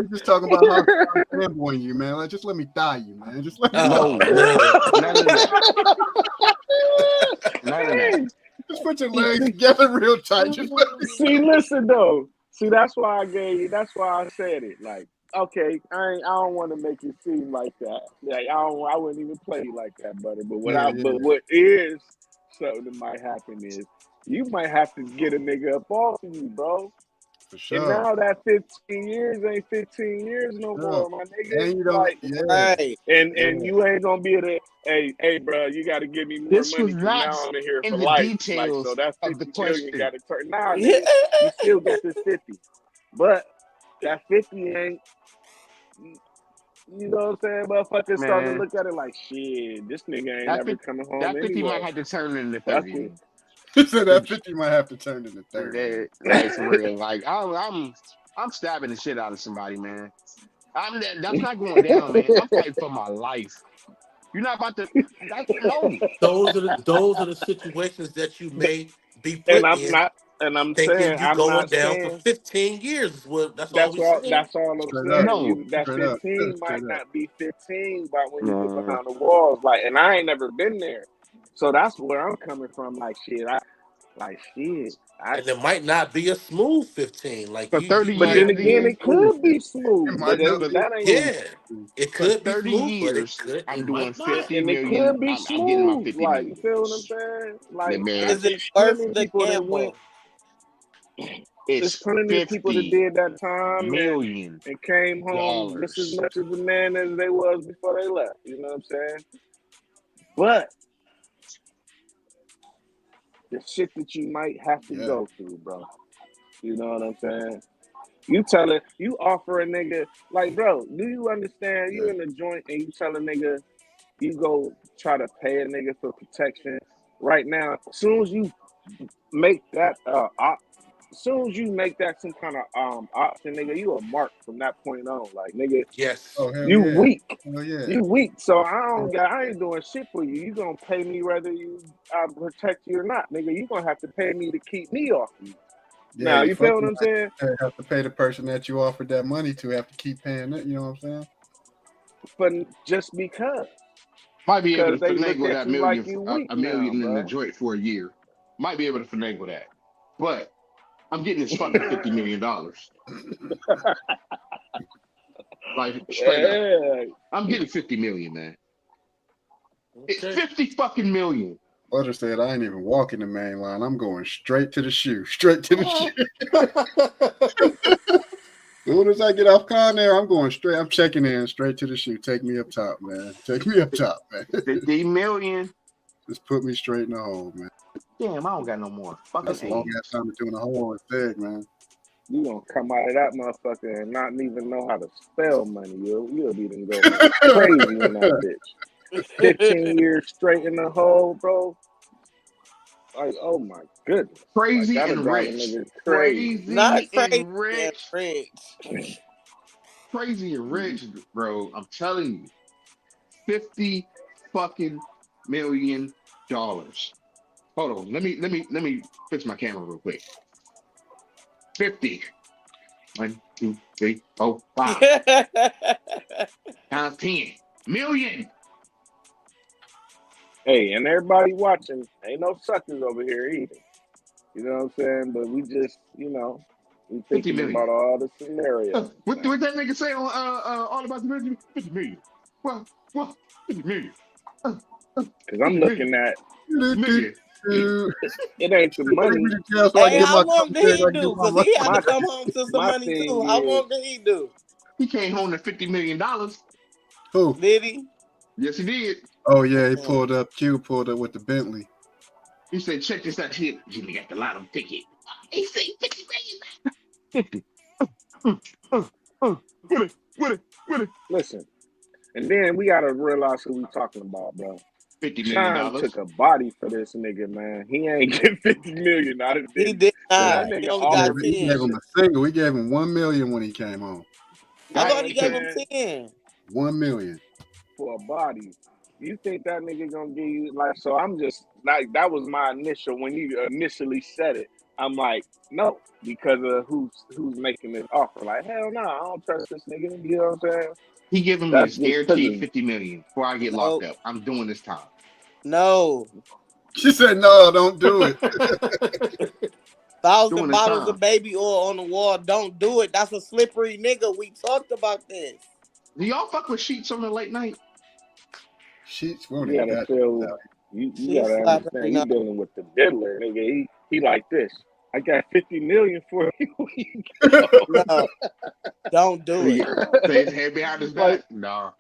He's just talking about how I'm fanboying you, man. Like, just let me die you, man. Just let me No, man. none of that. None of that. just put your legs together real tight. Just let me see, listen though. See, that's why I said it. Like, okay, I don't want to make it seem like that. Like I wouldn't even play you like that, buddy. But Yeah, but what is something that might happen is you might have to get a nigga up off of you, bro. for And sure. now that 15 years ain't 15 years no more, my nigga. And you don't, Like, Right. and you ain't gonna be able to, hey, bro, you got to give me more This money was because not now I'm in here in for the life. Like, so details that of the 50 million question. got to turn. Nah, nigga, you still got this 50, but that 50 ain't. You know what I'm saying? Motherfuckers starting to Man, look at it like, shit, this nigga ain't that never 50, coming home that 50 might anyway. have to turn into That's 30. he said that 50 might have to turn into 30. Like for real. Like I'm stabbing the shit out of somebody, man. That's not going down, man. I'm fighting for my life. You're not about to. No. Those are the situations that you may be and put I'm in, not, and I'm thinking saying, you I'm going not down for saying 15 years. Well, that's all we saying. that's all I'm Straight up. saying. No. That Straight up. 15 might Straight up. not be 15 by when you get Man. behind the walls. Like, and I ain't never been there. So that's where I'm coming from. Like shit. And it might not be a smooth 15. Like For 30 But then years, might be again, then, it could be It smooth. might not But be. that ain't. yeah. It for could be 30 smooth, but years, I'm it doing might not. 50 And it million. could be I'm getting my smooth. 50 Like, you million. feel what I'm saying? Yeah, Like, man. Is it it's worth plenty of the people that went. gamble? There's It's plenty of people that $50 did that time million. and came home just as much as a man as they was before they left. You know what I'm saying? But the shit that you might have to Yeah. go through, bro. You know what I'm saying? You offer a nigga, like, bro, do you understand? You Yeah. in the joint and you tell a nigga, you go try to pay a nigga for protection. Right now, as soon as you make that as soon as you make that some kind of option, nigga, you a mark from that point on. Like, nigga, Yes. Oh, hell you yeah. weak. Hell yeah. You weak. So I ain't doing shit for you. You gonna pay me whether I protect you or not, nigga. You gonna have to pay me to keep me off you. Yeah, Now, you you feel what fucking I'm saying? have to pay the person that you offered that money to have to keep paying it. You know what I'm saying? But just because Might be able to they look finagle at that you like million, you weak a now, million in the bro. joint for a year. Might be able to finagle that. But I'm getting this fucking $50 million. Like straight up. Yeah. I'm getting 50 million, man. It's Okay. 50 fucking million. Butter said, I ain't even walking the main line. I'm going straight to the shoe. Straight to the shoe. As soon as I get off Conair, I'm going straight. I'm checking in straight to the shoe. Take me up top, man. Take me up top, man. 50 million. Just put me straight in the hole, man. Damn, I don't got no more. Fucking That's a long AIDS. ass time to do in the hole is big, man. You gonna come out of that motherfucker and not even know how to spell money. You'll be done go crazy in that bitch. 15 years straight in the hole, bro. Like, oh my goodness. Crazy Like, that'll and drive a rich. nigga crazy. Not Crazy crazy and and rich. rich. Crazy and rich, bro. I'm telling you. 50 fucking million dollars. Hold on. Let me fix my camera real quick. 50. 1, 2, 3, 4, 5. Times 10 million. Hey, and everybody watching, ain't no suckers over here either. You know what I'm saying? But we just, we 50 thinking million. about all the scenarios. What that nigga say on all about the million? 50 million. Well, 50 million. Because 50 I'm looking million. at, Million. it ain't the money. So I Hey, get how my long did he do? Because he had My to come home to some my money thing too. How is, long did he do? He came home to $50 million. Who? Did he? Yes, he did. Oh yeah, he pulled up. Q pulled up with the Bentley. He said, check this out here. Jimmy got the lotto ticket. He said 50 million. 50. With it. listen, and then we gotta realize who we talking about, bro. $50 Sean million. took a body for this nigga, man. He ain't get 50 million out of He this. did Yeah. not. That He nigga only He got offered gave 10. him a single. We gave him 1 million when he came home. I You know thought what he I'm gave him saying? 10. 1 million. For a body. You think that nigga gonna give you like? So I'm just like, that was my initial when you initially said it. I'm like, no, because of who's making this offer. Like, hell no, I don't trust this nigga. You know what I'm saying? He giving me a That's just guaranteed because 50 million before I get locked up. I'm doing this time. No. She said, "No, don't do it." 1,000 Doing the bottles time. of baby oil on the wall. Don't do it. That's a slippery nigga. We talked about this. Do y'all fuck with Sheets on the late night? Sheets won't You even gotta got feel. that. You She gotta slap every understand. You night. dealing with the diddler, nigga. He like this. I got 50 million for you. No, don't do it. Say his head behind his back. Like, Nah.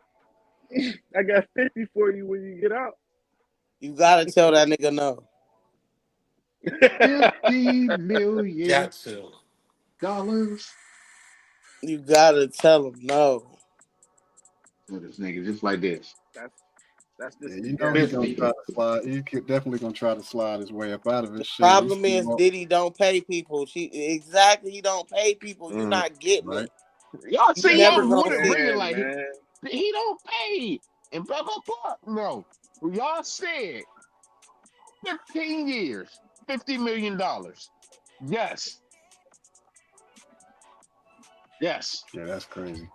I got 50 for you when you get out. You gotta tell that nigga no. $50 million. Got to. You gotta tell him no. So this nigga just like this. That's just Yeah, the you know he's game. gonna 50. try to slide. He could definitely gonna try to slide his way up out of The his shit. problem is Diddy don't pay people. He don't pay people. You're not getting right. it. Y'all You see, never y'all gonna would have see bring it it. like Man. he don't pay and blah blah blah. No, y'all said 15 years, $50 million. Yes, yes, Yeah, that's crazy.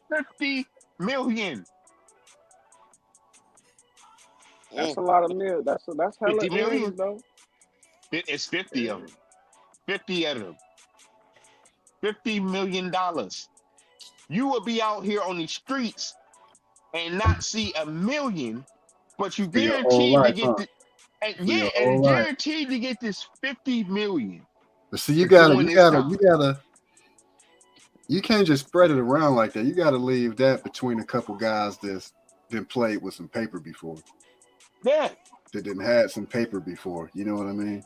50 million. That's a lot of mil. That's hella 50 million. M's, though. It's 50 of them. 50 of them. $50 million. You will be out here on the streets and not see a million, but you For your whole guaranteed to life, get huh? and For yeah, your and whole life. guaranteed to get this 50 million. But see, you for doing this time. you can't just spread it around like that. You gotta leave that between a couple guys that's been played with some paper before. Yeah, That didn't had some paper before. You know what I mean?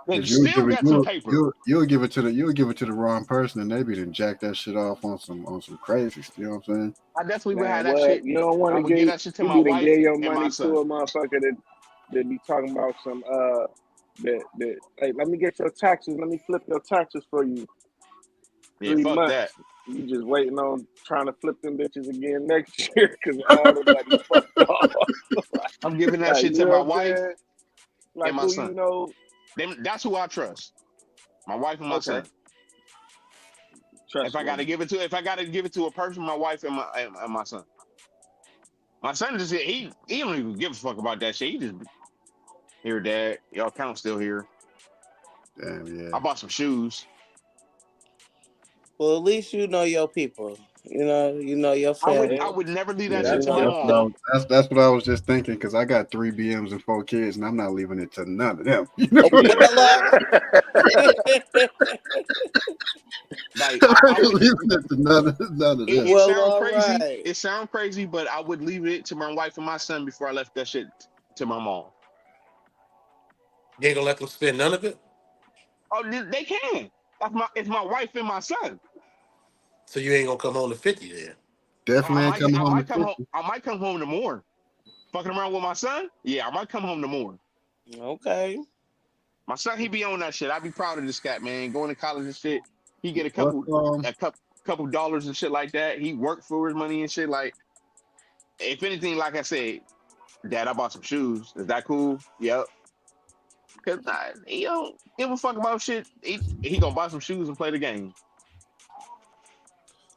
and 'Cause you'll still give it, got some paper. you'll give it to the wrong person, and they be done jack that shit off on some crazy. You know what I'm saying? I definitely would Man, have that what? shit. You don't want I to would give give. that shit to You my be to wife give your and my money to son. a motherfucker that be talking about some that hey, let me get your taxes. Let me flip your taxes for you. Yeah, 3 fuck months. that. You just waiting on trying to flip them bitches again next year because all the money fucked off. I'm giving that Like, shit you to know my what I'm wife saying? Like, and my who son. you know? That's who I trust. My wife and my son. If I gotta give it to a person, my wife and my son. My son just he don't even give a fuck about that shit. He just here, dad. Your account's still here. Damn, yeah. I bought some shoes. Well, at least you know your people. You know your family. I would never leave that Yeah, shit to my That's mom. that's what I was just thinking, because I got 3 BMs and 4 kids, and I'm not leaving it to none of them. You know, Okay, hello. Like I'm I not would. leaving it to none of them. It Well, sounds all crazy. right. It sounds crazy, but I would leave it to my wife and my son before I left that shit to my mom. You ain't gonna let them spend none of it? Oh, they can. It's my wife and my son. So you ain't gonna come home to 50 then? Definitely ain't coming home to 50. I might come home to more. Fucking around with my son? Yeah, I might come home to more. Okay. My son, he be on that shit. I be proud of this cat, man. Going to college and shit. He get a What, couple dollars and shit like that. He worked for his money and shit. Like, if anything, like I said, Dad, I bought some shoes. Is that cool? Yep. Cause he don't give a fuck about shit. He gonna buy some shoes and play the game.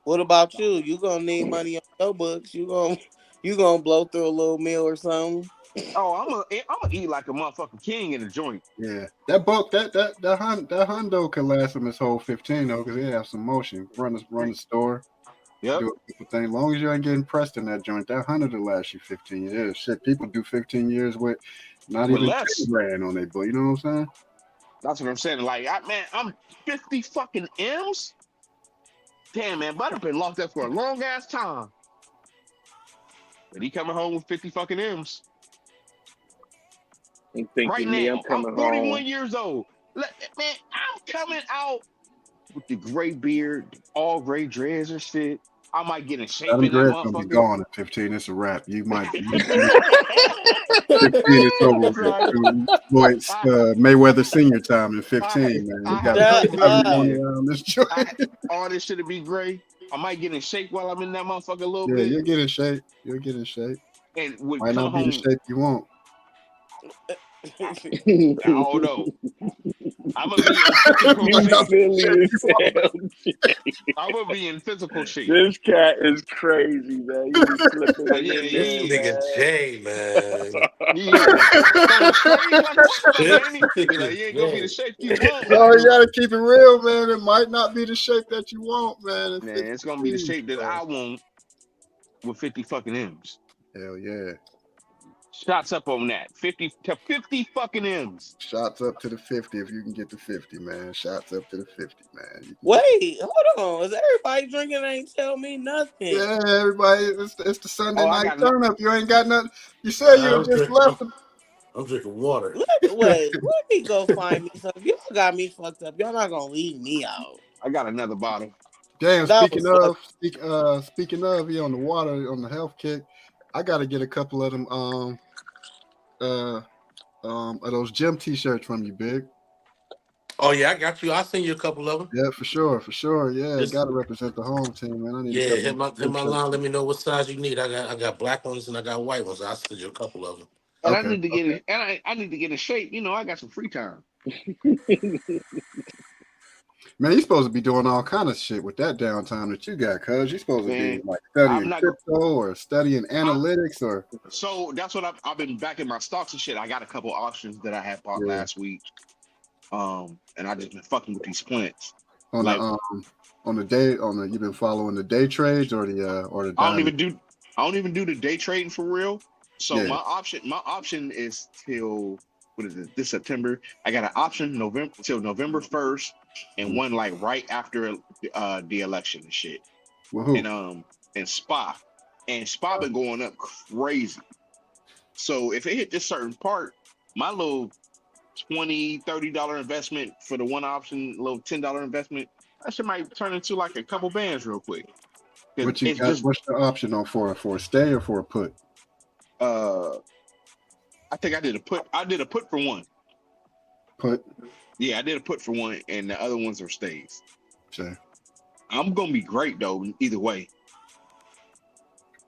What about you? You gonna need money on your books. You gonna blow through a little meal or something. Oh, I'm gonna eat like a motherfucking king in a joint. yeah, that hundo could last him his whole 15 though, because he have some motion. Run the store, Yep. do a couple things. As long as you ain't getting pressed in that joint, that 100 will last you 15 years. Shit, people do 15 years with not With even less. 10 grand on their book. You know what I'm saying? That's what I'm saying. Like, I'm 50 fucking M's. Damn, man, but I've been locked up for a long ass time. But he coming home with 50 fucking M's. You thinking Right me? I'm now, I'm coming 41 home. years old. Man, I'm coming out with the gray beard, all gray dreads and shit. I might get in shape Them in that dreads gonna be motherfucker. gone at 15. It's a wrap. You might. 15 is over with. Right. Boy, it's Mayweather senior time in 15, man. You I got have Shut crazy up. running around this joint. all this shit to be gray. I might get in shape while I'm in that motherfucker a little Yeah, bit. you'll get in shape. You'll get in shape. And would Might come not be the home. shape you want. I don't know. I'm gonna be in physical You shape. silly as hell. I'm gonna be in physical shape. This cat is crazy, man. You be slipping Like, it yeah, in This yeah, there, nigga Jay, man. yeah. Throwing shade like a motherfucker, This ain't he? He like, nigga you ain't gonna be the Jay. shape you want, No, you man. gotta keep it real, man. It might not be the shape that you want, man. It Man, fits it's the gonna be the shoes, shape that man. I want with 50 fucking M's. Hell yeah. Shots up on that. 50 to 50 fucking M's. Shots up to the 50 if you can get to 50, man. Shots up to the 50, man. You can Wait, hold on. Is everybody drinking? Ain't tell me nothing. yeah, everybody, it's the Sunday Oh, I night got turn up. You ain't got nothing. You said you had I'm just drinking. left. I'm drinking water. Wait, let me go find me something. Y'all got me fucked up. Y'all not gonna leave me out. I got another bottle. Damn, That was fuck. speaking of, he on the water on the health kick. I gotta get a couple of them of those gym t-shirts from you, Big. Oh yeah, I got you. I'll send you a couple of them. Yeah, for sure. Yeah, Just gotta represent the home team, man. I need a yeah, couple of hit gym my shirts. line. Let me know what size you need. I got black ones and I got white ones. I'll send you a couple of them. And I Okay. need to get it, and I need to get in shape. You know, I got some free time. Man, you're supposed to be doing all kind of shit with that downtime that you got, cuz you're supposed to be Man, like I'm studying not go- crypto or studying analytics or so that's what I've been backing my stocks and shit. I got a couple options that I had bought yeah, last week. And I just been fucking with these plants. on Like the you've been following the day trades or the I don't diamond. even do the day trading for real. So Yeah. my option is till what is it? This September. I got an option November till November 1st, and one like right after the election and shit. Woohoo. And SPA been going up crazy. So if it hit this certain part, my little $20-$30 investment for the one option, little $10 investment, that shit might turn into like a couple bands real quick. 'Cause What you it's got? just What's the option on for a stay or for a put? I think I did a put for one. Put. Yeah, I did a put for one, and the other ones are stays. Say. I'm gonna be great though, either way.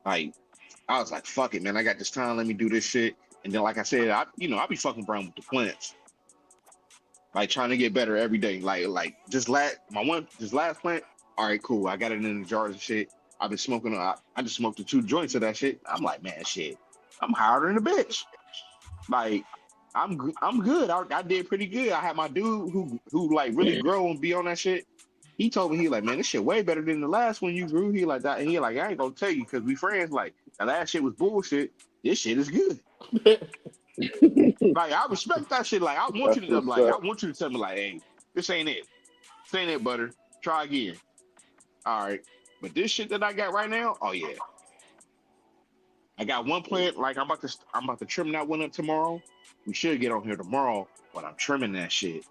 Like I was like, fuck it, man. I got this time. Let me do this shit. And then, like I said, I be fucking around with the plants, like trying to get better every day. Like just last plant. All right, cool. I got it in the jars and shit. I've been smoking. I just smoked the 2 joints of that shit. I'm like, man, shit. I'm higher than a bitch. Like I'm good. I did pretty good. I had my dude who like really grow and be on that shit. He told me, he like, man, this shit way better than the last one you grew. He like that. He like, I ain't gonna tell you because we friends. Like the last shit was bullshit. This shit is good. Like I respect that shit. Like I want That's you to what's up. tell me like, hey, this ain't it. This ain't it, butter. Try again. All right. But this shit that I got right now, oh yeah. I got one plant. Like I'm about to trim that one up tomorrow. We should get on here tomorrow, but I'm trimming that shit.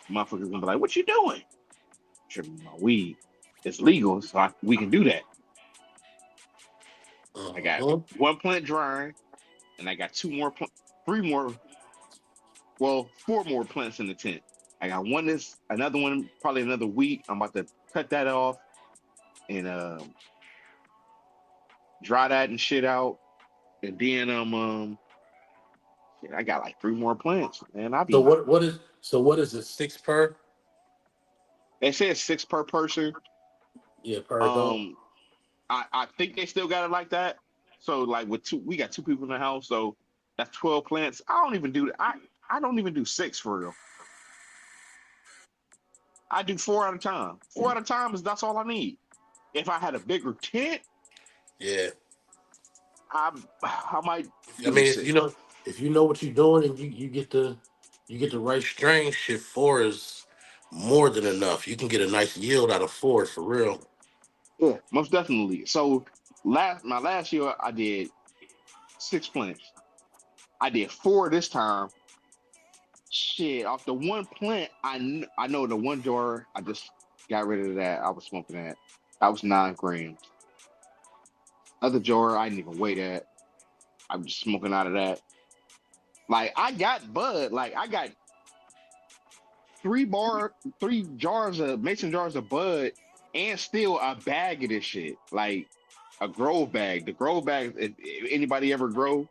Motherfuckers gonna be like, what you doing? Trimming my weed. It's legal, so we can do that. I got Uh-huh. one plant drying, and I got 3 more, well, 4 more plants in the tent. I got another one, probably another week. I'm about to cut that off and dry that and shit out. And then shit, I got like 3 more plants, man. So what is it? 6 per? They said 6 per person. Yeah, per adult. Um, I think they still got it like that. So like we got 2 people in the house, so that's 12 plants. I don't even do I don't even do 6 for real. I do 4 at a time. 4 at a time that's all I need. If I had a bigger tent, Yeah. I might I do the mean, 6. if you know what you're doing and you get the right strain, shit, 4 is more than enough. You can get a nice yield out of 4 for real. Yeah, most definitely. So my last year I did 6 plants. I did 4 this time. Shit, off the one plant, I know the one jar I just got rid of that. I was smoking that. That was 9 grams. Other jar I didn't even weigh that. I'm just smoking out of that. Like I got bud. Like I got 3 jars of mason jars of bud, and still a bag of this shit. Like a grove bag. The grove bag. If anybody ever grow,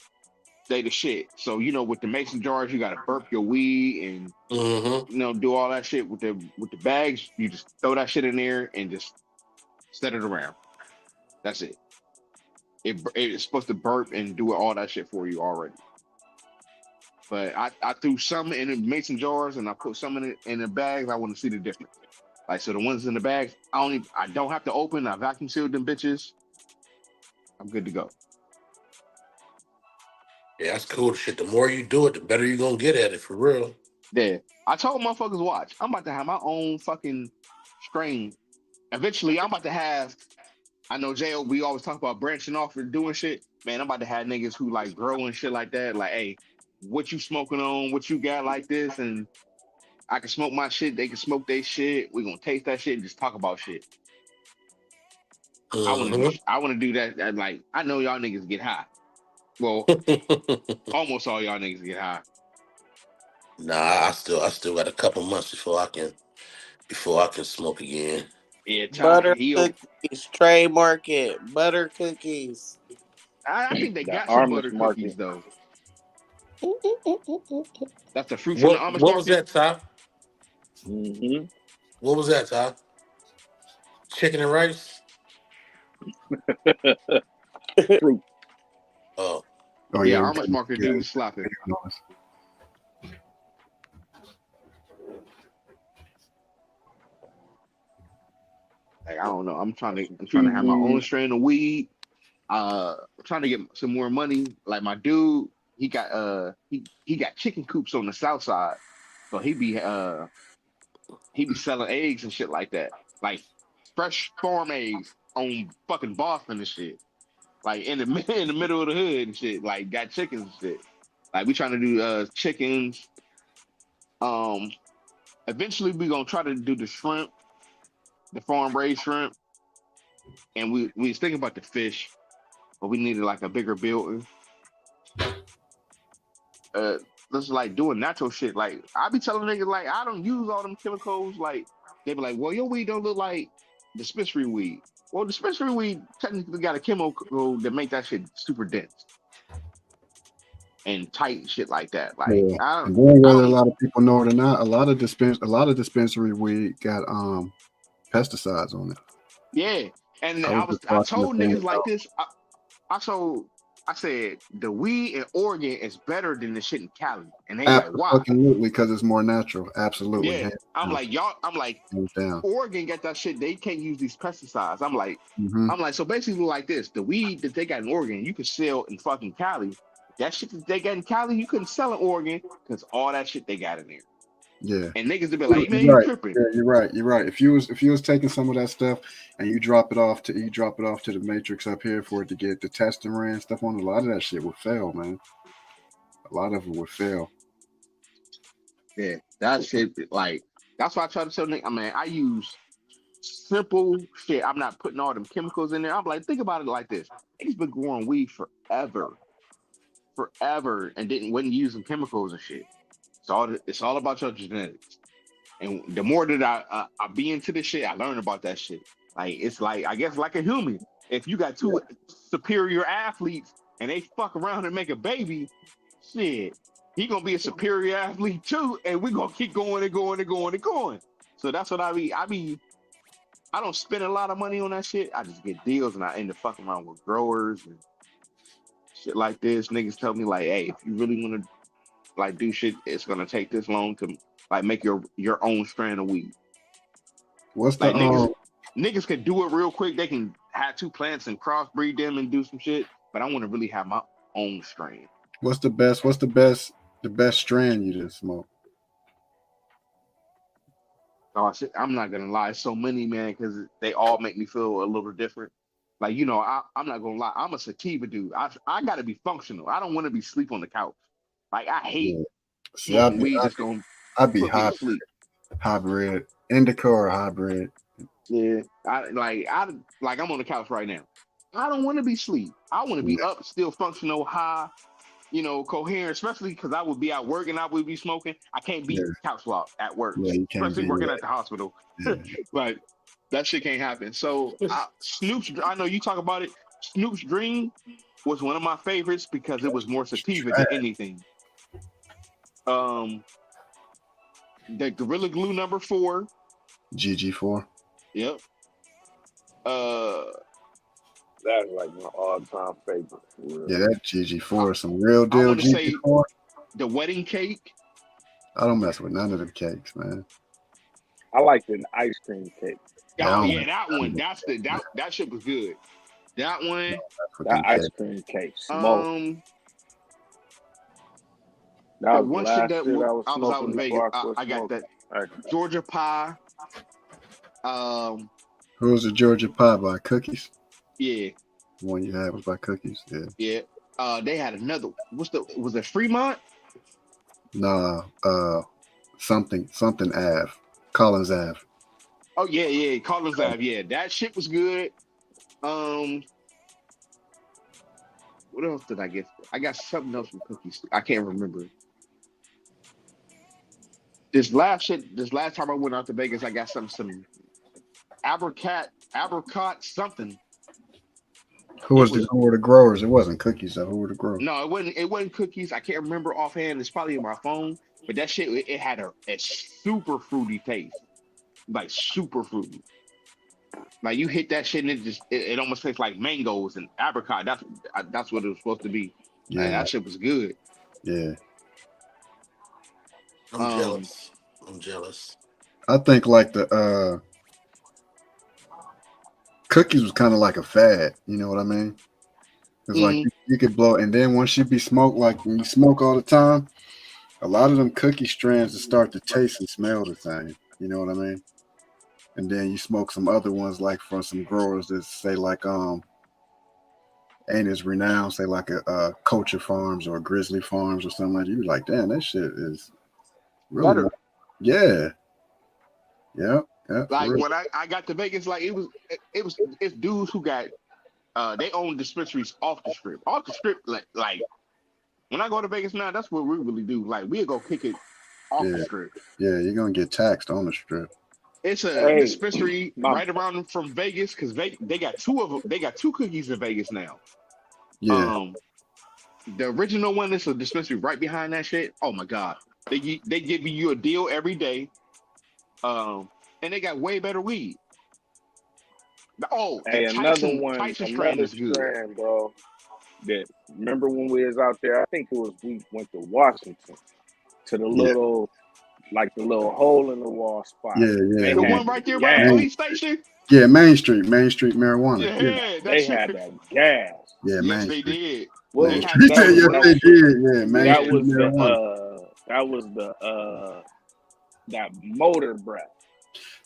they the shit. So with the mason jars, you gotta burp your weed and Mm-hmm. do all that shit with the bags. You just throw that shit in there and just set it around. That's it. It's supposed to burp and do all that shit for you already. But I threw some in the mason jars and I put some in the bags. I want to see the difference. Like, so the ones in the bags, I don't have to open. I vacuum sealed them bitches. I'm good to go. Yeah, that's cool shit. The more you do it, the better you're gonna get at it, for real. Yeah. I told motherfuckers, watch. I'm about to have my own fucking strain. Eventually, I'm about to have. I know J.O. We always talk about branching off and doing shit. Man, I'm about to have niggas who like grow and shit like that. Like, hey, what you smoking on? What you got like this? And I can smoke my shit. They can smoke their shit. We gonna taste that shit and just talk about shit. I want to do. Mm-hmm. I want to do that. Like, I know y'all niggas get high. Well, almost all y'all niggas get high. Nah, I still got a couple months before I can smoke again. Yeah, Ty. Butter cookies, trademark it. Butter cookies. I think they The got some Amish butter cookies market. though. That's the fruit from the Amish What was market. that, Ty? Mm-hmm. What was that, Ty? Chicken and rice? Fruit. Oh. Oh Yeah, yeah, Amish market yeah. dude slapping. Like, I don't know. I'm trying to have my own strain of weed. Trying to get some more money. Like my dude, he got he got chicken coops on the south side. So he be selling eggs and shit like that. Like fresh farm eggs on fucking Boston and shit. Like in the in the middle of the hood and shit. Like got chickens and shit. Like we trying to do chickens. Um Eventually we gonna try to do the shrimp, the farm raised shrimp. And we was thinking about the fish, but we needed like a bigger building. This is like doing natural shit. Like I be telling niggas like I don't use all them chemicals. Like they be like, well, your weed don't look like dispensary weed. Well, dispensary weed technically got a chemical that make that shit super dense and tight and shit like that. Like Yeah. I And then whether a don't lot of people know it or not, a lot of dispensary weed got pesticides on it. yeah. And I was just I watching the told thing. niggas like this. I said the weed in Oregon is better than the shit in Cali, and they like why? Absolutely, because it's more natural. Absolutely. Yeah, I'm like y'all. I'm like Hands down. Oregon got that shit. They can't use these pesticides. I'm like, Mm-hmm. so basically like this: the weed that they got in Oregon, you could sell in fucking Cali. That shit that they got in Cali, you couldn't sell in Oregon because all that shit they got in there. Yeah. And niggas would be like, man, You're you right. tripping? Yeah, you're right. You're right. If you was taking some of that stuff and you drop it off to the matrix up here for it to get the testing ran stuff on, a lot of that shit would fail, man. A lot of it would fail. Yeah, that shit. Like that's why I try to tell niggas. I mean, I use simple shit. I'm not putting all them chemicals in there. I'm like, think about it like this: niggas been growing weed forever, and wasn't using chemicals and shit. It's all about your genetics. And the more that I be into this shit, I learn about that shit. Like it's like I guess like a human. If you got two superior athletes and they fuck around and make a baby, shit, he gonna be a superior athlete too, and we gonna keep going and going and going and going. So that's what I don't spend a lot of money on that shit. I just get deals and I end up fucking around with growers and shit like this. Niggas tell me like, hey, if you really wanna like do shit, it's gonna take this long to like make your own strand of weed. What's the Like niggas can do it real quick. They can have two plants and crossbreed them and do some shit. But I want to really have my own strain. what's the best strand you just smoke? Oh shit, I'm not gonna lie, so many, man, because they all make me feel a little different. Like I'm not gonna lie, I'm a sativa dude. I gotta be functional. I don't want to be sleep on the couch. Like I hate See, smoking weed that's gonna I'd be put me to sleep. hybrid, indica or hybrid. Yeah, I'm on the couch right now. I don't want to be sleep. I want to be up, still functional, high, coherent. Especially because I would be at work and I would be smoking. I can't be couch locked at work, Yeah, you can't especially be working at the hospital. Yeah. Like that shit can't happen. So Snoop's, I know you talk about it. Snoop's Dream. was one of my favorites because it was more sativa than anything. The Gorilla Glue number 4. GG4. Yep. That's like my all-time favorite. For real. Yeah, that GG4 is some real I deal want to say GG4. the Wedding Cake. I don't mess with none of them cakes, man. I like the ice cream cake. Yeah, I Oh don't yeah, mess that with one. them That's that shit was good. That one. with That them ice cakes. cream cake smoke. That The was the one shit last that shit I was I was out smoking in Vegas. before I quit I got that smoking. Georgia pie. Who was the Georgia pie by Cookies? Yeah, The one you had was by Cookies. Yeah. yeah. They had another. Was it Fremont? Nah. Something Ave. Collins Ave. Oh yeah. Collins Ave. Yeah, that shit was good. What else did I get? I got something else from Cookies. I can't remember. This last time I went out to Vegas, I got some apricot something. Who were the growers? It wasn't Cookies though. Who were the growers? No, it wasn't Cookies. I can't remember offhand. It's probably in my phone. But that shit, it had a super fruity taste, like super fruity. Like you hit that shit and it almost tastes like mangoes and apricot. That's what it was supposed to be. Yeah. Like, that shit was good. Yeah. I'm jealous. I'm jealous. I think like the Cookies was kind of like a fad. You know what I mean? It's like you could blow, and then once you be smoked, like when you smoke all the time, a lot of them cookie strands will start to taste and smell the same. You know what I mean? And then you smoke some other ones like from some growers that say like ain't as renowned, say like a Culture Farms or Grizzly Farms or something like that. You be like, damn, that shit is really better. Yeah. Like when I got to Vegas, like it's dudes who got they own dispensaries off the strip. Off the strip, like when I go to Vegas now, that's what we really do. Like we'll go kick it off the strip. Yeah, you're gonna get taxed on the strip. It's a dispensary right around from Vegas because they got two of them. They got two Cookies in Vegas now. Yeah. The original one is a dispensary right behind that shit. Oh my god, they give you a deal every day. And they got way better weed. Oh, hey, Tyson strain is good. Strand, bro. That remember when we was out there? I think it was we went to Washington to the little, like the little hole in the wall spot. Yeah. The one right there by the police station. Yeah, Main Street marijuana. Yeah, they had that gas. Yeah, yes, they did. Main Street. Yes, they did. Yeah, Main that Street was marijuana. That was that motor breath.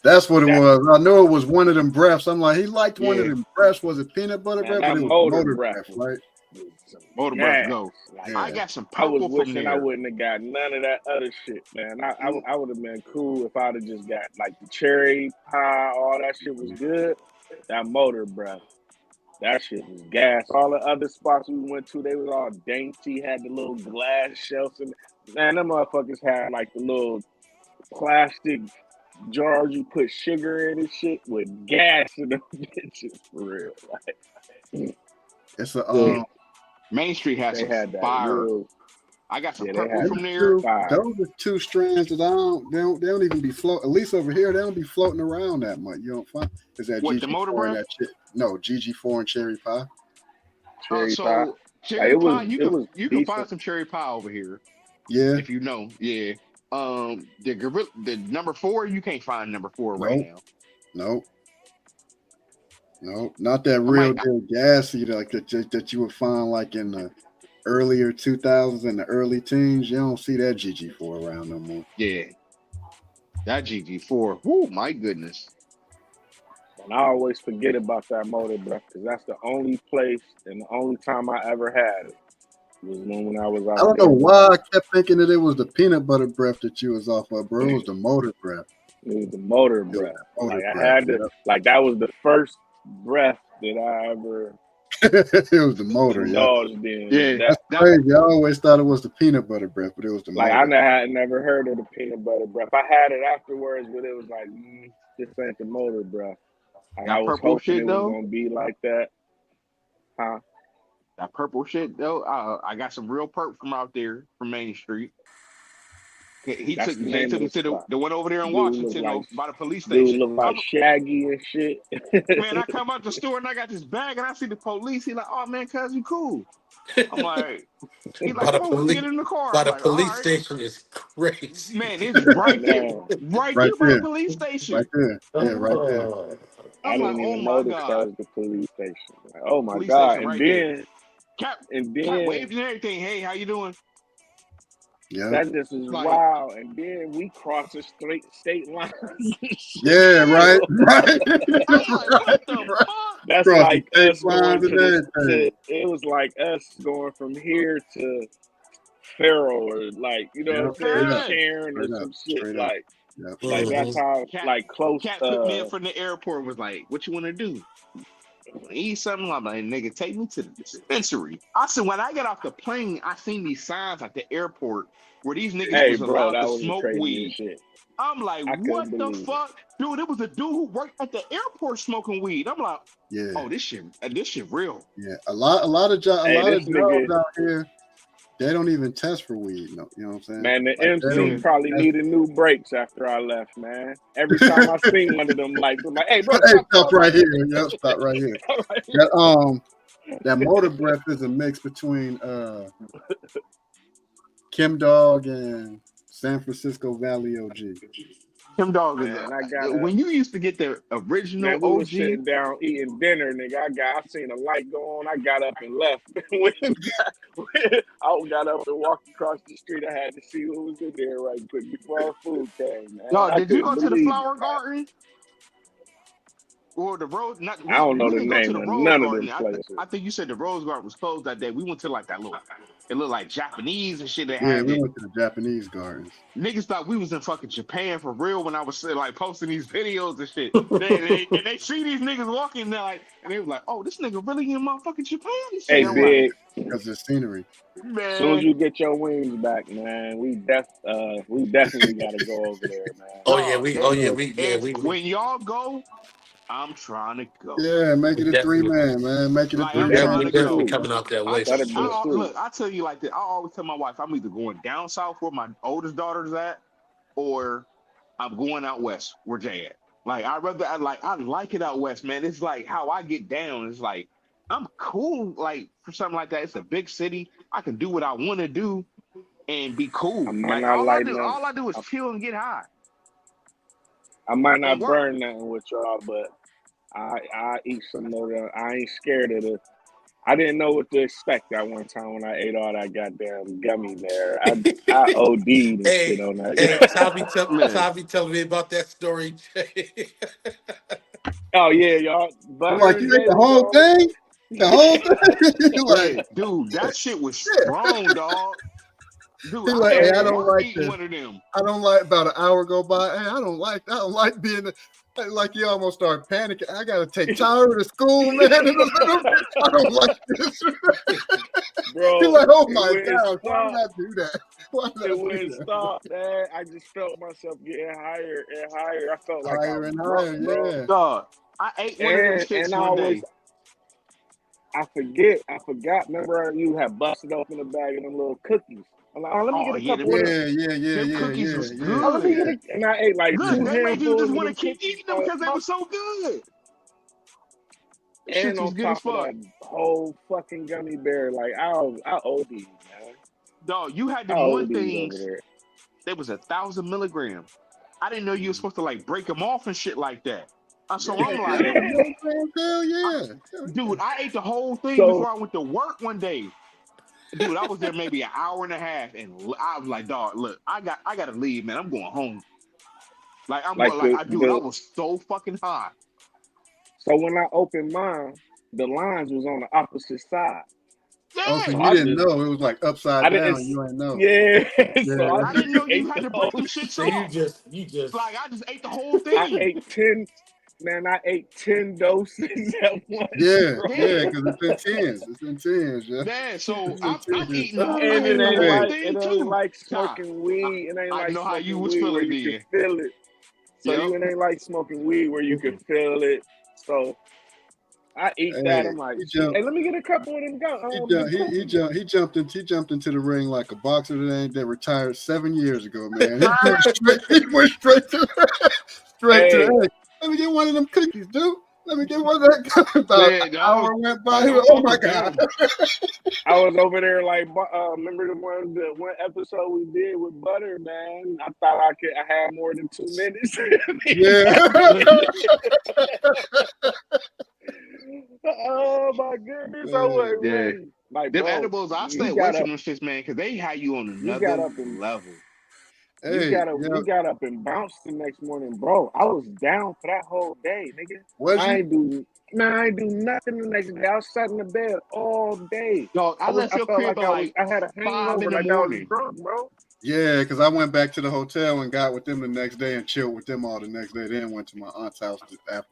That's what it was. I know it was one of them breaths. I'm like, he liked one of them breaths. Was it peanut butter breath? But it was motor breath, right? Motor breath, go. Like, I got some purple. I was wishing I wouldn't have got none of that other shit, man. I would have been cool if I'd have just got like the cherry pie. All that shit was good. That motor breath, that shit was gas. All the other spots we went to, they was all dainty. Had the little glass shelves, and man, them motherfuckers had like the little plastic jars you put sugar in and shit with gas in them bitches for real. Like, it's a Main Street has some fire. I got some purple from there. Those are two strands that they don't even be floating. At least over here, they don't be floating around that much. You don't find is that what, GG4 the motor breath? No, GG4 and cherry pie. Cherry pie, you can find some cherry pie over here. Yeah, if you know, yeah. The number 4, you can't find number 4 right now. Nope, not that real deal gassy like that you would find like in the earlier 2000s and the early teens. You don't see that GG4 around no more. Yeah, that GG4. Whoo, my goodness. And I always forget about that motor breath because that's the only place and the only time I ever had it. Was when I was out. I don't know why I kept thinking that it was the peanut butter breath that you was off of, bro. It was the motor breath. It was the motor breath. I had to, like that was the first breath that I ever. It was the motor, yeah. That's crazy. I always thought it was the peanut butter breath, but it was the motor. I had never heard of the peanut butter breath. I had it afterwards, but it was like this ain't the motor breath. Like, I was hoping it was gonna be like that, huh? That purple shit though. I got some real perp from out there from Main Street. That's the They name took of me the to spot. the one over there in Dude look Washington like by the police station. Shaggy and shit. Man, I come out the store and I got this bag and I see the police. He like, oh man, cuz you cool. I'm like, he By like, the come on, we can get police, in the car. by I'm the like, all police right. station is crazy. Man, it's right there. Man, Right Right there by the there. police Right station. there. Yeah, right there. Oh. I I'm like, didn't oh even my notice that God. was the police station. Like, oh my Police God. station right there. Cap And Cap then waved and everything. Hey, how you doing? Yeah. that just is Like, wild. And then we cross the state lines. Yeah, yeah. right, right. I'm like, what the Right. fuck? That's Cross the like state us lines going and everything. it was like us going from here to Farrell or like, you know what Yeah, I'm saying, straight up, Yeah. Sharon or straight up, some shit. straight up. Yeah. Like that's Mhm. how Cat like close Cat put me in from the airport, was like, what you want to do? Eat something. I'm like, nigga, take me to the dispensary. I said, when I got off the plane, I seen these signs at the airport where these niggas hey was bro, allowed that to was the smoke craziest weed. shit. I'm like, I couldn't what the believe it. fuck? Dude, it was a dude who worked at the airport smoking weed. I'm like, Yeah. oh, this shit real. Yeah. A lot of Hey, this jobs nigga, out here, they don't even test for weed. No, you know what I'm saying? man, the Like they MC don't Yeah. even probably test. needed new brakes after I left, man. Every time I seen one of them lights, I'm like, hey bro, Hey, stop stop right here. Yep, stop right here. right here. That motor breath is a mix between Kim Dog and San Francisco Valley OG. Him dog is Man, I got up. when you used to get the original Man, we was OG. sitting down eating dinner, nigga. I seen a light go on. I got up and left. I got up and walked across the street. I had to see who was in there right quick before our food came, man. Dog, I did you couldn't go to the believe flower it, man. garden? Or the rose? Not I don't know we the didn't go to name the of rose none of garden. them places. I think you said the rose garden was closed that day. We went to like that little, it looked like Japanese and shit. They Yeah, had we it. went to the Japanese gardens. Niggas thought we was in fucking Japan for real when I was like posting these videos and shit. They see these niggas walking, and they're like, and they was like, oh, this nigga really in motherfucking Japan and shit. Hey, I'm big. Because of the scenery. like, As soon as man, you get your wings back, man, we definitely got to go over there, man. Oh yeah, dog, when y'all go, I'm trying to go. Yeah, make We it a definitely- 3-man, man. Make it a Like, we I'm three-man. trying to definitely go. coming out that way for That'd be sure. sweet. Look, I tell you like this. I always tell my wife I'm either going down south where my oldest daughter's at, or I'm going out west where Jay at. Like I like it out west, man. It's like how I get down. It's like I'm cool. Like for something like that, it's a big city. I can do what I want to do and be cool. I might Like not light all I do is chill and get high. I might not And work. burn nothing with y'all, but I eat some of the. I ain't scared of the. I didn't know what to expect that one time when I ate all that goddamn gummy there. I OD'd and shit on that. Hey, Man, Tommy telling me about that story. Oh yeah, y'all. I'm Butter like, and you ate the Jay was whole on. thing? The whole thing? Like, yeah, dude, that shit was strong, dog. Dude, he I like, was hey, I at don't work like eating this. one of them. I don't like about an hour go by. Hey, I don't like being like you almost start panicking. I gotta take Tyra to school, man. I don't like this. Bro, You're like, oh it my wouldn't gosh, why did stop. I do that? Why did I It do wouldn't that? stop, man. I just felt myself getting higher and higher. I felt like I Higher was and drunk, higher, bro. yeah. Dog, I ate one of them shits And I one always day. I forgot. Remember you had busted open a bag of them little cookies. I'm like, oh, let me Oh get a yeah, couple of them. them cookies was Oh, let me good. get a, and I ate like Look, 2 they made you just handfuls of want to them keep cookies. eating them because they were so good. Them And shits was on good as top of fuck. that whole fucking gummy bear, like I OD'd, man. Dog, you had I them one OD'd over things. there. They was 1,000 milligrams. I didn't know you were supposed to like break them off and shit like that. So I'm like, Hell yeah. dude, I ate the whole thing So before I went to work one day. Dude, I was there maybe an hour and a half, and I was like, dog, look, I gotta leave, man. I'm going home. Like I'm like going, like, dude, I was so fucking high. so when I opened mine, the lines was on the opposite side. Oh, so Yeah, you I didn't just know it was like I upside didn't down. You ain't know. yeah. So Yeah. I didn't know you ate had the to break whole them shits So off. you just Like I just ate the whole I thing. ate 10 man, I ate 10 doses at once, Yeah, bro. yeah, because it's in tens. It's in tens, yeah. Yeah, so It's in I'm tens. eating the whole, And I ate the whole thing it ain't too. like Nah, smoking weed. It ain't I like know how you smoking was weed where feeling you then. can feel it. So Yep. it ain't like smoking weed where you can feel it. So I eat Hey, that. I'm like, he shit. jumped. Hey, let me get a couple of them. He jumped into the ring like a boxer that retired 7 years ago, man. He went straight to Hey, hey, let me get one of them cookies, dude. Let me get one of that. About Man, an hour went by. like, He was, I'm oh my off of god. them. I was over there like, remember the one episode we did with Butter, man? I thought I had more than 2 minutes. Yeah. Oh my goodness, I wasn't Yeah. ready. Like, Them bro, edibles, I stay you away got from up, them shits, man, because they had you on you another got up and level. Hey, we got up and bounced the next morning, bro. I was down for that whole day, nigga. was I you? ain't do nothing the next day. I was sat in the bed all day. Dog, I left I your felt crib like at like I had a 5 hangover, in the like I was morning. drunk, bro. Yeah, because I went back to the hotel and got with them the next day and chilled with them all the next day. Then went to my aunt's house that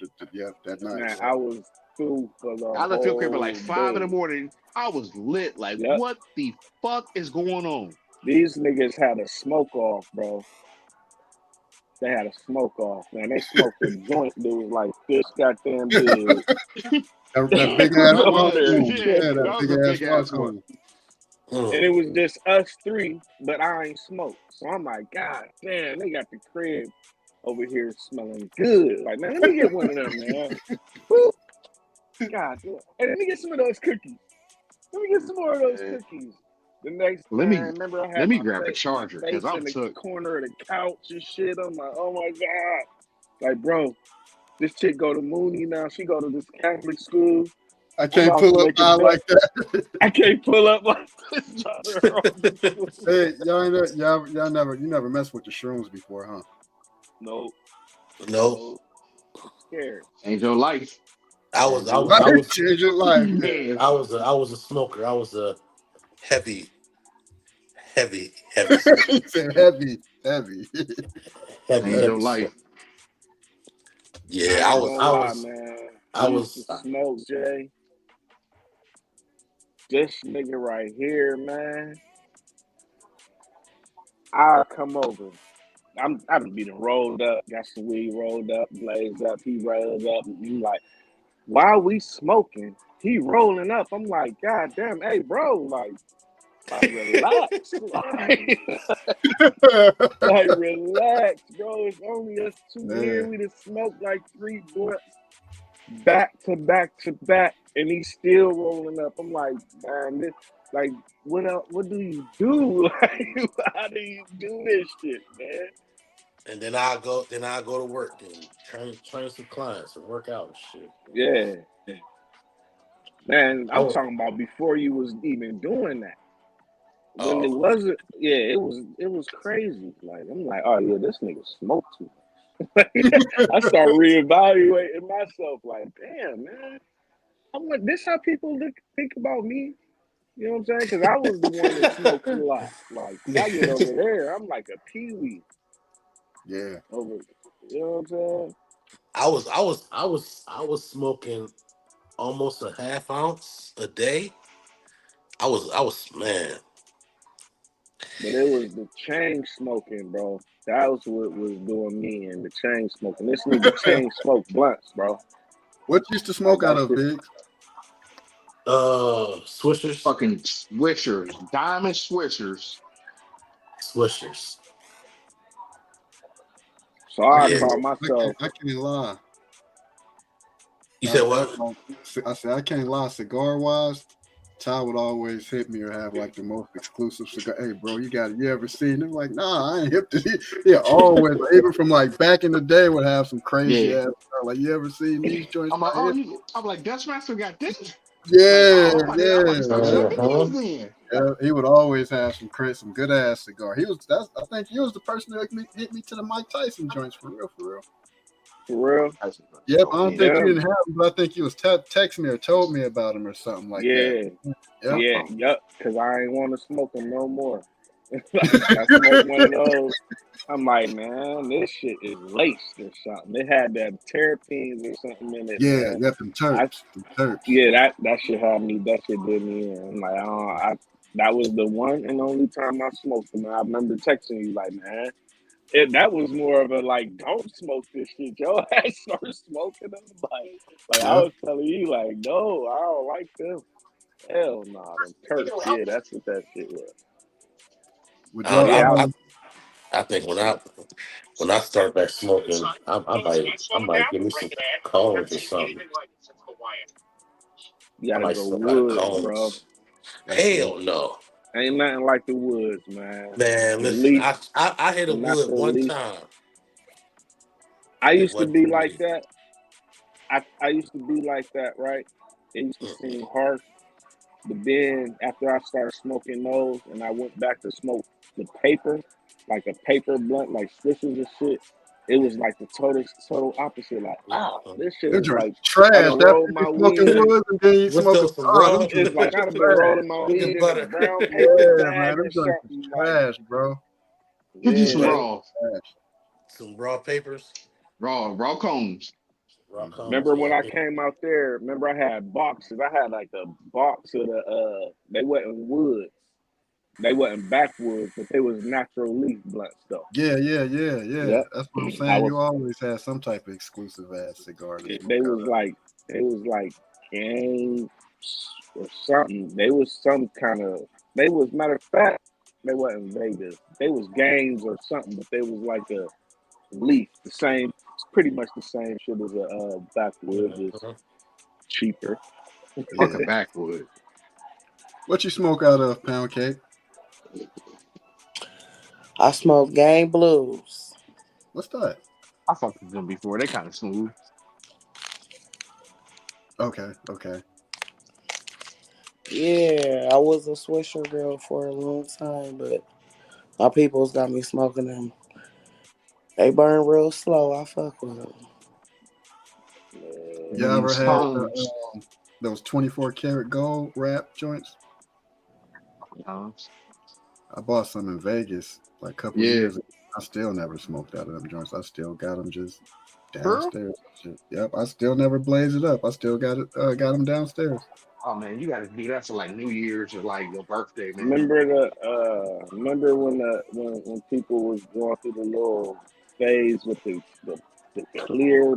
night. Man, So. I was through for the I left your crib at whole like 5 in the day. morning. I was lit. Like, Yep. what the fuck is going on? These niggas had a smoke off, bro. They had a smoke off, man. They smoked a joint that was like this goddamn big. That big ass That Over walk was, there home. yeah, Yeah, tripping. that that was big a ass big walk ass one. home. And it was just us three, but I ain't smoked. So I'm like, God damn, they got the crib over here smelling good. Like, man, let me get one of them, man. Woo. God damn. Hey, let me get some of those cookies. Let me get some more of those cookies. The next Let man, me remember I let had me my grab the face charger because in I'm the took. corner of the couch and shit. I'm like, oh my God. Like, bro, this chick go to Mooney now. She go to this Catholic school. I I'm can't about to pull up make a out bet. like that. I can't pull up like this. Hey, you never messed with the shrooms before, huh? No. No, Scared. Changed your life. I Changed was, I your was, life. I was, Change your life. Yeah. Yeah. I was a smoker. I was a heavy, heavy smoker. He said heavy. Changed your Heavy life. smoker. Yeah, I ain't gonna lie, man. I We used to was. smoke, Jay. This nigga right here, man. I'll come over. I've been rolled up, got some weed rolled up, blazed up, he rolled up. And you like, while we smoking, he rolling up. I'm like, God damn, hey bro, like relax. Like relax, bro. It's only us two here. Man, We just smoked like 3 blunts back to back to back, and he's still rolling up. I'm like, man, this like what else, what do you do? Like, how do you do this shit, man? And then I go to work and train some clients and work out and shit. Yeah. Man, I I'm was, talking about before you was even doing that. When it oh, wasn't, yeah, it was crazy. Like I'm like, oh yeah, this nigga smoked too much. I start reevaluating myself. Like, damn, man, I'm like, this how people think about me. You know what I'm saying? Because I was the one that smoked a lot. Like I get over there, I'm like a peewee yeah. over. You know what I'm saying? I was smoking almost a half ounce a day. I was man. But it was the chain smoking, bro. That was what was doing me and the chain smoking. This nigga chain smoke blunts, bro. What you used to Like smoke out that of, shit. Biggs? Swishers, Fucking swishers, diamond swishers. swishers. So I I Yeah. can't. call myself, I can't lie. You said what? I said I can't lie. Cigar wise, Ty would always hit me or have like the most exclusive cigar. Hey, bro, you ever seen him? Like, nah, I ain't hip to these. Yeah, always, even from like back in the day, would have some crazy Yeah. ass stuff. Like, you ever seen these joints? I'm like, Right I'm like, Dutchmaster got this. Like, here? oh, I'm about to start Yeah. smoking these then. Yeah, he would always have some good ass cigar. I think he was the person that hit me to the Mike Tyson joints for real. for real. Yep, I Oh don't yeah. think Yeah, you didn't have him, but I think he was texting me or told me about him or something like that. yeah, Yep. yep. Because I ain't want to smoke them no more. Like, I smoked one of those. I'm like, man, this shit is laced or something. It had that terpenes or something in it, Yeah, man. yep, them terps. Yeah, that shit had me. That shit did me in. I'm like, that was the one and only time I smoked them. I remember texting you like, man, that was more of a like, don't smoke this shit. Yo, I started smoking them. Like I Yep. was telling you, like, no, I don't like them. Hell nah, them Turks. Yeah, that's what that shit was. Would I don't But know. yeah, y'all I think when I start back smoking, I might give me some cones or something. you I gotta might go smoke out of wood, bro. cones. Hell no, Ain't nothing like the woods, man. man. The Listen, leaf, I hit the a wood natural one leaf. time. I It used to wasn't be for like me. that. I used to be like that, right? It used to Mm-mm. seem harsh. But then after I started smoking those and I went back to smoke the paper, like a paper blunt, like swishers and shit, it was like the total opposite. Like, oh, Mm-mm. this shit them is joints like I trash. done After rolled you my smoking weed and woods and then you What's smoking, those some them raw? joints it's like I'd have been trash. rolling my Peanut weed in a butter. brown paper Yeah, man, bag them or joints is something. Like, trash, bro. Get you yeah, some Straight they raw, trash. Some raw papers. raw cones. Raw Mhm. cones. remember when Yeah. I came out there, remember I had boxes. I had like a box of the they wasn't wood. They wasn't backwoods, but they was natural leaf blunts though. Yeah. Yep. That's what I'm I saying. was You always had some type of exclusive ass cigar to they smoke out was of. like it was like gang or something. They was some kind of they was matter of fact, they wasn't Vegas. They was gangs or something, but they was like a leaf, the same it's pretty much the same shit as a backwood, just Mhm. cheaper. Fuck a Yeah. backwood. What you smoke out of, pound cake? I smoke gang blues. What's that? I fucked with them before. They kind of smooth. Okay. Yeah, I was a Swisher girl for a long time, but my people's got me smoking them. They burn real slow. I fuck with them. You And ever these had cones. those 24 karat gold wrap joints? Uh, I bought some in Vegas like a couple yeah. years ago. I still never smoked out of them joints. I still got them just Pearl? downstairs. Shit. Yep, I still never blazed it up. I still got it. Got them downstairs. Oh man, you gotta do that for like New Year's or like your birthday, man. Remember when when people was going through the little phase with the clear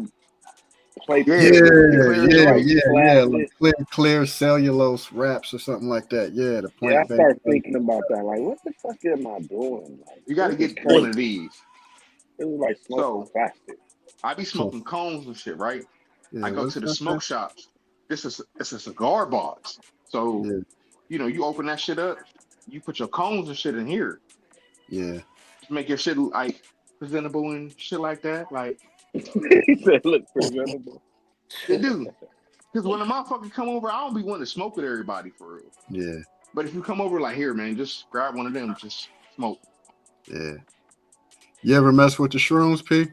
Yeah, Yeah, paper the and clear you joint. like clap Like it. clear cellulose wraps or something like that. Yeah, the Yeah, I plant based started stuff. thinking about that. Like, what the fuck am I doing? Like, You this gotta is get one of crazy. these. It was like smoking So plastic. I be So smoking cones and shit, right? I yeah, go what's to the that? Say? smoke shops. This is it's a cigar box. So, Yeah, you open that shit up, you put your cones and shit in here. yeah. Just make your shit like presentable and shit like that. Like He said, "Look presentable." they do. Because when a motherfucker come over, I don't be wanting to smoke with everybody for real. Yeah, But if you come over like here, man, just grab one of them, just smoke. yeah. You ever mess with the shrooms, P?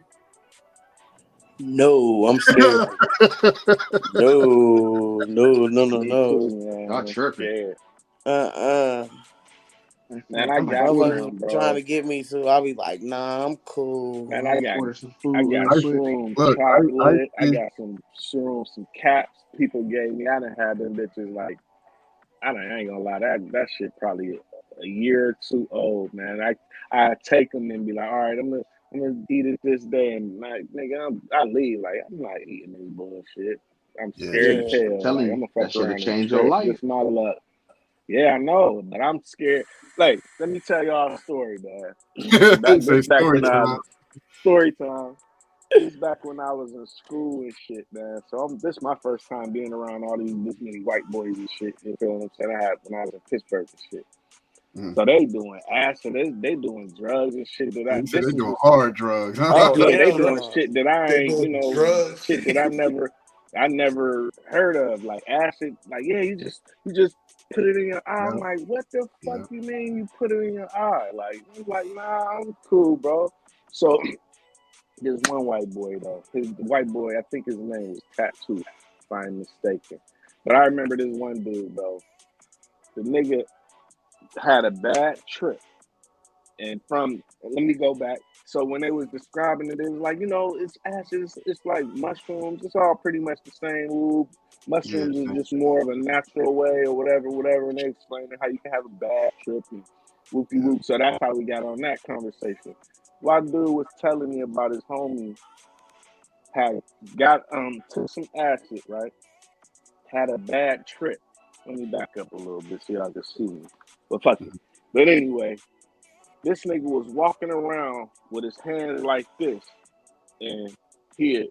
No, I'm scared. No, no, no, no, Me too, no. Y'all man. I'm tripping. scared. Uh-uh. Man, I I might got order Motherfuckers some, trying bro. to get me to, I'll be like, nah, I'm Man, cool. I might order some I food got real I quick. shrooms, look. I chocolate. I see. got some shrooms, some caps people gave me. I done had them bitches like I ain't gonna lie, that shit probably a year or two old, man. I take them and be like, all right, I'm gonna eat it this day, and like nigga, I leave like I'm not eating this bullshit. I'm Yeah, scared Yeah. as I'm hell. Like telling I'm you, gonna that fuck should have around and changed your trip. life. Just my luck. Yeah, I know, but I'm scared. Like, let me tell y'all a story, man. Back say this back story when I time. was story time. This back when I was in school and shit, man. So this my first time being around all this many white boys and shit. You feel what I'm saying? I had when I was in Pittsburgh and shit. Mm. So they doing acid, they doing drugs and shit that I You said this they're is doing just hard drugs, huh? Oh, yeah, they hell doing no. shit that I They ain't, doing drugs. shit that I never heard of, like acid. Like, yeah, you just put it in your eye. I'm Yep, like, what the fuck yep. you mean you put it in your eye? Like, I'm like, nah, I'm cool, bro. So there's one white boy though. His white boy, I think his name was Tattoo, if I'm mistaken. But I remember this one dude though. The nigga had a bad trip. And from let me go back. So when they was describing it, it was like, it's acid, it's like mushrooms, it's all pretty much the same. Ooh, Yeah, mushrooms is just more of a natural way or whatever, whatever. And they explaining how you can have a bad trip and Whoopie whoop. So that's how we got on that conversation. While dude was telling me about his homie had got took some acid, right? Had a bad trip. Let me back up a little bit so y'all can see me. But fuck it. But anyway, this nigga was walking around with his hands like this, and he had,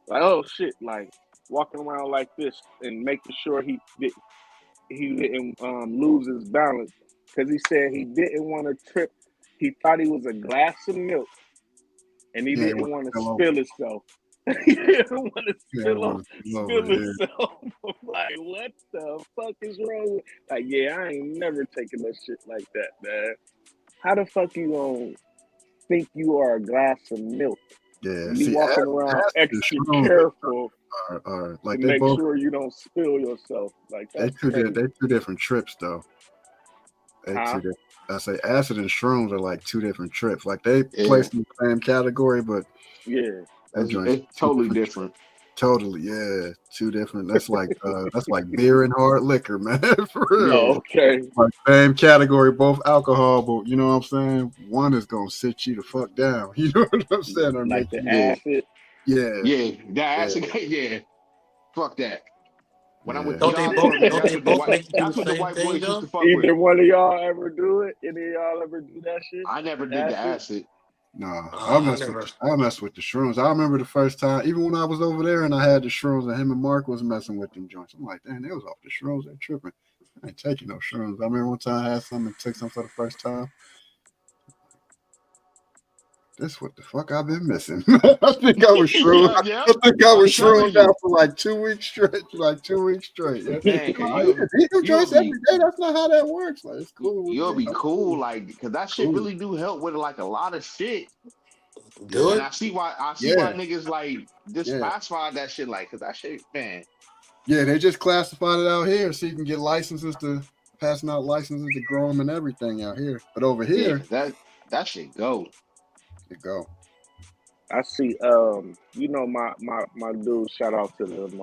like, oh shit, like walking around like this and making sure he didn't lose his balance because he said he didn't want to trip. He thought he was a glass of milk, and he Yeah, didn't want to spill over. spill himself. He didn't want to Yeah, spill over. himself. I'm like, what the fuck is wrong with? Like, yeah, I ain't never taking no shit like that, man. How the fuck you gonna think you are a glass of milk? Yeah, You walking around acid and extra shrooms careful are to like they make both sure you don't spill yourself. Like they that's crazy. two different trips though. They Huh? two different. I say acid and shrooms are like two different trips. Like they Yeah. placed in the same category, but Yeah. that joint's It's totally different. totally, yeah, two different. That's like beer and hard liquor, man. For real. Yeah. Okay. Like same category, both alcohol, but you know what I'm saying? One is gonna sit you the fuck down. You know what I'm saying? Or Like make the you, acid. yeah. Yeah, that acid. Yeah, fuck that. When I went to Don't they Johnstown, both don't that's they what the both white make you do that's the what the same white thing boys used though? to fuck Either with. one of y'all ever do it? Any of y'all ever do that shit? I never did the acid. No, I I never. mess with the shrooms. I remember the first time, even when I was over there and I had the shrooms, and him and Mark was messing with them joints. I'm like, damn, they was off the shrooms. They tripping. I ain't taking no shrooms. I remember one time I had some and took some for the first time. This what the fuck I've been missing. I think I was shroomed. Yeah, I think I was I'm telling shroomed out you, for like 2 weeks straight. Like 2 weeks straight. Yeah. man, because I eat them you'll joints every be day. That's not how that works. Like it's cool with you'll me. be I'm cool, like because that shit cool. really do help with like a lot of shit. Do And it? I see why Yeah. niggas like Yeah. disclassified that shit, like because that shit, man. Yeah, they just classified it out here so you can get licenses to passing out licenses to grow them and everything out here. But over Yeah, here, 'cause that shit go. you go. I see. You know my dude. Shout out to them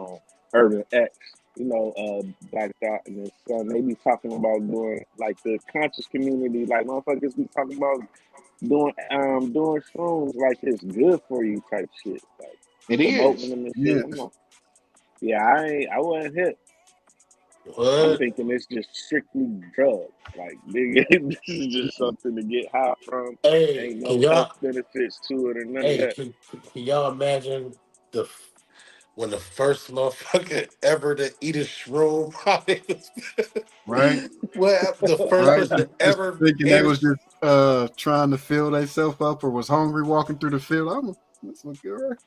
Urban X. You know, Black Dot and his son. They be talking about doing like the conscious community. Like motherfuckers be talking about doing shrooms like it's good for you type shit. Like It promoting is. them and shit. Yes. I'm like, yeah, I wasn't hit. I'm What? thinking it's just strictly drugs. Like, nigga, this is just something to get high from. Hey, Ain't can no health y'all benefits to it or none of hey that. can y'all imagine when the first motherfucker ever to eat a shroom probably was Right? well the first Right? person to Just ever thinking they ate a was just trying to fill themselves up or was hungry walking through the field. This look good, right?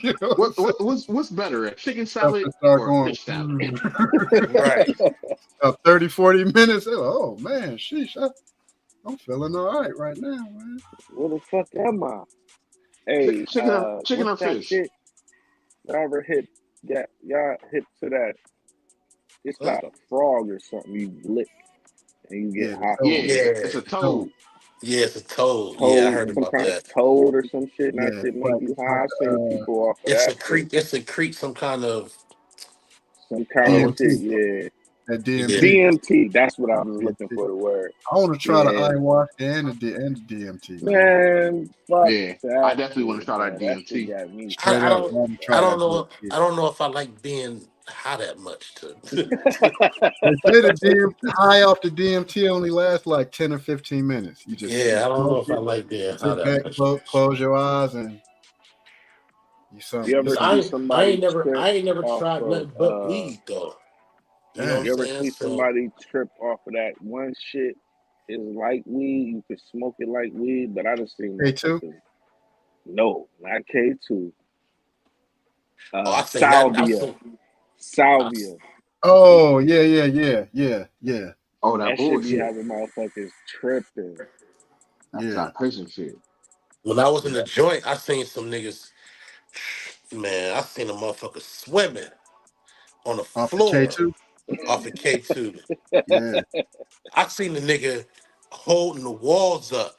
You know what I'm saying? What's better, a chicken Stuff salad to start or a going fish salad? right. 30, 40 minutes. Oh man, sheesh. I'm feeling all right now, man. Where the fuck am I? Hey, Chicken what's or that fish? shit? Y'all ever hit that? Y'all hit to that? It's Huh? like a frog or something you lick and you Yeah, get the high toad. from Yeah, it. it's a Yeah. Toad. toad. Yeah, it's a toad. Yeah, I Toad, heard some about kind of that. toad or some shit, and that Yeah, shit make you high. I seen people off of that shit. It's a creek, some kind of Some kind of what shit, DMT. yeah. That yeah. DMT. DMT, that's what I was looking DMT. for the word. I want to try the Yeah. ayahuasca and the DMT, man. Man, fuck Yeah, I that definitely want to shit, try that man. That shit DMT. got me Straight up, I tripping. want to try that DMT. I don't know if I like being high that much to They say the high off the DMT only lasts like 10 or 15 minutes. You yeah, I don't know smoke if I it, like being high sit that back, much. close your eyes, and You you ever Cause see something. somebody trip I ain't never off tried of nothing but weed though. You know what I'm Damn. you ever saying? see So somebody trip off of that one shit is like weed, you can smoke it like weed, but I done seen K2? motherfuckers. No, not K2. oh I seen that I Salvia. seen I, Salvia. Oh, yeah. Oh, that That shit be bullshit. having motherfuckers tripping. That's Yeah. that prison shit. when I was in Yeah. the joint, I seen some niggas man, I seen a motherfucker swimming on the Off the floor K2? off of K2. Yeah. I seen the nigga holding the walls up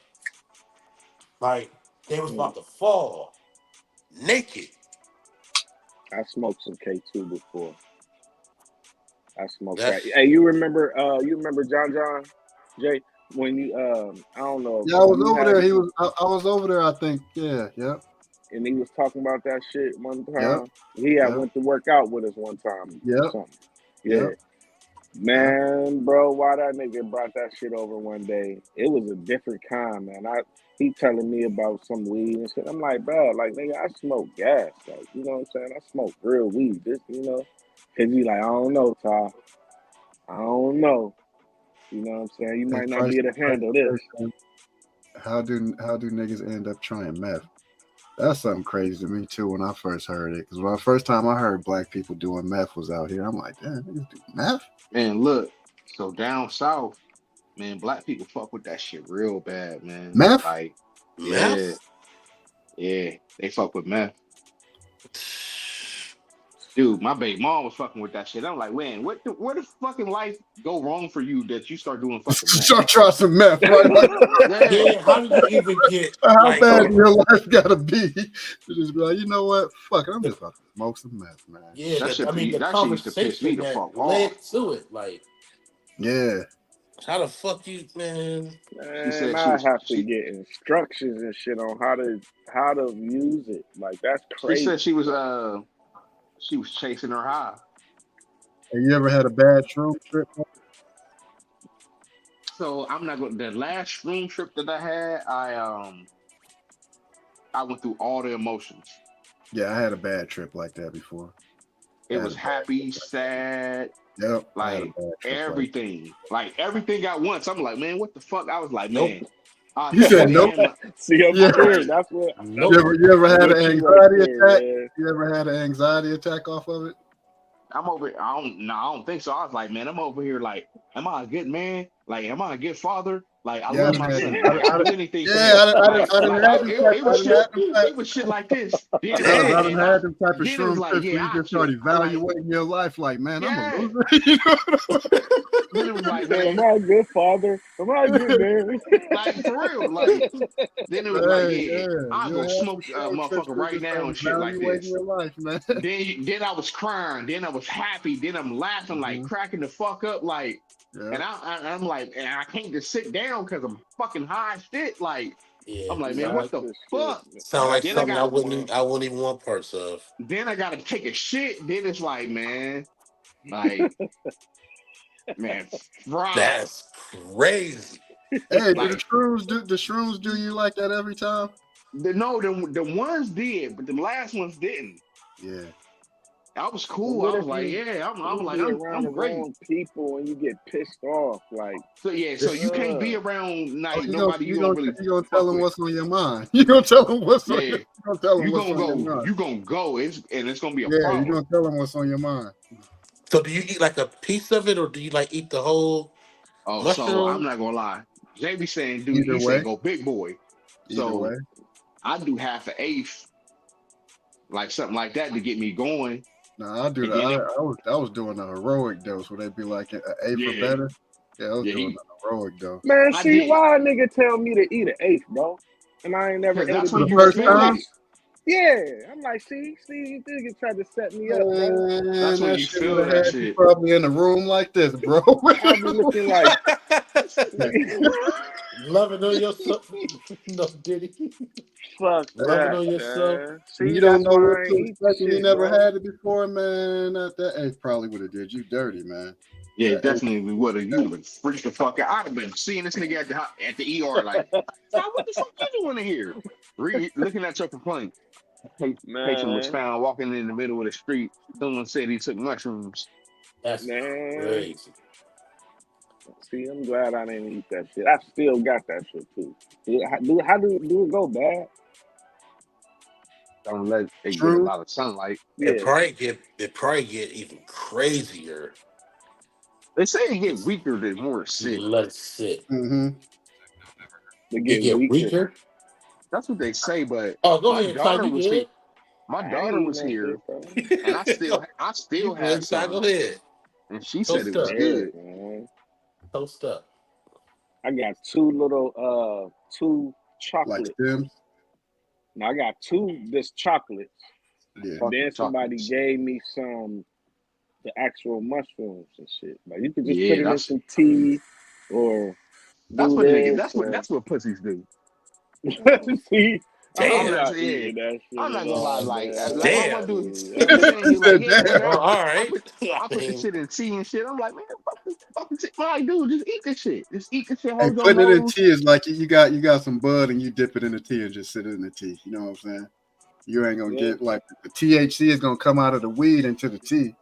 like they was Mm. about to fall naked. I smoked some K2 before. I smoked crack. That's Hey, you remember John Jay? when you I don't know Yeah, I was you over had there. it, I was over there. I think. Yeah. Yep. and he was talking about that shit one Yep. time. He had Yep. went to work out with us one time or Yep. something. Yeah. Yep. Yep. Man, bro, why that nigga brought that shit over one day? It was a different kind, man. He telling me about some weed and shit. I'm like, bro, like nigga, I smoke gas, like you know what I'm saying. I smoke real weed. This, you know, cause he like, I don't know, Ty. I don't know. You know what I'm saying? You Hey, might not be able to handle this. How do niggas end up trying meth? That's something crazy to me too when I first heard it. Because when the first time I heard black people doing meth was out here, I'm like, damn, niggas do meth? Man, look, so down south, man, black people fuck with that shit real bad, man. Meth? Like, yeah, Meth? yeah, they fuck with meth. Dude, my baby mom was fucking with that shit. I'm like, man, where the fucking life go wrong for you that you start doing fucking meth? Start trying some meth, right? Like, Yeah, Yeah, how did you even get how like bad your life gotta be to just be like, you know what? Fuck it, I'm just about to smoke some meth, man. yeah, that shit, I mean the that shit used to piss me conversation the that fuck off. led to it, like Yeah. how the fuck you man? She Man, said she I was have to get instructions and shit on how to use it. Like that's she crazy. said she was chasing her high. Have you ever had a bad shroom trip? So I'm not going. The last room trip that I had, I went through all the emotions. Yeah, I had a bad trip like that before. It was happy, sad, Yep, I had a like bad trip everything, like everything at once. I'm like, man, what the fuck? I was like, Nope. man, I You said nope. damn. See, I'm Yeah. scared. That's what. Nope. You ever had an With you anxiety right there, attack? man. You ever had an anxiety attack off of it? I'm over. I don't think so. I was like, man, I'm over here. Like, am I a good man? Like, am I a good father? Like, I Yeah, love my son. Like, I do anything for him. I done had them type. It I was done shit. had them type. It was shit like this. Then it was Fellas, like, I done man, had them type of then it was shroom like, trips where yeah, you I just start chill. Like, evaluating your life. Like, man, I'm a yeah. loser. You know? Then it was like, Am man, I a good father? Am I a good man? like for real. Like, then it was like, Hey, yeah, yeah, I'll you go have some smoke a shroom trips motherfucker where you right just start now and shit like evaluating this. your life, man. Then I was crying. Then I was happy. Then I'm laughing, like Mhm. cracking the fuck up, like. Yeah. And I'm like, and I can't just sit down because I'm fucking high as shit. Like, Yeah. I'm like, man, what the fuck? Sound like Then I something got, I wouldn't even want parts of. then I got to take a shit. Then it's like, man, like, man, fried. That's crazy. Hey, do Like, the shrooms do you like that every time? no, the ones did, but the last ones didn't. Yeah. I was But cool. what I if was like, you yeah, I'm like, be around the I'm great. wrong people and you get pissed off? Like, So yeah, so you can't be around Oh, like nobody you don't really you gonna tell fuck them with. what's on your mind. You gonna tell them what's on Yeah, your. You gonna tell them you what's gonna on your go, mind. you gonna go. It's gonna be a Yeah, you problem. gonna tell them what's on your mind. So do you eat like a piece of it or do you like eat the whole Oh, so I'm mushroom? not gonna lie. JB saying, dude, Either he said way, go big boy. either So way. I do half an eighth, like something like that to get me going. No, I do And that. then I was doing a heroic dose where they'd be like an eighth or yeah, better. Yeah, I was yeah, doing an heroic dose. man, I see did why a nigga tell me to eat an eighth, bro, and I ain't never because ate that's it For when the you before. first feel Tell time, it. me. Yeah, I'm like, see, you nigga tried to set me up, bro. That's man, when that you shit would feel have that had you shit. probably in a room like this, bro. I'll be looking like, Loving on yourself. No, Diddy. fuck Loving that, on yourself. man. You See, don't that's know why what I to ain't eat the expect and you shit, never bro. had it before, man. That eighth probably would have did you dirty, man. Yeah, That eighth, definitely would have. You would have freaked the fuck out. I'd have been seeing this nigga at the ER like, "Now, what the fuck you doing in here? Looking at your complaint. Patient was Man, found walking in the middle of the street. Someone said he took mushrooms. That's man. crazy. See, I'm glad I didn't eat that shit. I still got that shit too. How do it go bad? Don't let it get a true. lot of sunlight. It Yeah. probably get even crazier. They say it get It's, weaker the more it's you sick. let it sit. Mm-hmm. They It get get weaker. weaker. That's what they say, but Oh, go my ahead, Ty. daughter You was here. good? My I ain't daughter eating was that here, shit, bro. and I You still had good, Ty? Go some, ahead. and she said Toast it was up. Yeah, good. man. Toast up. I got two Like chocolates. Sims. Now I got two this chocolates. Yeah. And Fuck the then somebody chocolates. gave me the actual mushrooms and shit. Like you could just put Yeah, it in that's some tea or That's do what niggas. this. That's what pussies do. See, I'm Damn. not not saying. eating that shit I'm at not gonna lie. all, Like man. all I want Damn. to do is if Yeah. you saying He you like, said, yeah, "Damn." Well, whatever. all I right. put I I put the mean, shit in tea and shit. I'm like, man, fuck the shit. Like, dude, just eat this shit. Just eat this shit. Hey, Hold your putting it in nose. tea is like you got some bud and you dip it in the tea and just sit it in the tea. You know what I'm saying? You ain't gonna Yeah. get like the THC is gonna come out of the weed into the tea,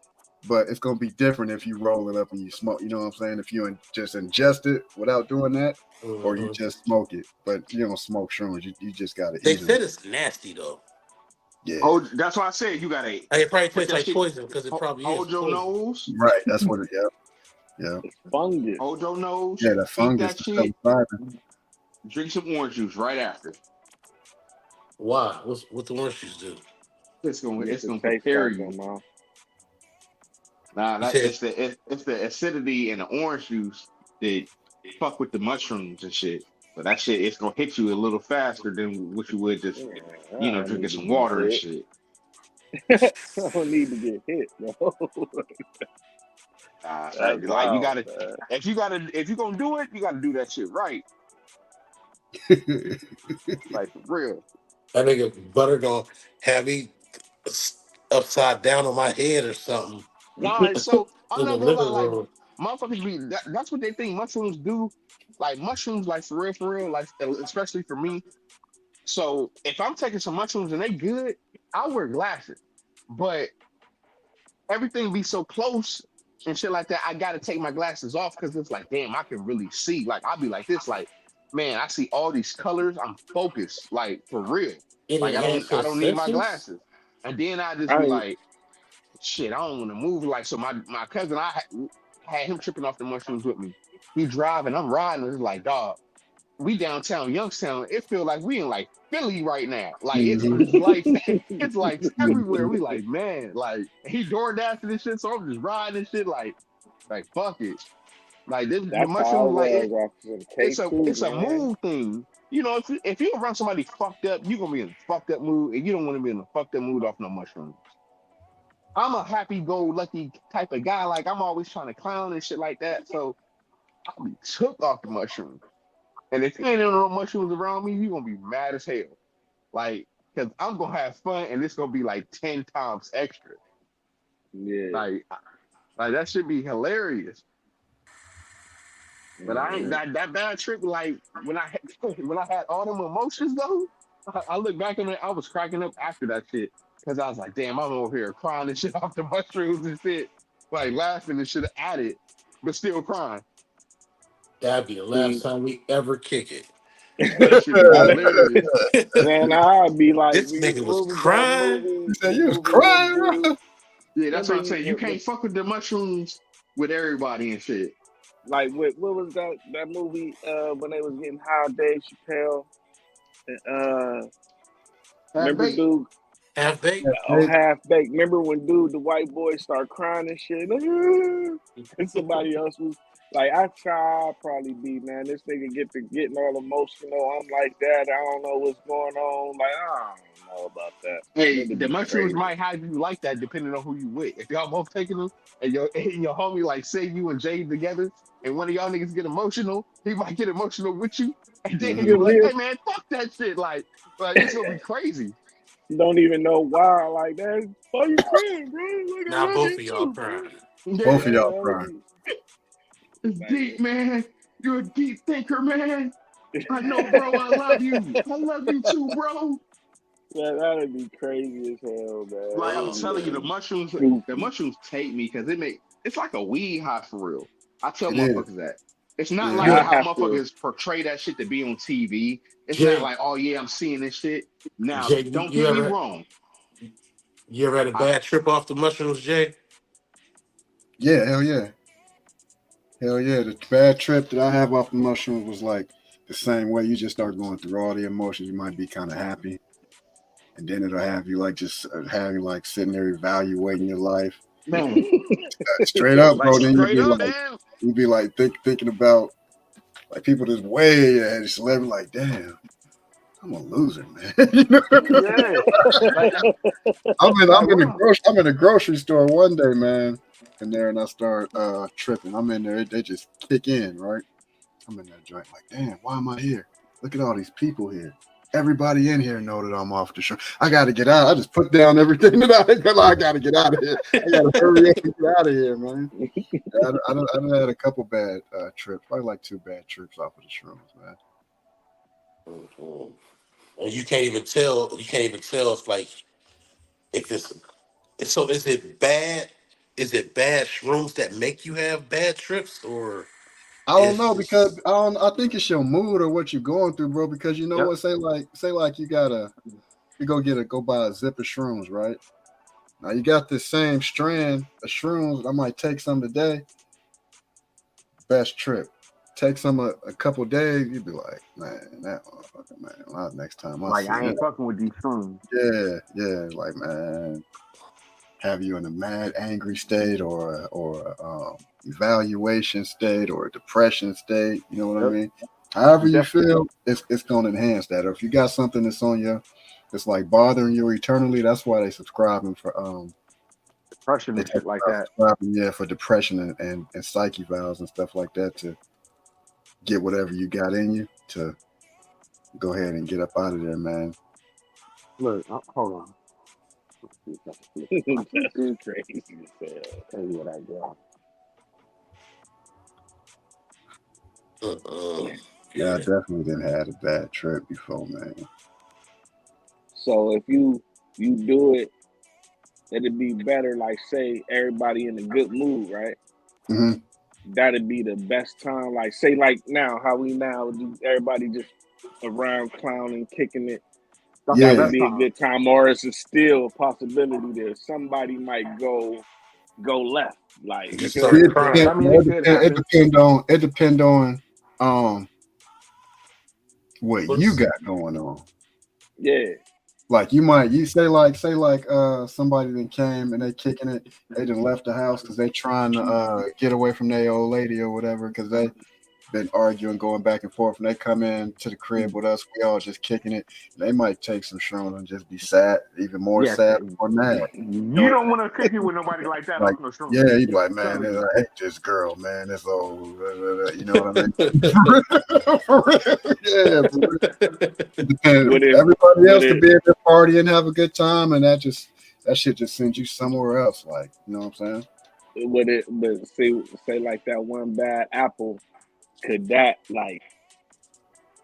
but it's gonna be different if you roll it up and you smoke. You know what I'm saying? If you just ingest it without doing that, or you just smoke it, but you don't smoke shrooms. You just gotta they eat said them. it's nasty though. Yeah, Oh, that's why I said you gotta Like, it probably put tastes that like shit. poison because it probably is Hold your poison. nose. right. That's what it. Yeah. Fungus. Hold your nose. Yeah, the Eat fungus, that the shit. psilocybin. Drink some orange juice right after. Why? What the orange juice do? It's Get the gonna taste prepare back you. in my Nah, You said it's the acidity in the orange juice that fuck with the mushrooms and shit. So that shit it's gonna hit you a little faster than what you would just I don't drinking need to some get water and hit. shit. I don't need to get hit, bro. That's Like you wild, gotta man. if you gonna do it, you gotta do that shit right. Like for real. that nigga butter gonna have me upside down on my head or something Nah, so I'm in the not gonna lie, living like room. motherfuckers that's what they think mushrooms do. Like mushrooms, like for real, like especially for me. So if I'm taking some mushrooms and they good, I'll wear glasses. But everything be so close and shit like that, I gotta take my glasses off because it's like, damn, I can really see. Like I'll be like this, like, man, I see all these colors. I'm focused, like for real. It Like enhance I your don't need my senses. glasses. And then I just I be ain't like, shit, I don't want to move. Like so, my cousin, had him tripping off the mushrooms with me. He driving, I'm riding. And it's like, dog, we downtown Youngstown. It feel like we in like Philly right now. Like Mhm. it's like it's like everywhere. We like, man, like he door dashing and shit. So I'm just riding and shit. Like fuck it. Like the that's how it mushrooms, like was after the K2, it's a man. mood thing. You know, if you around somebody fucked up, you gonna be in a fucked up mood, and you don't want to be in a fucked up mood off no mushrooms. I'm a happy-go-lucky type of guy. Like I'm always trying to clown and shit like that. So I'll be took off the mushrooms. And if you ain't no mushrooms around me, you gonna be mad as hell. Like, cause I'm gonna have fun and it's gonna be like 10 times extra. Yeah. Like that should be hilarious. But I ain't Mhm. that bad trip. Like when I when I had all them emotions though, I look back on it, I was cracking up after that shit. Cause I was like, damn, I'm over here crying and shit off the mushrooms and shit. Like laughing and shit at it, but still crying. That'd be the last See, time we ever kick it. That should be I, hilarious. man, I'd be like, This nigga was what was that crying. You movie? said The you was movie with crying, dude. bro. Yeah, that's Remember what I'm he saying. You can't fuck with the mushrooms with everybody and shit. like what was that movie when they was getting high, Dave Chappelle? Uh, Half remember baked. dude? Half baked. Oh, half baked. Remember when dude, the white boy, start crying and shit, and somebody else was like, I'd probably be, man. This nigga getting all emotional. I'm like that. I don't know what's going on. Like I don't know about that, man. Hey, It'd the be mushrooms crazy. might have you like that depending on who you with. If y'all both taking them and your homie like say you and Jay together and one of y'all niggas get emotional, he might get emotional with you, and then he Mhm. gonna You be like, live, "Hey man, fuck that shit!" Like it's gonna be crazy. don't even know why. Like that. Why you crying, bro? Like I Now love both you of y'all too, bro. crying. Both Yeah, of y'all That'd crying. be it's deep, like, man. You're a deep thinker, man. I know, bro. I love you. I love you too, bro. that'd be crazy as hell, man. Like I'm It'd be telling you, like the goofy. mushrooms take me because it's like a weed high for real. I tell It is. motherfuckers that. It's not Yeah. like I Yeah, how have to. motherfuckers portray that shit to be on TV. It's not Jay. like, oh yeah, I'm seeing this shit. Now, Jay, don't get me wrong. you ever had a I bad trip off the mushrooms, Jay? Yeah, hell yeah. Hell yeah. The bad trip that I have off the mushrooms was like the same way. You just start going through all the emotions. You might be kind of happy. And then it'll have you like just have you like sitting there evaluating your life. man, Straight up, like bro. Then straight up, man. you'd be like thinking about like people that's way ahead of celebrity, like, damn, I'm a loser, man. You know? Yeah. Like I'm like in one the of my I'm in a grocery store one day, man. And I start tripping. I'm in there, they just kick in, right? I'm in that joint like, damn, why am I here? Look at all these people here. Everybody in here know that I'm off the shroom. I got to get out. I just put down everything that I got to get out of here. I got to hurry up and get out of here, man. I done had a couple bad trips. Probably like 2 bad trips off of the shrooms, man. Mhm. And you can't even tell. You can't even tell if like if it's so. Is it bad? Is it bad shrooms that make you have bad trips, or I don't it's know because just I think it's your mood or what you're going through, bro. Because you know Yep. what? Say like you go buy a zip of shrooms, right? Now you got this same strand of shrooms. I might take some today. Best trip. Take some a couple days. You'd be like, man, that motherfucker, man. Next time I Like see I him, ain't fucking with these shrooms. yeah, like man, have you in a mad angry state or evaluation state or a depression state? You know what I Yep. mean? However you Definitely. feel, it's gonna enhance that. Or if you got something that's on you, it's like bothering you eternally. That's why they subscribing for Depression they and talk shit like about that. subscribing, yeah, for depression and psyche valves and stuff like that to get whatever you got in you to go ahead and get up out of there, man. Look, hold on. That's crazy as hell. Tell you what I got. Yeah, I yeah. definitely didn't had a bad trip before, man. So if you do it, it'd be better. Like say everybody in a good mood, right? hmm That'd be the best time. Like say like now, how we now do everybody just around clowning, kicking it. That's the Yeah, That'd best be a time. good time. Or is it still a possibility that somebody might go left? Like You you just feel what see, start I'm Yeah, crying. saying? I mean it could happen. it depend on um what you What's got going on. Yeah. Like you say like somebody that came and they kicking it, they just left the house because they trying to get away from their old lady or whatever because they been arguing, going back and forth, and they come in to the crib with us. We all just kicking it. They might take some shrooms and just be sad, even more Yes. sad or mad. You You know, don't want to kick it with nobody like that like off no shrooms. yeah, you be like, man, Telling you. I hate this girl, man. It's old, you know what I mean? For real, yeah. For real. It Would depends. it Everybody would else could it be at the party and have a good time, and that shit just sends you somewhere else. Like, you know what I'm saying? but say like that one bad apple, could that like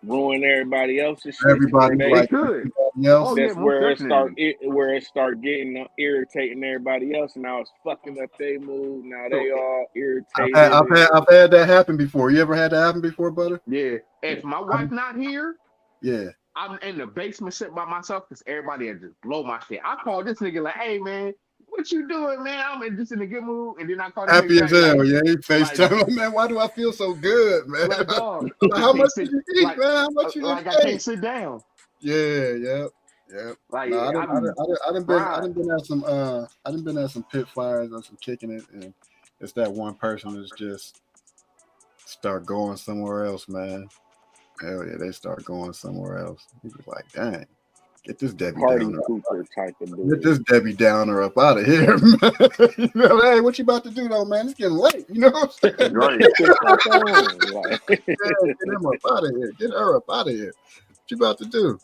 ruin everybody else's shit to where Everybody they It like could. everybody Oh else. yeah, that's most definitely. where it start getting irritating everybody else, and now it's fucking up their mood. Now So they all irritated I've had that happen before. You ever had that happen before, Butter? yeah, if my I, wife not here, yeah. I'm in the basement sitting by myself because everybody had just blow my shit. I call this nigga like, hey man, what you doing, man? I'm just in a good mood, and then I call this nigga Happy as back hell, like, yeah. He like, FaceTime, like, man. Why do I feel so good, man? like dog, I'm I like, how can't much sit, did you eat, man? How much you like I didn't can't eat? sit down. Yeah. Like No, I be I fried. done been at some I done been at some pit fires or some kicking it, and it's that one person that's just start going somewhere else, man. Hell yeah, they start going somewhere else. He was like, dang, get this Debbie party Downer. pooper type of Get dude. this Debbie Downer up out of here, man. You know, hey, what you about to do though, man? It's getting late. You know what I'm saying? Right. Get the fuck on, like Get him up out of here. Get her up out of here. What you about to do?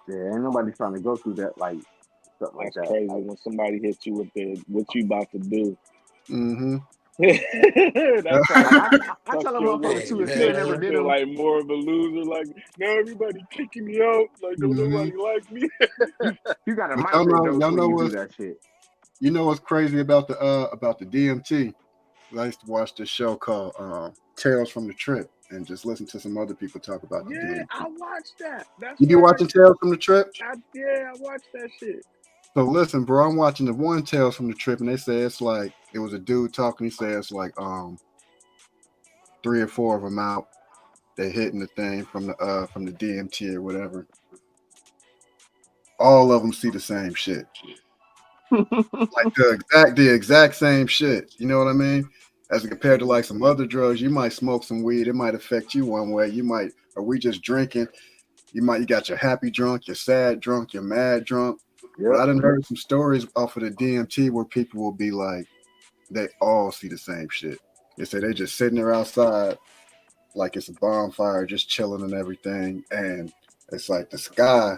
Yeah, ain't nobody trying to go through that like stuff like that's that. crazy Like, when somebody hits you with the what you about to do. Mm-hmm. That's how like you I fuck tell a your motherfucker Hey too, if you ain't makes never you man, did feel them, like more of a loser. Like now everybody kicking me out. Like don't Mm-hmm. nobody like me. you got a But y'all microdose y'all when know you do what's that shit. crazy about the DMT. I used to watch this show called Tales from the Trip and just listen to some other people talk about the Yeah, DMT. I watched that. That's You be where watching Tales from the Trip? I watched that shit. So listen, bro, I'm watching the one Tales from the Trip, and they say it's like it was a dude talking. He said it's like 3 or 4 of them out. They hitting the thing from the DMT or whatever. All of them see the same shit, like the exact same shit. You know what I mean? As compared to like some other drugs, you might smoke some weed, it might affect you one way. You might, or we just drinking. You got your happy drunk, your sad drunk, your mad drunk. But Yep. I done heard some stories off of the DMT where people will be like, they all see the same shit. They say they just sitting there outside like it's a bonfire, just chilling and everything, and it's like the sky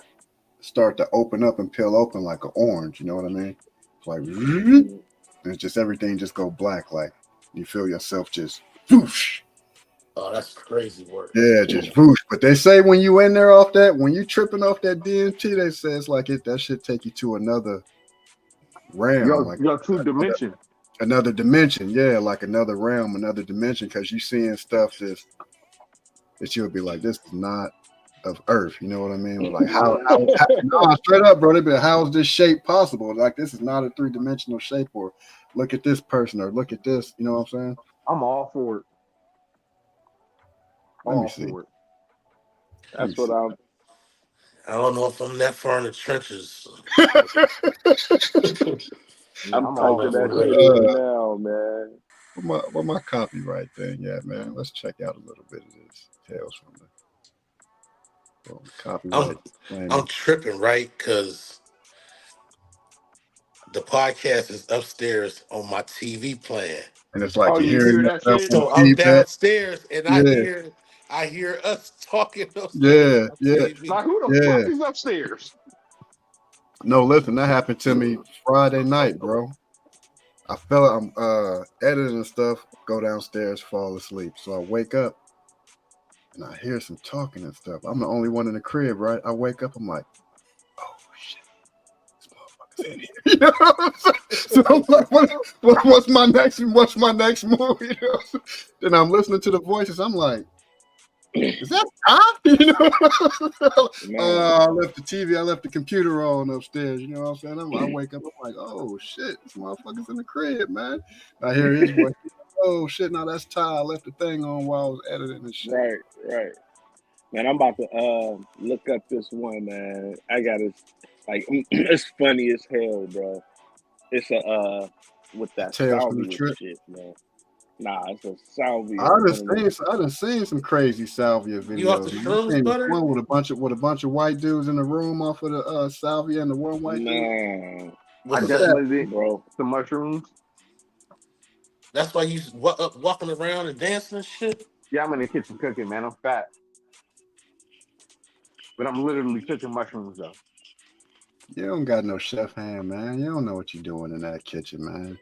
start to open up and peel open like an orange. You know what I mean? It's like, and it's just everything just go black. Like you feel yourself just whoosh. Oh, that's crazy work. Yeah, just whoosh. But they say when you in there off that, when you tripping off that DMT, they say it's like that should take you to another realm, like Your true dimension. another dimension. Yeah, like another realm, another dimension, because you seeing stuff that you'll be like, this is not of Earth. You know what I mean? Like how no, straight up, bro. They be like, how is this shape possible? Like this is not a 3-dimensional shape. Or look at this person, or look at this. You know what I'm saying? I'm all for it. Let me All see. for it. That's what I'm. I don't know if I'm that far in the trenches. I'm I'm all typing that for shit it. in now, man. What my copyright thing? Yeah, man. Let's check out a little bit of this. Tales from the copyright. I'm tripping, right? Because the podcast is upstairs on my TV playing. And it's like Oh, you're you hearing hear that yourself shit? on So I'm feedback. downstairs and Yeah, I hear us talking upstairs yeah, on yeah, TV. Like, who the yeah. fuck is upstairs? No, listen, that happened to me Friday night, bro. I'm editing stuff, go downstairs, fall asleep. So I wake up and I hear some talking and stuff. I'm the only one in the crib, right? I wake up, I'm like, oh shit, this motherfucker's in here. You know what I'm saying? So I'm like, what's my next move? You know? Then I'm listening to the voices. I'm like, is that Tom? You know? Man, I left the TV, I left the computer on upstairs. You know what I'm saying? I wake up, I'm like, oh shit, this motherfucker's in the crib, man. I hear his voice. Oh shit, no, that's Ty. I left the thing on while I was editing and shit. right. Man, I'm about to look up this one, man. I got it. Like, it's funny as hell, bro. It's a with that Tales from the salvia trip. shit, man. Nah, it's a salvia. I done seen some crazy salvia You off the videos. Man. I shrooms, seen this butter? one with a bunch of white dudes in the room off of the salvia and the one white dude. Man, I What's What's that? definitely did bro. some mushrooms. That's why you walking around and dancing and shit? Yeah, I'm in the kitchen cooking, man. I'm fat. But I'm literally cooking mushrooms, though. You don't got no chef hand, man. You don't know what you're doing in that kitchen, man.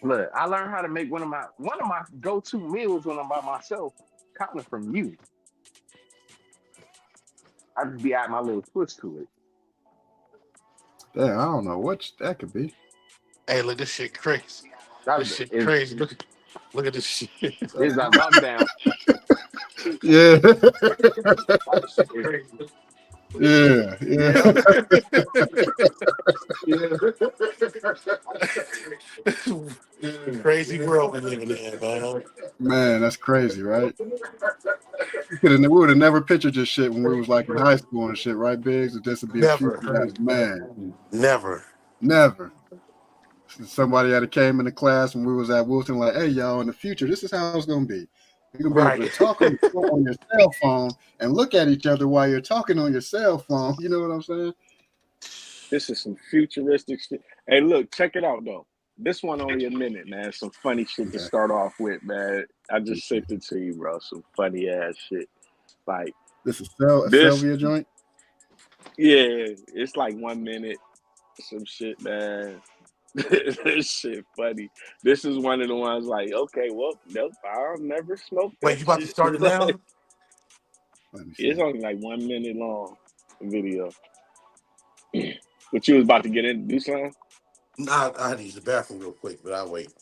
Look, I learned how to make one of my go-to meals when I'm by myself, kind of from you. I just be adding my little twist to it. Yeah, I don't know what that could be. Hey, look, this shit crazy. This shit It's crazy. Look at this shit. that lockdown. Yeah. This shit crazy. Yeah. Crazy world we living in, man. Man, that's crazy, right? We would have never pictured this shit when we was like in high school and shit, right, Biggs? This would be a future that, man. Never. Somebody had came into class when we was at Wilson, like, hey, y'all, in the future, this is how it's gonna be. You're gonna be able to talk on your cell phone and look at each other while you're talking on your cell phone. You know what I'm saying? This is some futuristic shit. Hey, look, check it out though. This one only a minute, man. Some funny shit to start off with, man. I just sent it to you, bro. Some funny ass shit. Like this is a salvia joint. Yeah, it's like 1 minute. Some shit, man. This shit funny. This is one of the ones like, okay, well, nope, I'll never smoke that. Wait, you about to start it now? It's only like 1 minute long video. But you was about to get in, do something? Nah, I had to use the bathroom real quick, but I'll wait.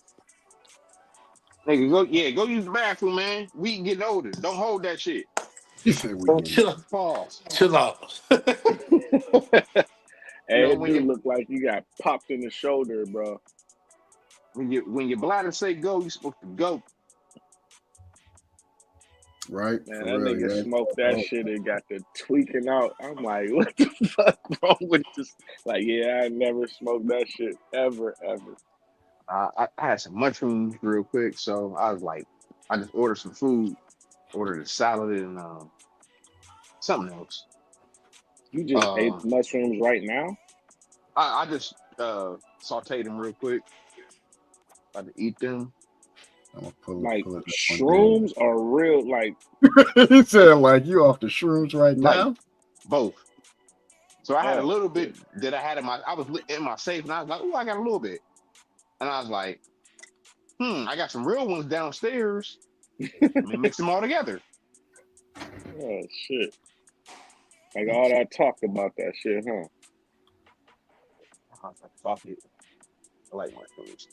Nigga, go use the bathroom, man. We getting older. Don't hold that shit. He said we Chill out. Pause. Chill out. Hey, know, it when do you- look like you got popped in the shoulder, bro. When your bladder say go, you supposed to go. right. Man, For that real, nigga yeah. smoked that shit and got the tweaking out. I'm like, what the fuck wrong with this? Like, yeah, I never smoked that shit ever. I had some mushrooms real quick, so I was like, I just ordered some food, ordered a salad and something else. You just ate mushrooms right now? I just sauteed them real quick. About to eat them. I'm gonna pull Like it up one shrooms are real. Like day. He said, like, you off the shrooms right Like now? both. So I had a oh, little bit that I had I was in my safe, and I was like, oh, I got a little bit, and I was like, I got some real ones downstairs. Let me mix them all together. oh shit! Like all that talk about that shit, huh? I was like, fuck it. I like my food.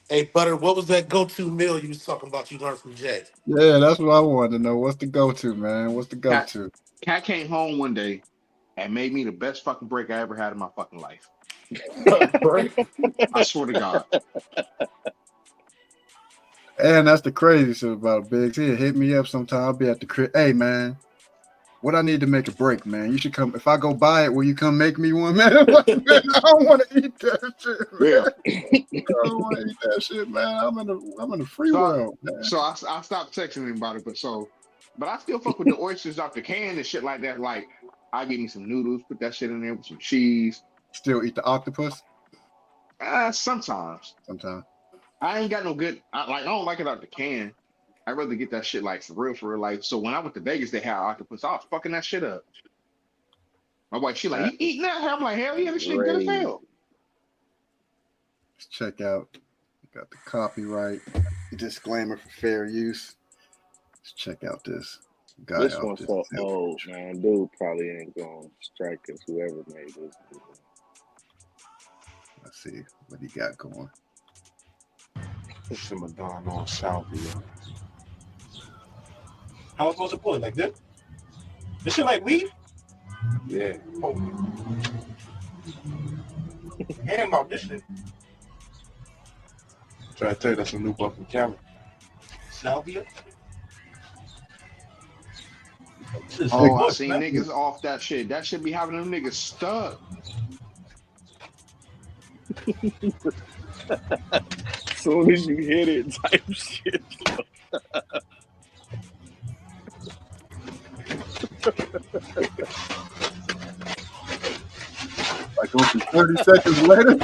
Hey, Butter, what was that go-to meal you was talking about you learned from Jay? Yeah, that's what I wanted to know. What's the go-to, man? What's the Cat, go-to? Cat came home one day and made me the best fucking break I ever had in my fucking life. I swear to God. And that's the crazy shit about Biggs. He'll hit me up sometime. I'll be at the crib. Hey, man, what I need to make a break, man? You should come. If I go buy it, will you come make me one, man? I'm like, man, I don't want to eat that shit, man. Yeah. I don't want to eat that shit, man. I'm in the free world, man. So I stopped texting him about it, but I still fuck with the oysters off the can and shit like that. Like, I give me some noodles, put that shit in there with some cheese. Still eat the octopus? Sometimes. Sometimes. I ain't got no good. I don't like it out the can. I'd rather get that shit like for real. Like, so when I went to Vegas, they had octopus. I was fucking that shit up. My wife, she like, you eating that? I'm like, hell yeah, this shit good as hell. Let's check out. Got the copyright disclaimer for fair use. Let's check out this guy. This one's so old, man. Dude probably ain't gonna strike us. Whoever made this. Let's see what he got going. Some Madonna on salvia. How am I supposed to pull it? Like this? This shit like weed? Yeah. Oh. Damn about this shit. Try to tell you that's a new buck from Cali. Salvia? Oh, I seen niggas off that shit. That shit be having them niggas stuck. Soon as you hit it, type shit. Like on 30 seconds later.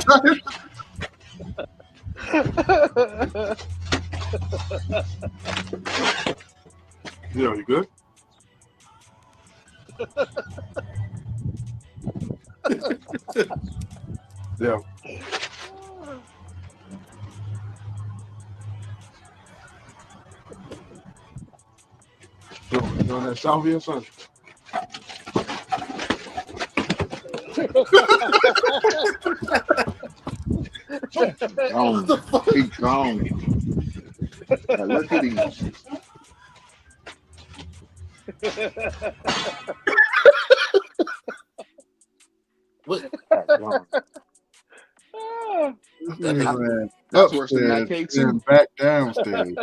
Yeah, you good? Yeah. You on that salvia, son? He's gone. Look at him. What? That's worse than that cake too. Back downstairs.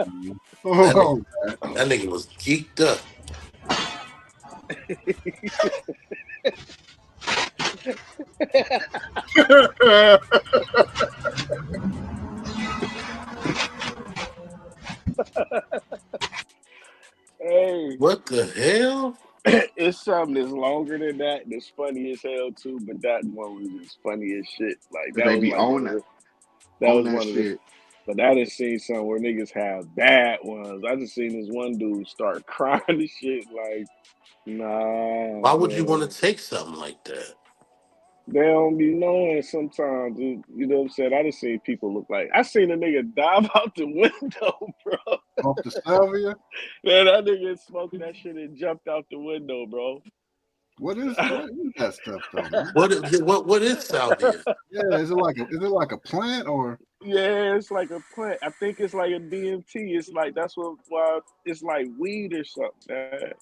Oh, That nigga was geeked up. Hey, What the hell? it's something that's longer than that. That's funny as hell too. But that one was just funny as shit. Like that They was be like on that. that Was one of the. shit. But I just seen some where niggas have bad ones. I just seen this one dude start crying and shit. Like, nah. Why would you man. want to take something like that? They don't be knowing sometimes. You know what I'm saying? I just seen people look like. I seen a nigga dive out the window, bro. off the salvia? Man, that nigga smoked that shit and jumped out the window, bro. What is that stuff though, man? What is salvia? Yeah, is it like a plant or? Yeah, it's like a plant. I think it's like a DMT. It's like why it's like weed or something. Man.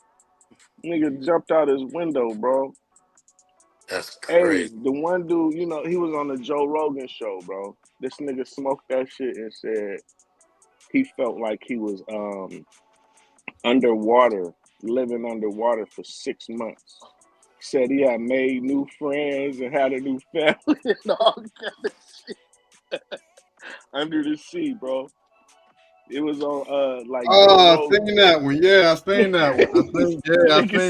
Nigga jumped out his window, bro. That's Hey, crazy. the one dude, you know, he was on the Joe Rogan show, bro. This nigga smoked that shit and said he felt like he was underwater, living underwater for 6 months. Said he had made new friends and had a new family and all kind of shit under the sea, bro. It was on like Oh, I seen that one. Yeah, I seen that one. I seen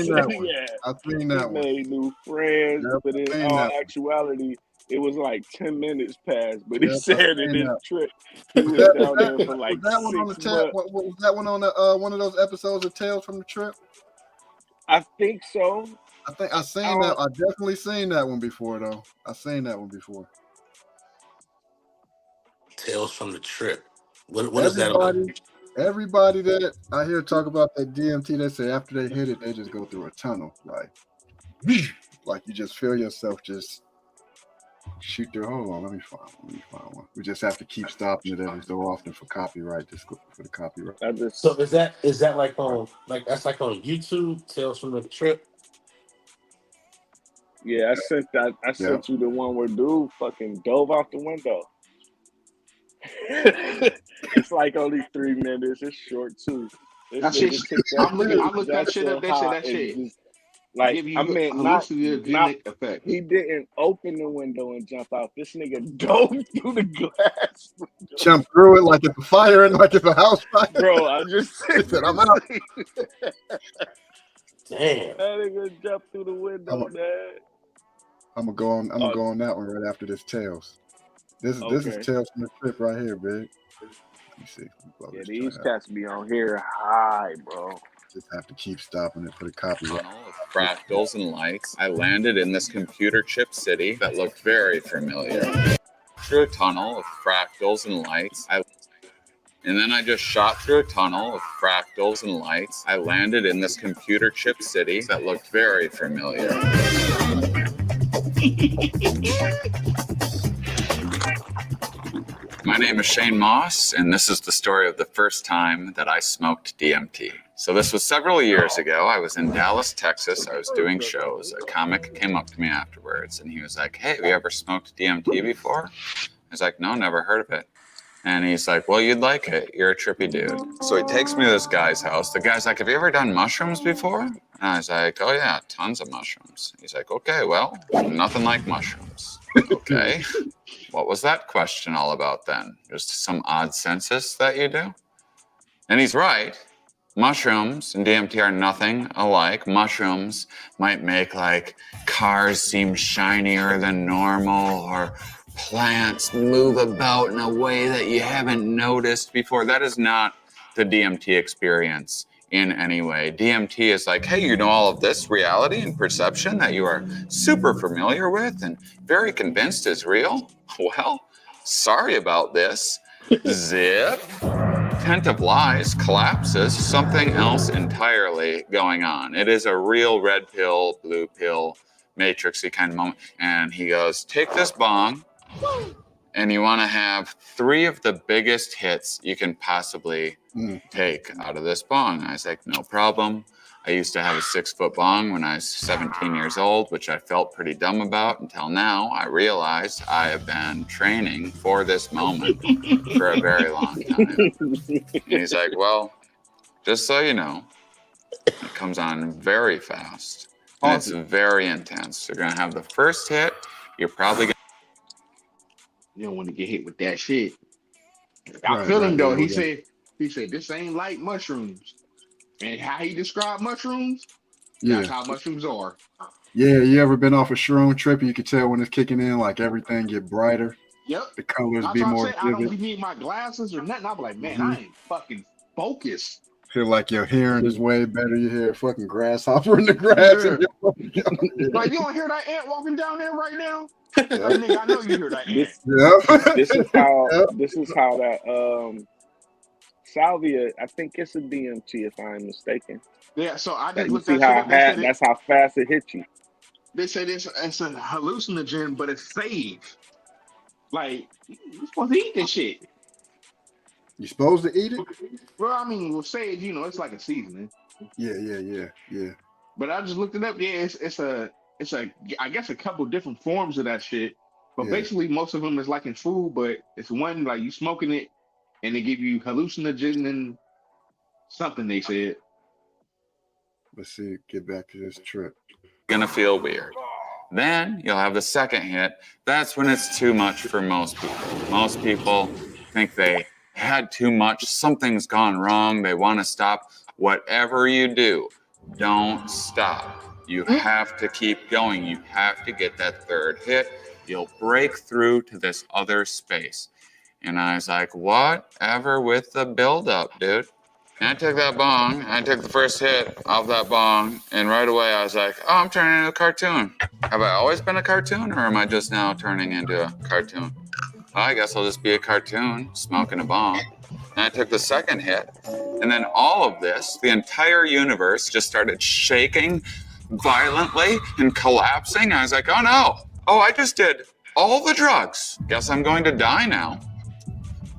that one. Yeah, I seen he that one. made new friends, Yep, but in seen all that one. actuality, It was like 10 minutes past, but he Yep, I said in seen his that. trip he was Was down there for was like that one on the 6 tab? months. What was that one on the one of those episodes of Tales from the Trip? I think so. I think I I seen that. don't. I definitely seen that one before though. I seen that one before. Tales from the Trip. What is that about? Everybody that I hear talk about that DMT, they say after they hit it, they just go through a tunnel, like you just feel yourself just shoot through. Hold on, let me find one. We just have to keep stopping it every so often for copyright. Just for the copyright. I just. So is that like on that's like on YouTube? Tales from the Trip. Yeah, I sent that. I sent you the one where dude fucking dove off the window. It's like only 3 minutes. It's short too. This That nigga shit. took I that looked that shit Jackson up. They said high that and shit just like give I you mean not hallucinogenic effect. he didn't open the window and jump out. This nigga dove through the glass. Jump through it like it's a fire and like it's a house fire. Bro, I just said I'm out. Damn. That nigga jumped through the window, man. I'm gonna go on that one right after this Tales. This is Tales from the Trip right here, big. Let me see. Yeah, these cats be on here high, bro. Just have to keep stopping it for the copyright. Tunnel of fractals and lights. I landed in this computer chip city that looked very familiar. Through a tunnel of fractals and lights. And then I just shot through a tunnel of fractals and lights. I landed in this computer chip city that looked very familiar. My name is Shane Moss, and this is the story of the first time that I smoked DMT. So this was several years ago. I was in Dallas, Texas. I was doing shows. A comic came up to me afterwards, and he was like, "Hey, have you ever smoked DMT before?" I was like, "No, never heard of it." And he's like, "Well, you'd like it. You're a trippy dude." So he takes me to this guy's house. The guy's like, "Have you ever done mushrooms before?" And I was like, "Oh yeah, tons of mushrooms." He's like, "Okay, well, nothing like mushrooms." Okay. What was that question all about then? Just some odd census that you do? And he's right. Mushrooms and DMT are nothing alike. Mushrooms might make like cars seem shinier than normal, or plants move about in a way that you haven't noticed before. That is not the DMT experience in any way. DMT is like, hey, you know all of this reality and perception that you are super familiar with and very convinced is real? Well, sorry about this. Zip. Tent of lies collapses, something else entirely going on. It is a real red pill, blue pill, matrixy kind of moment. And he goes, take this bong, and you want to have 3 of the biggest hits you can possibly take out of this bong. I was like, no problem. I used to have a 6-foot bong when I was 17 years old, which I felt pretty dumb about until now. I realized I have been training for this moment for a very long time. And he's like, well, just so you know, it comes on very fast. And it's very intense. You're going to have the first hit. You're probably going to... You don't want to get hit with that shit. I feel him though. He said, this ain't like mushrooms. And how he described mushrooms, that's how mushrooms are. Yeah, you ever been off a shroom trip? You can tell when it's kicking in, like everything get brighter. Yep. The colors be more vivid. I don't need my glasses or nothing. I'm like, man, I ain't fucking focused. Feel like your hearing is way better. You hear a fucking grasshopper in the grass. Yeah. Like, you don't hear that ant walking down there right now? Like, nigga, I know you hear that ant. This is how that salvia, I think it's a DMT if I'm mistaken. Yeah, so I just looked at that. That's how fast it hits you. They said it's a hallucinogen, but it's safe. Like, you're supposed to eat this shit. You supposed to eat it? Well, I mean, with sage, you know, it's like a seasoning. Yeah. But I just looked it up. Yeah, it's a I guess a couple different forms of that shit. But basically, most of them is like in food. But it's one like you smoking it, and they give you hallucinogen and something. They said. Let's see. Get back to this trip. Gonna feel weird. Then you'll have the second hit. That's when it's too much for most people. Most people think they had too much. Something's gone wrong. They want to stop. Whatever you do, don't stop. You have to keep going. You have to get that third hit. you'll break through to this other space. And I was like, whatever with the buildup, dude. And I took that bong, I took the first hit off that bong, and right away I was like, oh, I'm turning into a cartoon. Have I always been a cartoon, or am I just now turning into a cartoon? Well, I guess I'll just be a cartoon, smoking a bong. And I took the second hit, and then all of this, the entire universe just started shaking violently and collapsing. I was like, oh no, oh, I just did all the drugs. Guess I'm going to die now.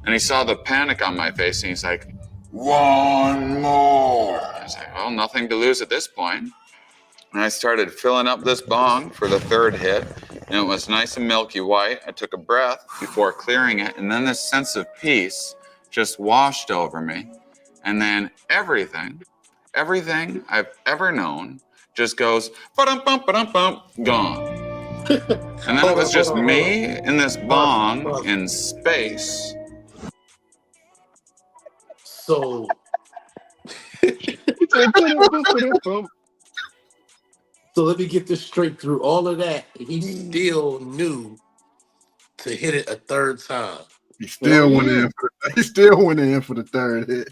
And he saw the panic on my face, and he's like, one more. I was like, well, nothing to lose at this point. And I started filling up this bong for the third hit, and it was nice and milky white. I took a breath before clearing it, and then this sense of peace just washed over me. And then everything I've ever known just goes, ba-dum-bum, ba-dum-bum, gone. And then it was just me in this bong in space. So let me get this straight. Through all of that, he still knew to hit it a third time. He still went in for the third hit.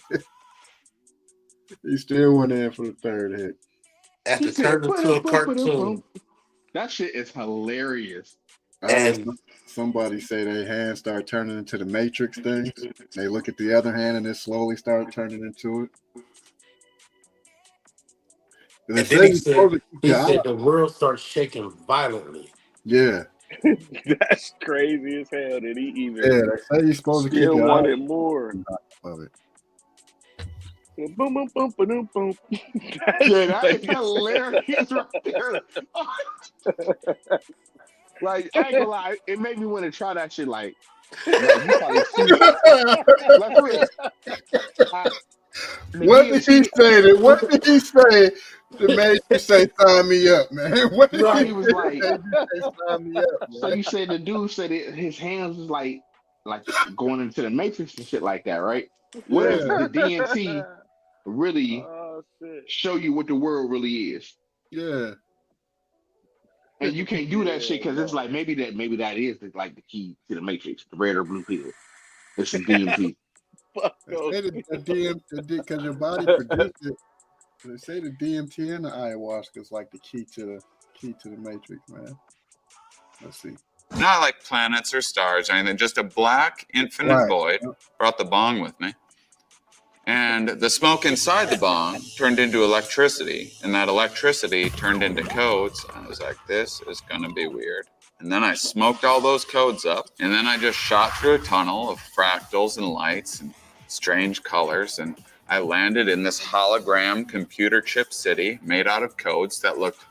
He still went in for the third hit. After turning into a cartoon. That shit is hilarious. And Somebody say their hands start turning into the Matrix thing. They look at the other hand and it slowly start turning into it. and then he said the world starts shaking violently. Yeah. That's crazy as hell that he even Yeah, they say you're supposed to keep still your wanted eyes more. of it. Boom, boom, boom, boom, boom. Yeah, that is hilarious right there. Like, I ain't gonna lie, it made me want to try that shit. Like you probably see it. Like, for real. What did he say? What did he say that made you say sign me up, man? What did Right, he he was say like, that made you say sign me up, so man? you said the dude said his hands was like going into the matrix and shit like that, right? What if Yeah, the DMT really Oh shit. show you what the world really is? yeah. And you can't do that shit because it's no. like maybe that is like the key to the matrix, the red or blue pill. It's some DMT. Fuck They those say the DMT because your body produces it. They say the DMT and the ayahuasca is like the key to the matrix, man. Let's see. Not like planets or stars or anything, just a black infinite Right. void. Brought the bong with me. And the smoke inside the bong turned into electricity, and that electricity turned into codes. I was like, this is gonna be weird. And then I smoked all those codes up, and then I just shot through a tunnel of fractals and lights and strange colors, and I landed in this hologram computer chip city made out of codes that looked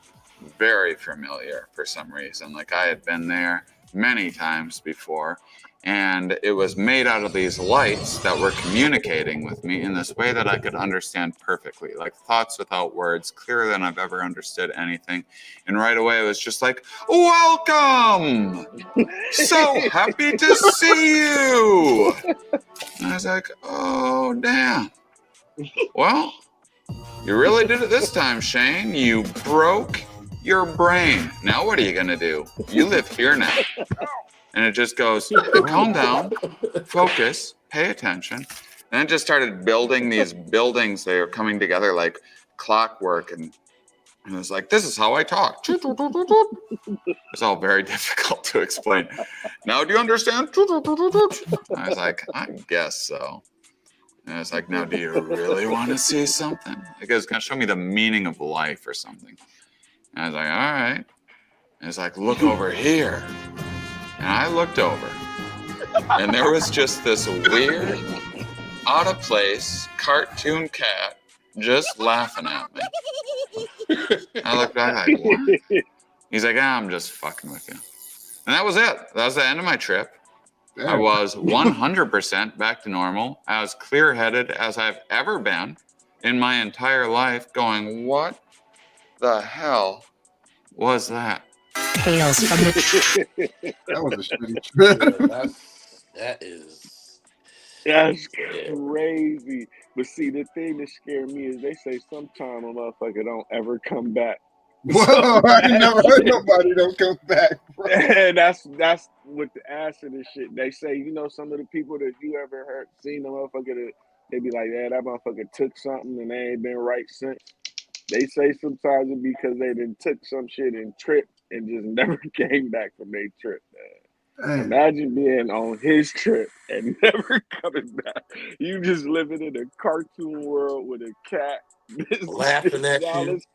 very familiar for some reason. Like I had been there many times before. And it was made out of these lights that were communicating with me in this way that I could understand perfectly, like thoughts without words, clearer than I've ever understood anything. And right away, it was just like, welcome! So happy to see you! And I was like, oh, damn. Well, you really did it this time, Shane. You broke your brain. Now what are you going to do? You live here now. And it just goes, calm down, focus, pay attention. And it just started building these buildings. They were coming together like clockwork. And it was like, this is how I talk. It's all very difficult to explain. Now, do you understand? I was like, I guess so. And I was like, now, do you really want to see something? It was going to show me the meaning of life or something. And I was like, all right. And it's like, look over here. And I looked over, and there was just this weird, out of place cartoon cat just laughing at me. I looked back like, what? He's like, I'm just fucking with you. And that was it. That was the end of my trip. I was 100% back to normal, as clear-headed as I've ever been in my entire life, going, what the hell was that? Tales from the That was a shitty trip. That's crazy. But see, the thing that scared me is they say sometime a motherfucker don't ever come back. Whoa, I ain't never heard nobody don't come back, bro. And that's with the acid and shit. They say, you know, some of the people that you ever heard seen the motherfucker that they be like, yeah, that motherfucker took something and they ain't been right since. They say sometimes it's because they done took some shit and tripped and just never came back from their trip, man. Damn. Imagine being on his trip and never coming back. You just living in a cartoon world with a cat. Laughing at all you. this,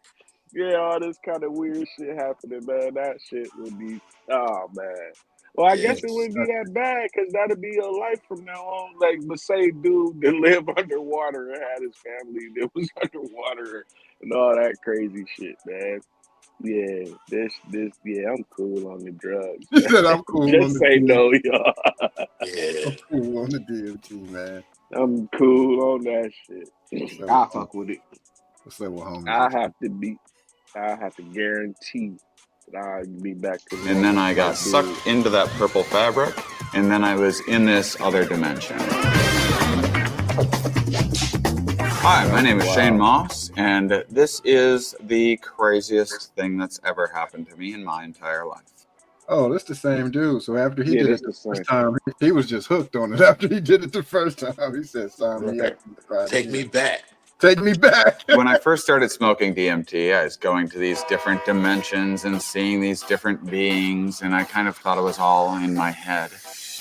yeah, all this kind of weird shit happening, man. That shit would be, oh man. Well, I Yeah. guess it wouldn't be that bad because that'd be your life from now on. Like, but say dude that lived underwater and had his family that was underwater and all that crazy shit, man. Yeah, yeah, I'm cool on the drugs. He said I'm cool on Just the say DMT. no, y'all. Yeah. I'm cool on the DMT, man. I'm cool on that shit. I fuck with it. What's up with homies? I have to guarantee that I'll be back to And then I got like, sucked into that purple fabric, and then I was in this other dimension. Hi, my name is Shane Moss, and this is the craziest thing that's ever happened to me in my entire life. Oh, that's the same dude. So after he Yeah, did that's it the the same. first time, he was just hooked on it. After he did it the first time, he said, "Sign me up." Take me back. Take me back. When I first started smoking DMT, I was going to these different dimensions and seeing these different beings, and I kind of thought it was all in my head.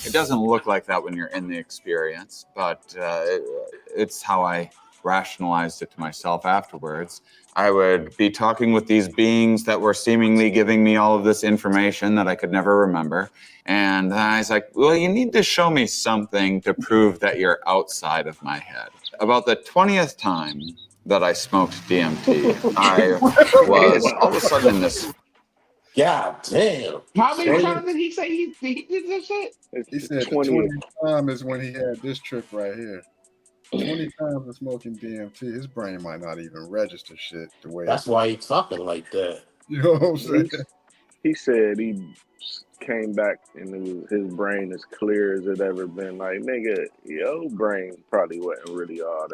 It doesn't look like that when you're in the experience, but it's how I rationalized it to myself afterwards. I would be talking with these beings that were seemingly giving me all of this information that I could never remember. And I was like, well, you need to show me something to prove that you're outside of my head. About the 20th time that I smoked DMT, I was all of a sudden in this. God damn. How many times did he say he did this shit? It's He the said the 20th. 20th time is when he had this trip right here. 20 times of smoking DMT, his brain might not even register shit the way. That's why he talking like that. You know what I'm saying? He said he came back and it was, his brain as clear as it ever been. Like, nigga, your brain probably wasn't really all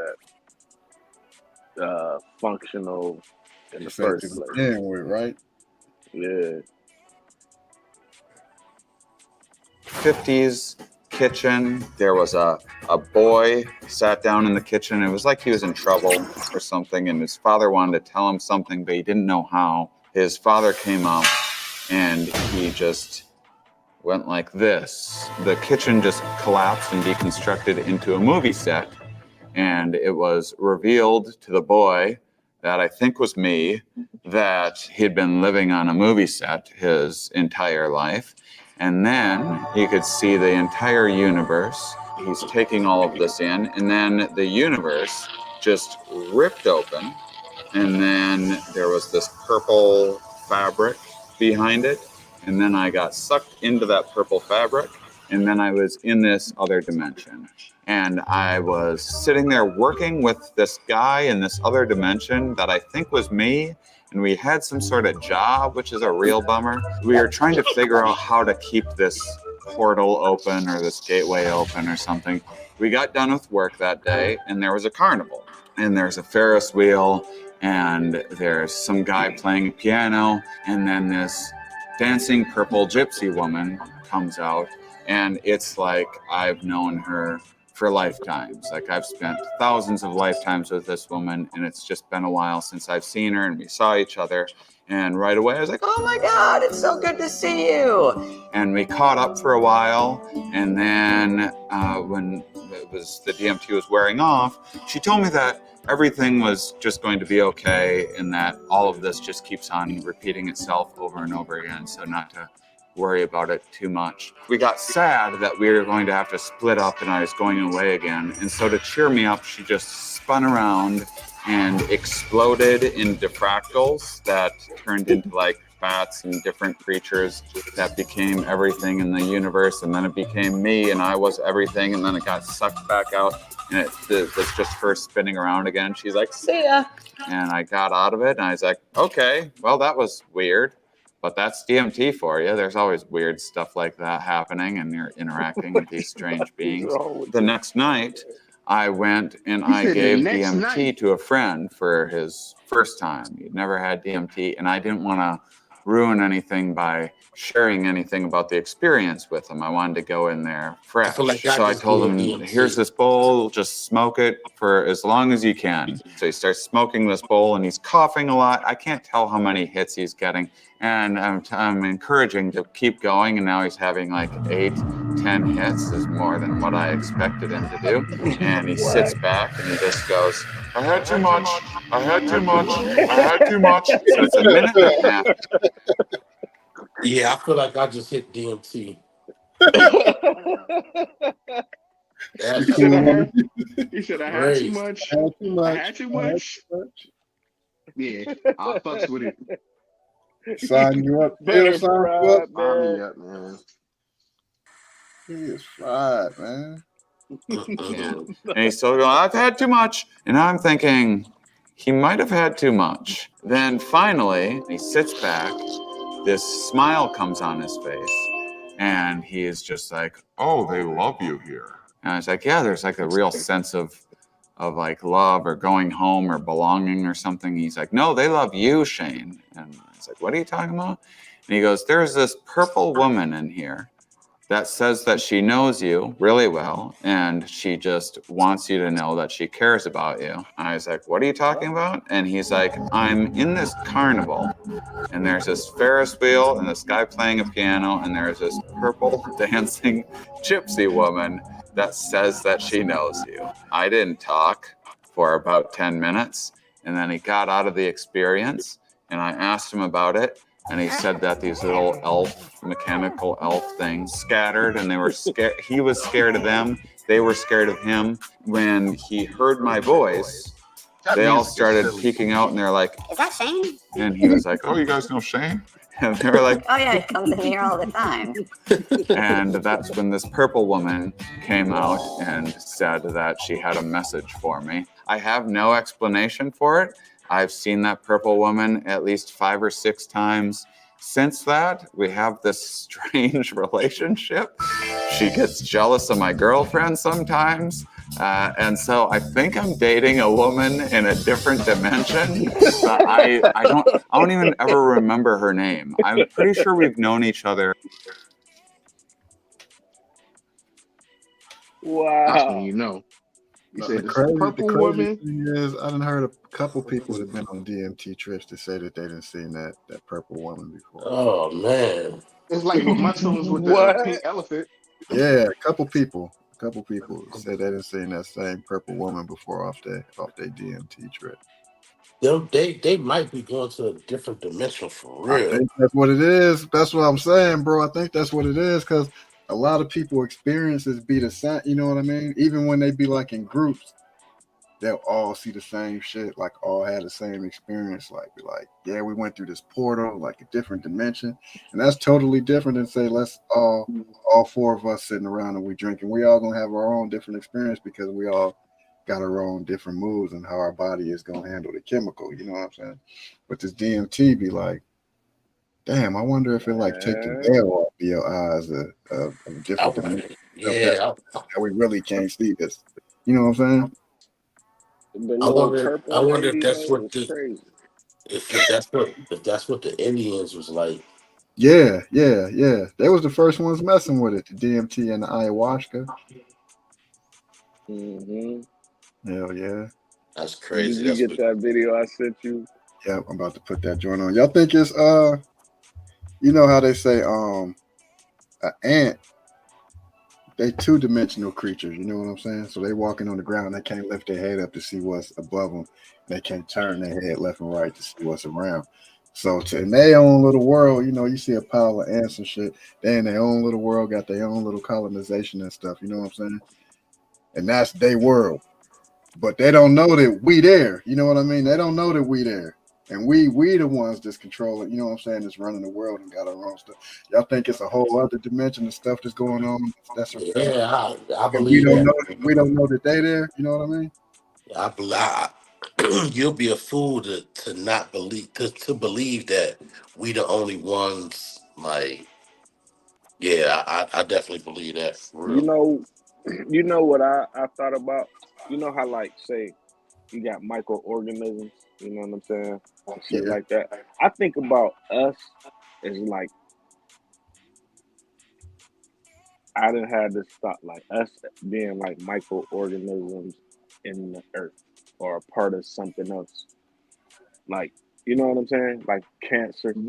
that functional in the first To place. begin with, right? Yeah. 50s kitchen. There was a boy sat down in the kitchen. It was like he was in trouble or something, and his father wanted to tell him something, but he didn't know how. His father came up, and he just went like this. The kitchen just collapsed and deconstructed into a movie set, and it was revealed to the boy that I think was me, that he'd been living on a movie set his entire life. And then he could see the entire universe. He's taking all of this in, and then the universe just ripped open, and then there was this purple fabric behind it, and then I got sucked into that purple fabric, and then I was in this other dimension. And I was sitting there working with this guy in this other dimension that I think was me, and we had some sort of job, which is a real bummer. We were trying to figure out how to keep this portal open or this gateway open or something. We got done with work that day, and there was a carnival, and there's a Ferris wheel, and there's some guy playing a piano, and then this dancing purple gypsy woman comes out, and it's like I've known her for lifetimes. Like, I've spent thousands of lifetimes with this woman, and it's just been a while since I've seen her, and we saw each other. And right away I was like, oh my God, it's so good to see you. And we caught up for a while, and then when the DMT was wearing off, she told me that everything was just going to be okay, and that all of this just keeps on repeating itself over and over again, so not to worry about it too much. We got sad that we were going to have to split up and I was going away again. And so to cheer me up, she just spun around and exploded into fractals that turned into like bats and different creatures that became everything in the universe. And then it became me, and I was everything. And then it got sucked back out, and it was just her spinning around again. She's like, see ya. And I got out of it, and I was like, okay, well, that was weird. But that's DMT for you. There's always weird stuff like that happening, and you're interacting with these strange beings. The next night, I went and He I said the gave next DMT night. to a friend for his first time. He'd never had DMT, and I didn't want to ruin anything by sharing anything about the experience with him. I wanted to go in there fresh. feel like I So I just told did him, DMT. here's this bowl, just smoke it for as long as you can. So he starts smoking this bowl and he's coughing a lot. I can't tell how many hits he's getting. And I'm encouraging to keep going. And now he's having like 8, 10 hits is more than what I expected him to do. And he sits back and he just goes, I had too much. I had too much. I had too much. So it's a minute and a half. Yeah, I feel like I just hit DMT. That's He said I had too crazy. much. I had too I much. had too much. Yeah, I fucks with it. Sign you up. Better Bill, sign you up. fried, Sign me man. up, man. He is fried, man. Mm-mm. And he's still going, I've had too much. And I'm thinking, he might have had too much. Then finally, he sits back. This smile comes on his face. And he is just like, oh, they love you here. And I was like, yeah, there's like a real sense of like love or going home or belonging or something. He's like, no, they love you, Shane. And I was like, what are you talking about? And he goes, there's this purple woman in here that says that she knows you really well and she just wants you to know that she cares about you. And I was like, what are you talking about? And he's like, I'm in this carnival and there's this Ferris wheel and this guy playing a piano and there's this purple dancing gypsy woman that says that she knows you. I didn't talk for about 10 minutes and then he got out of the experience and I asked him about it. And he said that these little mechanical elf things scattered and they were scared. He was scared of them. They were scared of him. When he heard my voice, they all started peeking out and they're like, Is that Shane? and he was like, oh, you guys know Shane? And they were like, Oh yeah, he comes in here all the time. and that's when this purple woman came out and said that she had a message for me. I have no explanation for it. I've seen that purple woman at least 5 or 6 times. Since that, we have this strange relationship. She gets jealous of my girlfriend sometimes. And so I think I'm dating a woman in a different dimension. But I don't even ever remember her name. I'm pretty sure we've known each other. That's when Wow. you know. He The said this crazy purple woman. thing is, I done heard a couple people that have been on DMT trips to say that they didn't seen that purple woman before. Oh man. It's like with mushrooms with the What? pink elephant. Yeah, a couple people said they didn't seen that same purple woman before off their DMT trip. They might be going to a different dimension for I real. think that's what it is. That's what I'm saying, bro. I think that's what it is because a lot of people experiences be the same. You know what I mean? Even when they be like in groups, they'll all see the same shit, like all had the same experience. Like, be like, yeah, we went through this portal, like a different dimension, and that's totally different than say, let's all 4 of us sitting around and we drinking. We all gonna have our own different experience because we all got our own different moods and how our body is gonna handle the chemical. You know what I'm saying? But this DMT be like, damn, I wonder if it like take the veil off your eyes of different dimensions. Yeah, That we really can't see this. You know what I'm saying? The I little wonder purple if lady, that's though, what was the crazy. if that's what the Indians was like. Yeah. They was the first ones messing with it, the DMT and the ayahuasca. Mm-hmm. Hell yeah. That's Did crazy. you That's get what, that video I sent you? Yeah, I'm about to put that joint on. Y'all think it's you know how they say an ant, they 2-dimensional creatures, you know what I'm saying? So they walking on the ground, they can't lift their head up to see what's above them. They can't turn their head left and right to see what's around. So in their own little world, you know, you see a pile of ants and shit. They in their own little world, got their own little colonization and stuff, you know what I'm saying? And that's their world. But they don't know that we there. You know what I mean? They don't know that we there. And we the ones that's controlling, you know what I'm saying, that's running the world and got our own stuff. Y'all think it's a whole other dimension of stuff that's going on? That's yeah, I and believe that. we don't know that they there, you know what I mean? I believe you'll be a fool to not believe to believe that we the only ones. Like, yeah, I definitely believe that for real. You know what I thought about? you know how like say you got microorganisms, you know what I'm saying? And shit Yeah. like that. I think about us as like I done had this thought like us being like microorganisms in the earth or a part of something else. Like, you know what I'm saying? Like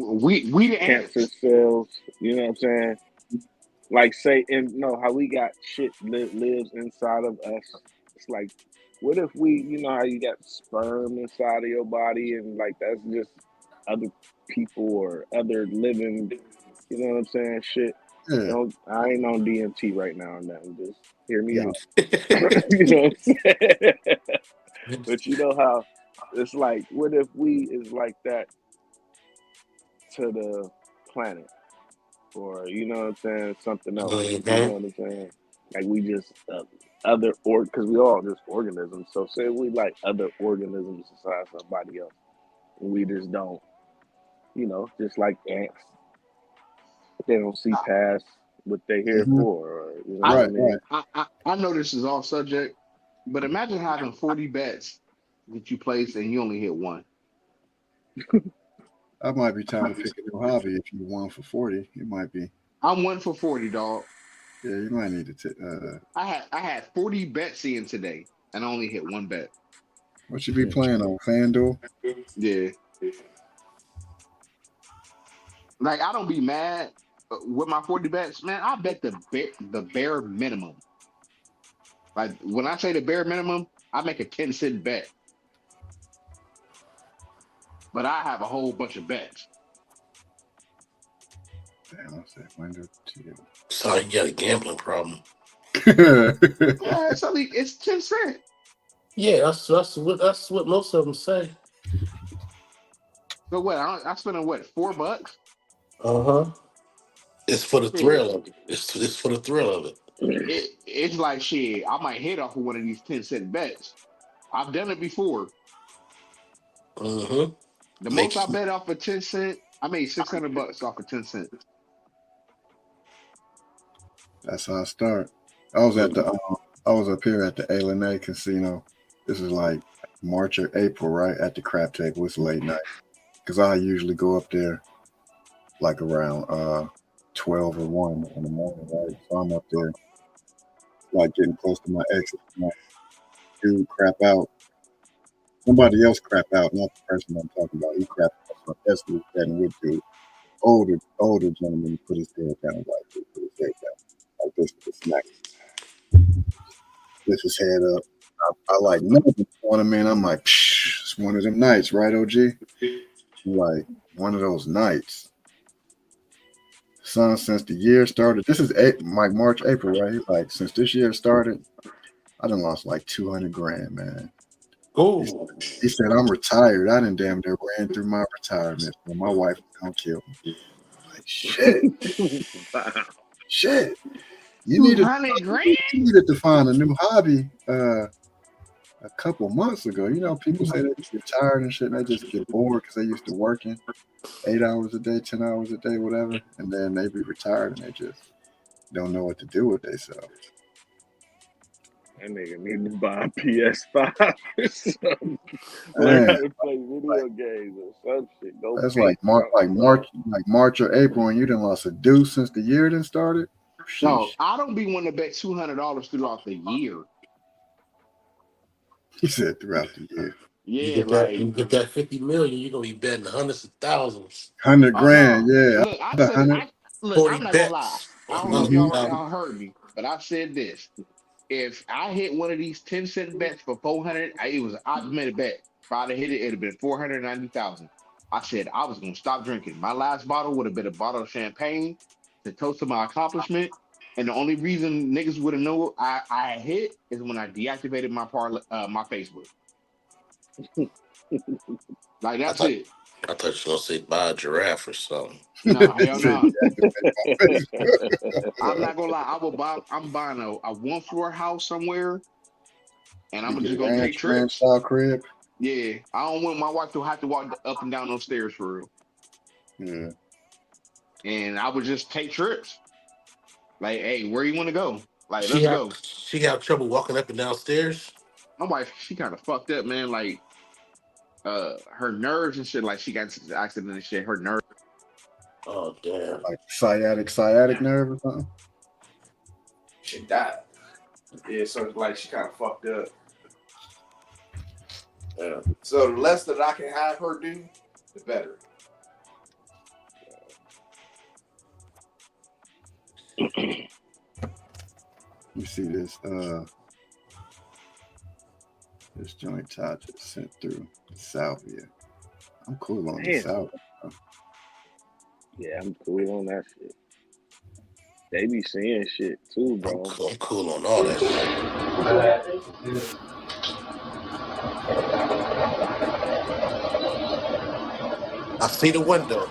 We the cancer ants. cells, you know what I'm saying? Like say in no how we got shit lives inside of us. It's like what if we you know how you got sperm inside of your body and like that's just other people or other living, you know what I'm saying? Shit. Yeah. Don't I ain't on DMT right now and nothing. Just hear me Yeah. out. You know what I'm saying? But you know how it's like what if we is like that to the planet? Or you know what I'm saying, something else. You know Mhm. what I'm saying? Like we just other or because we all just organisms. So say we like other organisms besides somebody else, and we just don't, you know, just like ants, they don't see past what they here Hmm. for. Or, you know I, what I Right. Right. mean? I know this is off subject, but imagine having 40 bets that you place and you only hit one. That might be time to pick a new hobby if you won for 40. It might be. I'm 1 for 40, dog. Yeah, you might need to. I had 40 bets in today and I only hit one bet. What you be playing on FanDuel? Yeah. Like I don't be mad with my 40 bets, man. I bet the bare minimum. Like when I say the bare minimum, I make a 10-cent bet, but I have a whole bunch of bets. Damn, I said window two. So you got a gambling problem. Yeah, it's 10 cents. Yeah, that's what most of them say. So what? I spent what, $4? Uh huh. It's for the Shit. thrill of it. It's for the thrill of it. It's like shit. I might hit off of one of these 10-cent bets. I've done it before. Mm-hmm. The most I Makes bet off of 10 cent, I made $600 off of 10 cent. That's how I start. I was at Mm. the. I was up here at the A Casino. This is like March or April, right at the crap table. It's late night because I usually go up there like around 12 or 1 in the morning, right? So I'm up there like getting close to my exit. My dude crap out. Somebody else crap out, not the person I'm talking about. He crap out. So that's what he's heading with dude. Older gentleman put his head down like this, put his head down like this with a smack. Lift his head up. I like nothing on him, man. I'm like, psh, it's one of them nights, right, OG? Like one of those nights. Son, since the year started, this is like March, April, right? He's like, since this year started, I done lost like 200 grand, man. He, Ooh. he said, I'm retired. I done damn near ran through my retirement. So my wife was gonna kill me. Like, shit. You needed, 200 grand? you needed to find a new hobby a couple months ago. You know, people say they get tired and shit, and they just get bored because they used to working 8 hours a day, 10 hours a day, whatever, and then they be retired and they just don't know what to do with themselves. That nigga need to buy a PS5 or something. Learn how Man, to play video games or some shit. Go that's paint something, bro. Like March or April, and you done lost a deuce since the year done started. No, Sheesh. I don't be wanting to bet $200 throughout the year. He said throughout the year, You Yeah, get that. like You get that 50 million. You're gonna be betting hundreds of thousands. 100 grand. no. Yeah, Look, I the said hundred. I look. 40 I'm not gonna lie. bets for I don't know if 100 Mm-hmm. y'all thousand. y'all heard me, but I said this. If I hit one of these 10-cent bets for 400, it was an odd minute bet. If I'd have hit it, it'd have been 490,000. I said I was gonna stop drinking. My last bottle would have been a bottle of champagne to toast to my accomplishment. And the only reason niggas would have known I hit is when I deactivated my Facebook. Like I that's thought it. I thought you were gonna say buy a giraffe or something. No, He hell said no. deactivate my Facebook. I'm not gonna lie. I'm buying a 1 floor house somewhere, and I'm You just get gonna take ranch trips. style crib. Yeah, I don't want my wife to have to walk up and down those stairs for real. Yeah. And I would just take trips. Like, hey, where you want to go? Like, She let's have go. she have trouble walking up and down stairs. my wife, she kind of fucked up, man. Like, her nerves and shit. Like, she got into the accident and shit. Her nerves. Oh damn. Like sciatic nerve or something. She died. Yeah, so like she kind of fucked up. Yeah. So the less that I can have her do, the better. You see this this joint Todd just sent through salvia. I'm cool on the salvia. Yeah, I'm cool on that shit. They be seeing shit too, bro. I'm cool on all that shit. I see the window.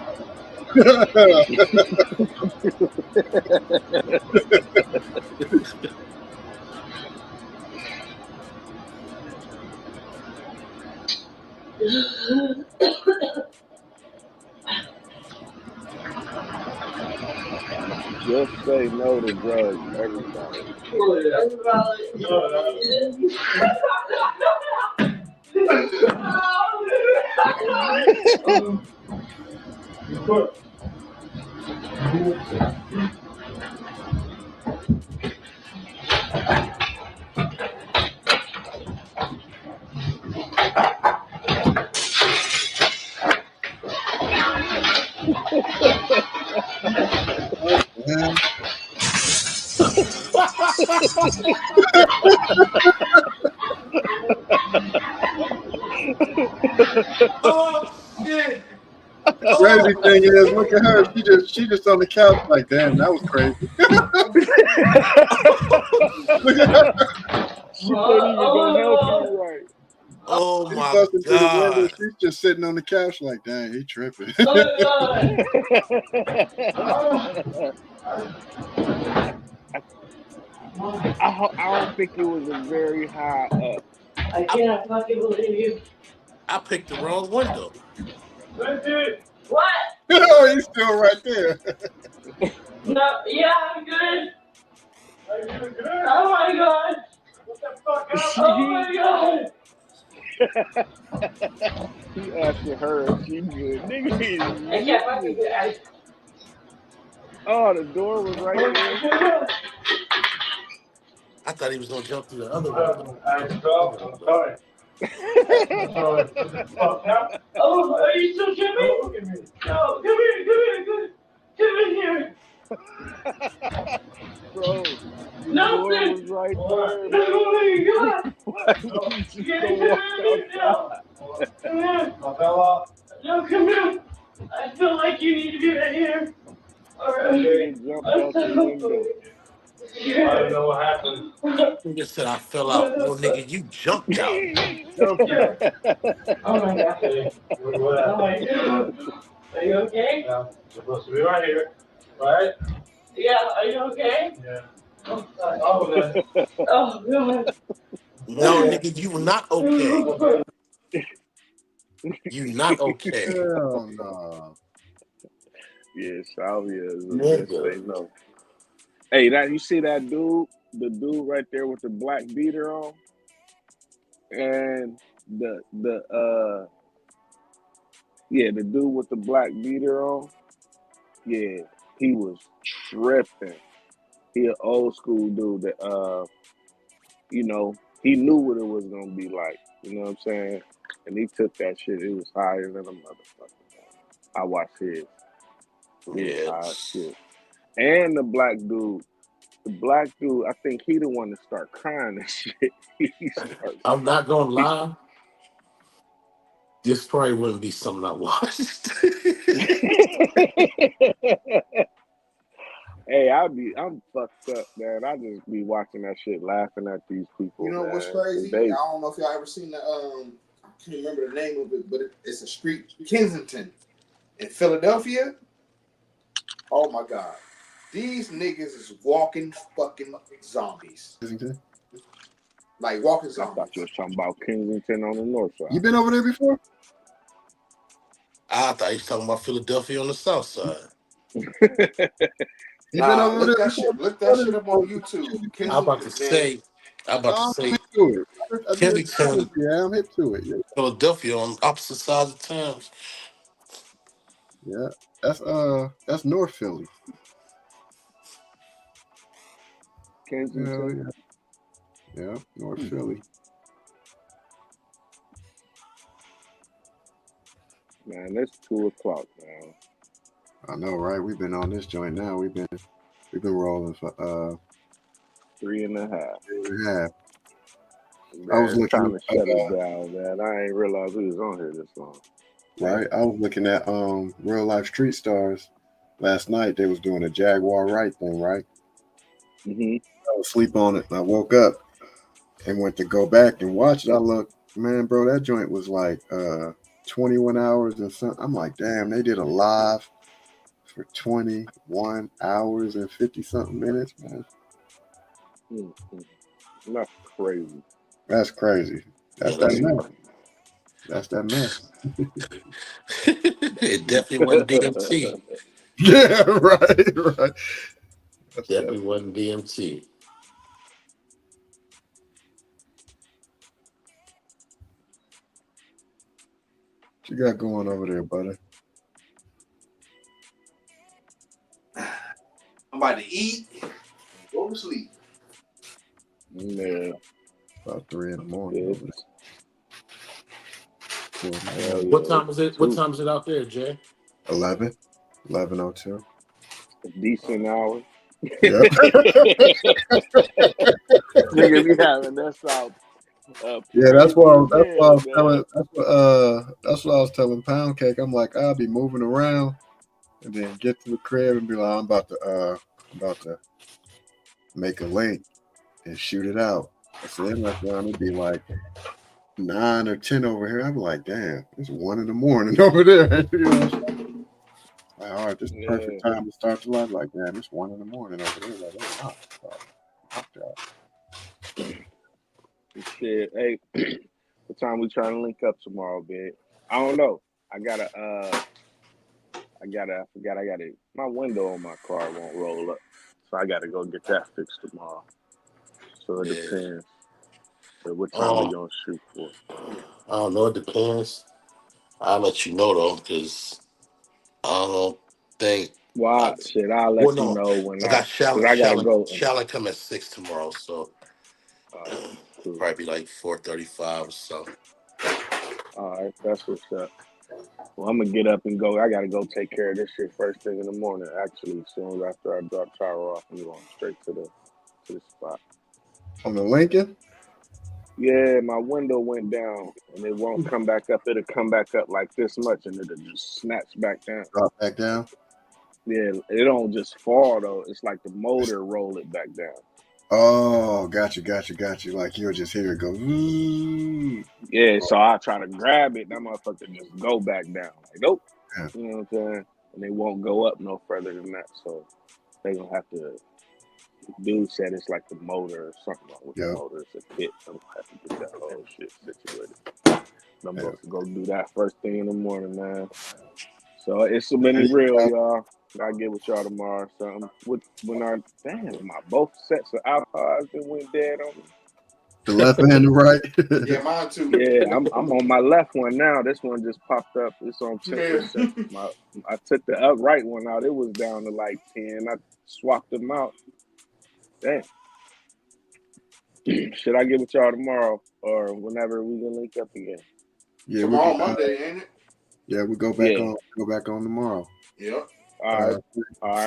Just say no to drugs, everybody. Oh shit! Crazy thing is, look at her. She just on the couch like, damn, that was crazy. Look at her. She couldn't even go help you right. Oh She's my busting through the window. god. She's just sitting on the couch like, dang, he tripping. I don't think it was a very high up. I can't fucking believe you. I picked the wrong window. What? Oh, he's still right there. No, yeah, I'm good. Are you good? Oh my god. What the fuck up? Oh my god. He asking her if she good. Nigga, I can't fucking good. oh, the door was right there. I thought he was gonna jump through the other window. I'm sorry. Oh, are you still tripping? Look at me. No, come in here. Bro, the No, door was right there. Oh my god. Why did you just go walk outside? Come here. No, come here. I feel like you need to be right here. Alright. Jump out the window. I don't know what happened. Nigga said I fell out. No nigga, you jumped out. Oh my god. Oh my god. Are you okay? Yeah, I'm supposed to be right here. Right? Yeah, are you okay? Yeah. Oh, God. Oh, God. No, nigga, you not okay. You not okay. Hell no. Yeah, salvia is a good say no. Hey, that you see that dude? The dude right there with the black beater on? And the dude with the black beater on, yeah, he was tripping. He an old school dude that you know, he knew what it was gonna be like. You know what I'm saying? And he took that shit. It was higher than a motherfucker. I watched his. Yeah. High as shit. And the black dude, I think he the one that start crying and shit. I'm not gonna lie. This probably wouldn't be something I watched. Hey, I'm fucked up, man. I just be watching that shit, laughing at these people. You know man. what's crazy? They, I don't know if y'all ever seen the I can't remember the name of it, but it's a street, Kensington, in Philadelphia. Oh my god, these niggas is walking fucking zombies. Like walking I zombies. thought you was talking about Kensington on the north side. You been over there before? I thought he was talking about Philadelphia on the south side. You been over look there that shit. Look that shit up on YouTube. I'm about to say, I'm about to I'm say hip to it. I did. Kensington, Yeah, I'm hip to it. Yeah, Philadelphia on opposite sides of towns. yeah. That's North Philly. Kensington. Yeah, North Philly. Man, it's 2:00, man. I know, right? We've been on this joint now. We've been rolling for 3.5. 3.5. I Man, was it's time looking to shut it down, man. I ain't realized we was on here this long. right. I was looking at Real Life Street Stars last night. They was doing a Jaguar Wright thing, right? Mm-hmm. I was asleep on it. And I woke up and went to go back and watch it. I looked, man, bro, that joint was like 21 hours and something. I'm like, damn, they did a live for 21 hours and 50 something minutes, man. Mm-hmm. That's crazy. That's crazy. That's Yeah, that mess. That's that mess. it definitely wasn't DMT. Yeah, right. That's Definitely wasn't DMT. What you got going over there, buddy? I'm about to eat and go to sleep. Yeah. About 3 in the morning. Over there. What time is it? What time is it out there, Jay? 11:02. A decent hour. Yep. Nigga be having that out. Yeah, that's what I was telling. That's what I was telling Pound Cake. I'm like, I'll be moving around, and then get to the crib and be like, I'm about to make a link and shoot it out. So then that's around it'd be like 9 or 10 over here. I'd be like, damn, it's 1 in the morning over there. You know, like, all right, this is the perfect time to start the live. Like, damn, it's 1 in the morning over there. Like, that's hot. Shit, hey, what time we trying to link up tomorrow, big? I don't know. I forgot I gotta, my window on my car won't roll up. So I gotta go get that fixed tomorrow. So it depends. So what time we gonna shoot for? I don't know. It depends. I'll let you know though, because I don't think. Well, I'll let you know when I got because I gotta go. Shallon come at 6 tomorrow, so Cool. probably be like 4:35 or so. All right, that's what's up. Well, I'm gonna get up and go. I gotta go take care of this shit first thing in the morning. Actually, as soon as after I drop Tyra off, I'm going straight to the spot. On the Lincoln? Yeah, my window went down and it won't come back up. It'll come back up like this much and it'll just snatch back down. Drop back down? Yeah, it don't just fall though. It's like the motor roll it back down. Oh, got you. Like you'll just hear it go. Yeah, so I try to grab it. That motherfucker just go back down. Like, nope. Yeah. You know what I'm saying? And they won't go up no further than that. So they gonna have to. Dude said it's like the motor or something wrong with the motor. It's a kit. I'm gonna have to get that whole shit situated. I'm going to go do that first thing in the morning, man. So it's so many real, y'all. I'll get with y'all tomorrow. Something my both sets of iPods that went dead on me. The left and the right. Yeah, mine too. Yeah, I'm on my left one now. This one just popped up. It's on 10%. I took the upright one out. It was down to like 10. I swapped them out. Damn. Should I get with y'all tomorrow or whenever we can link up again? Yeah, tomorrow Monday, ain't it? Yeah, we go back on tomorrow. Yep. All right.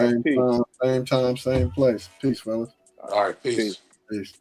Same time, same place. Peace, fellas. All right, peace. Peace.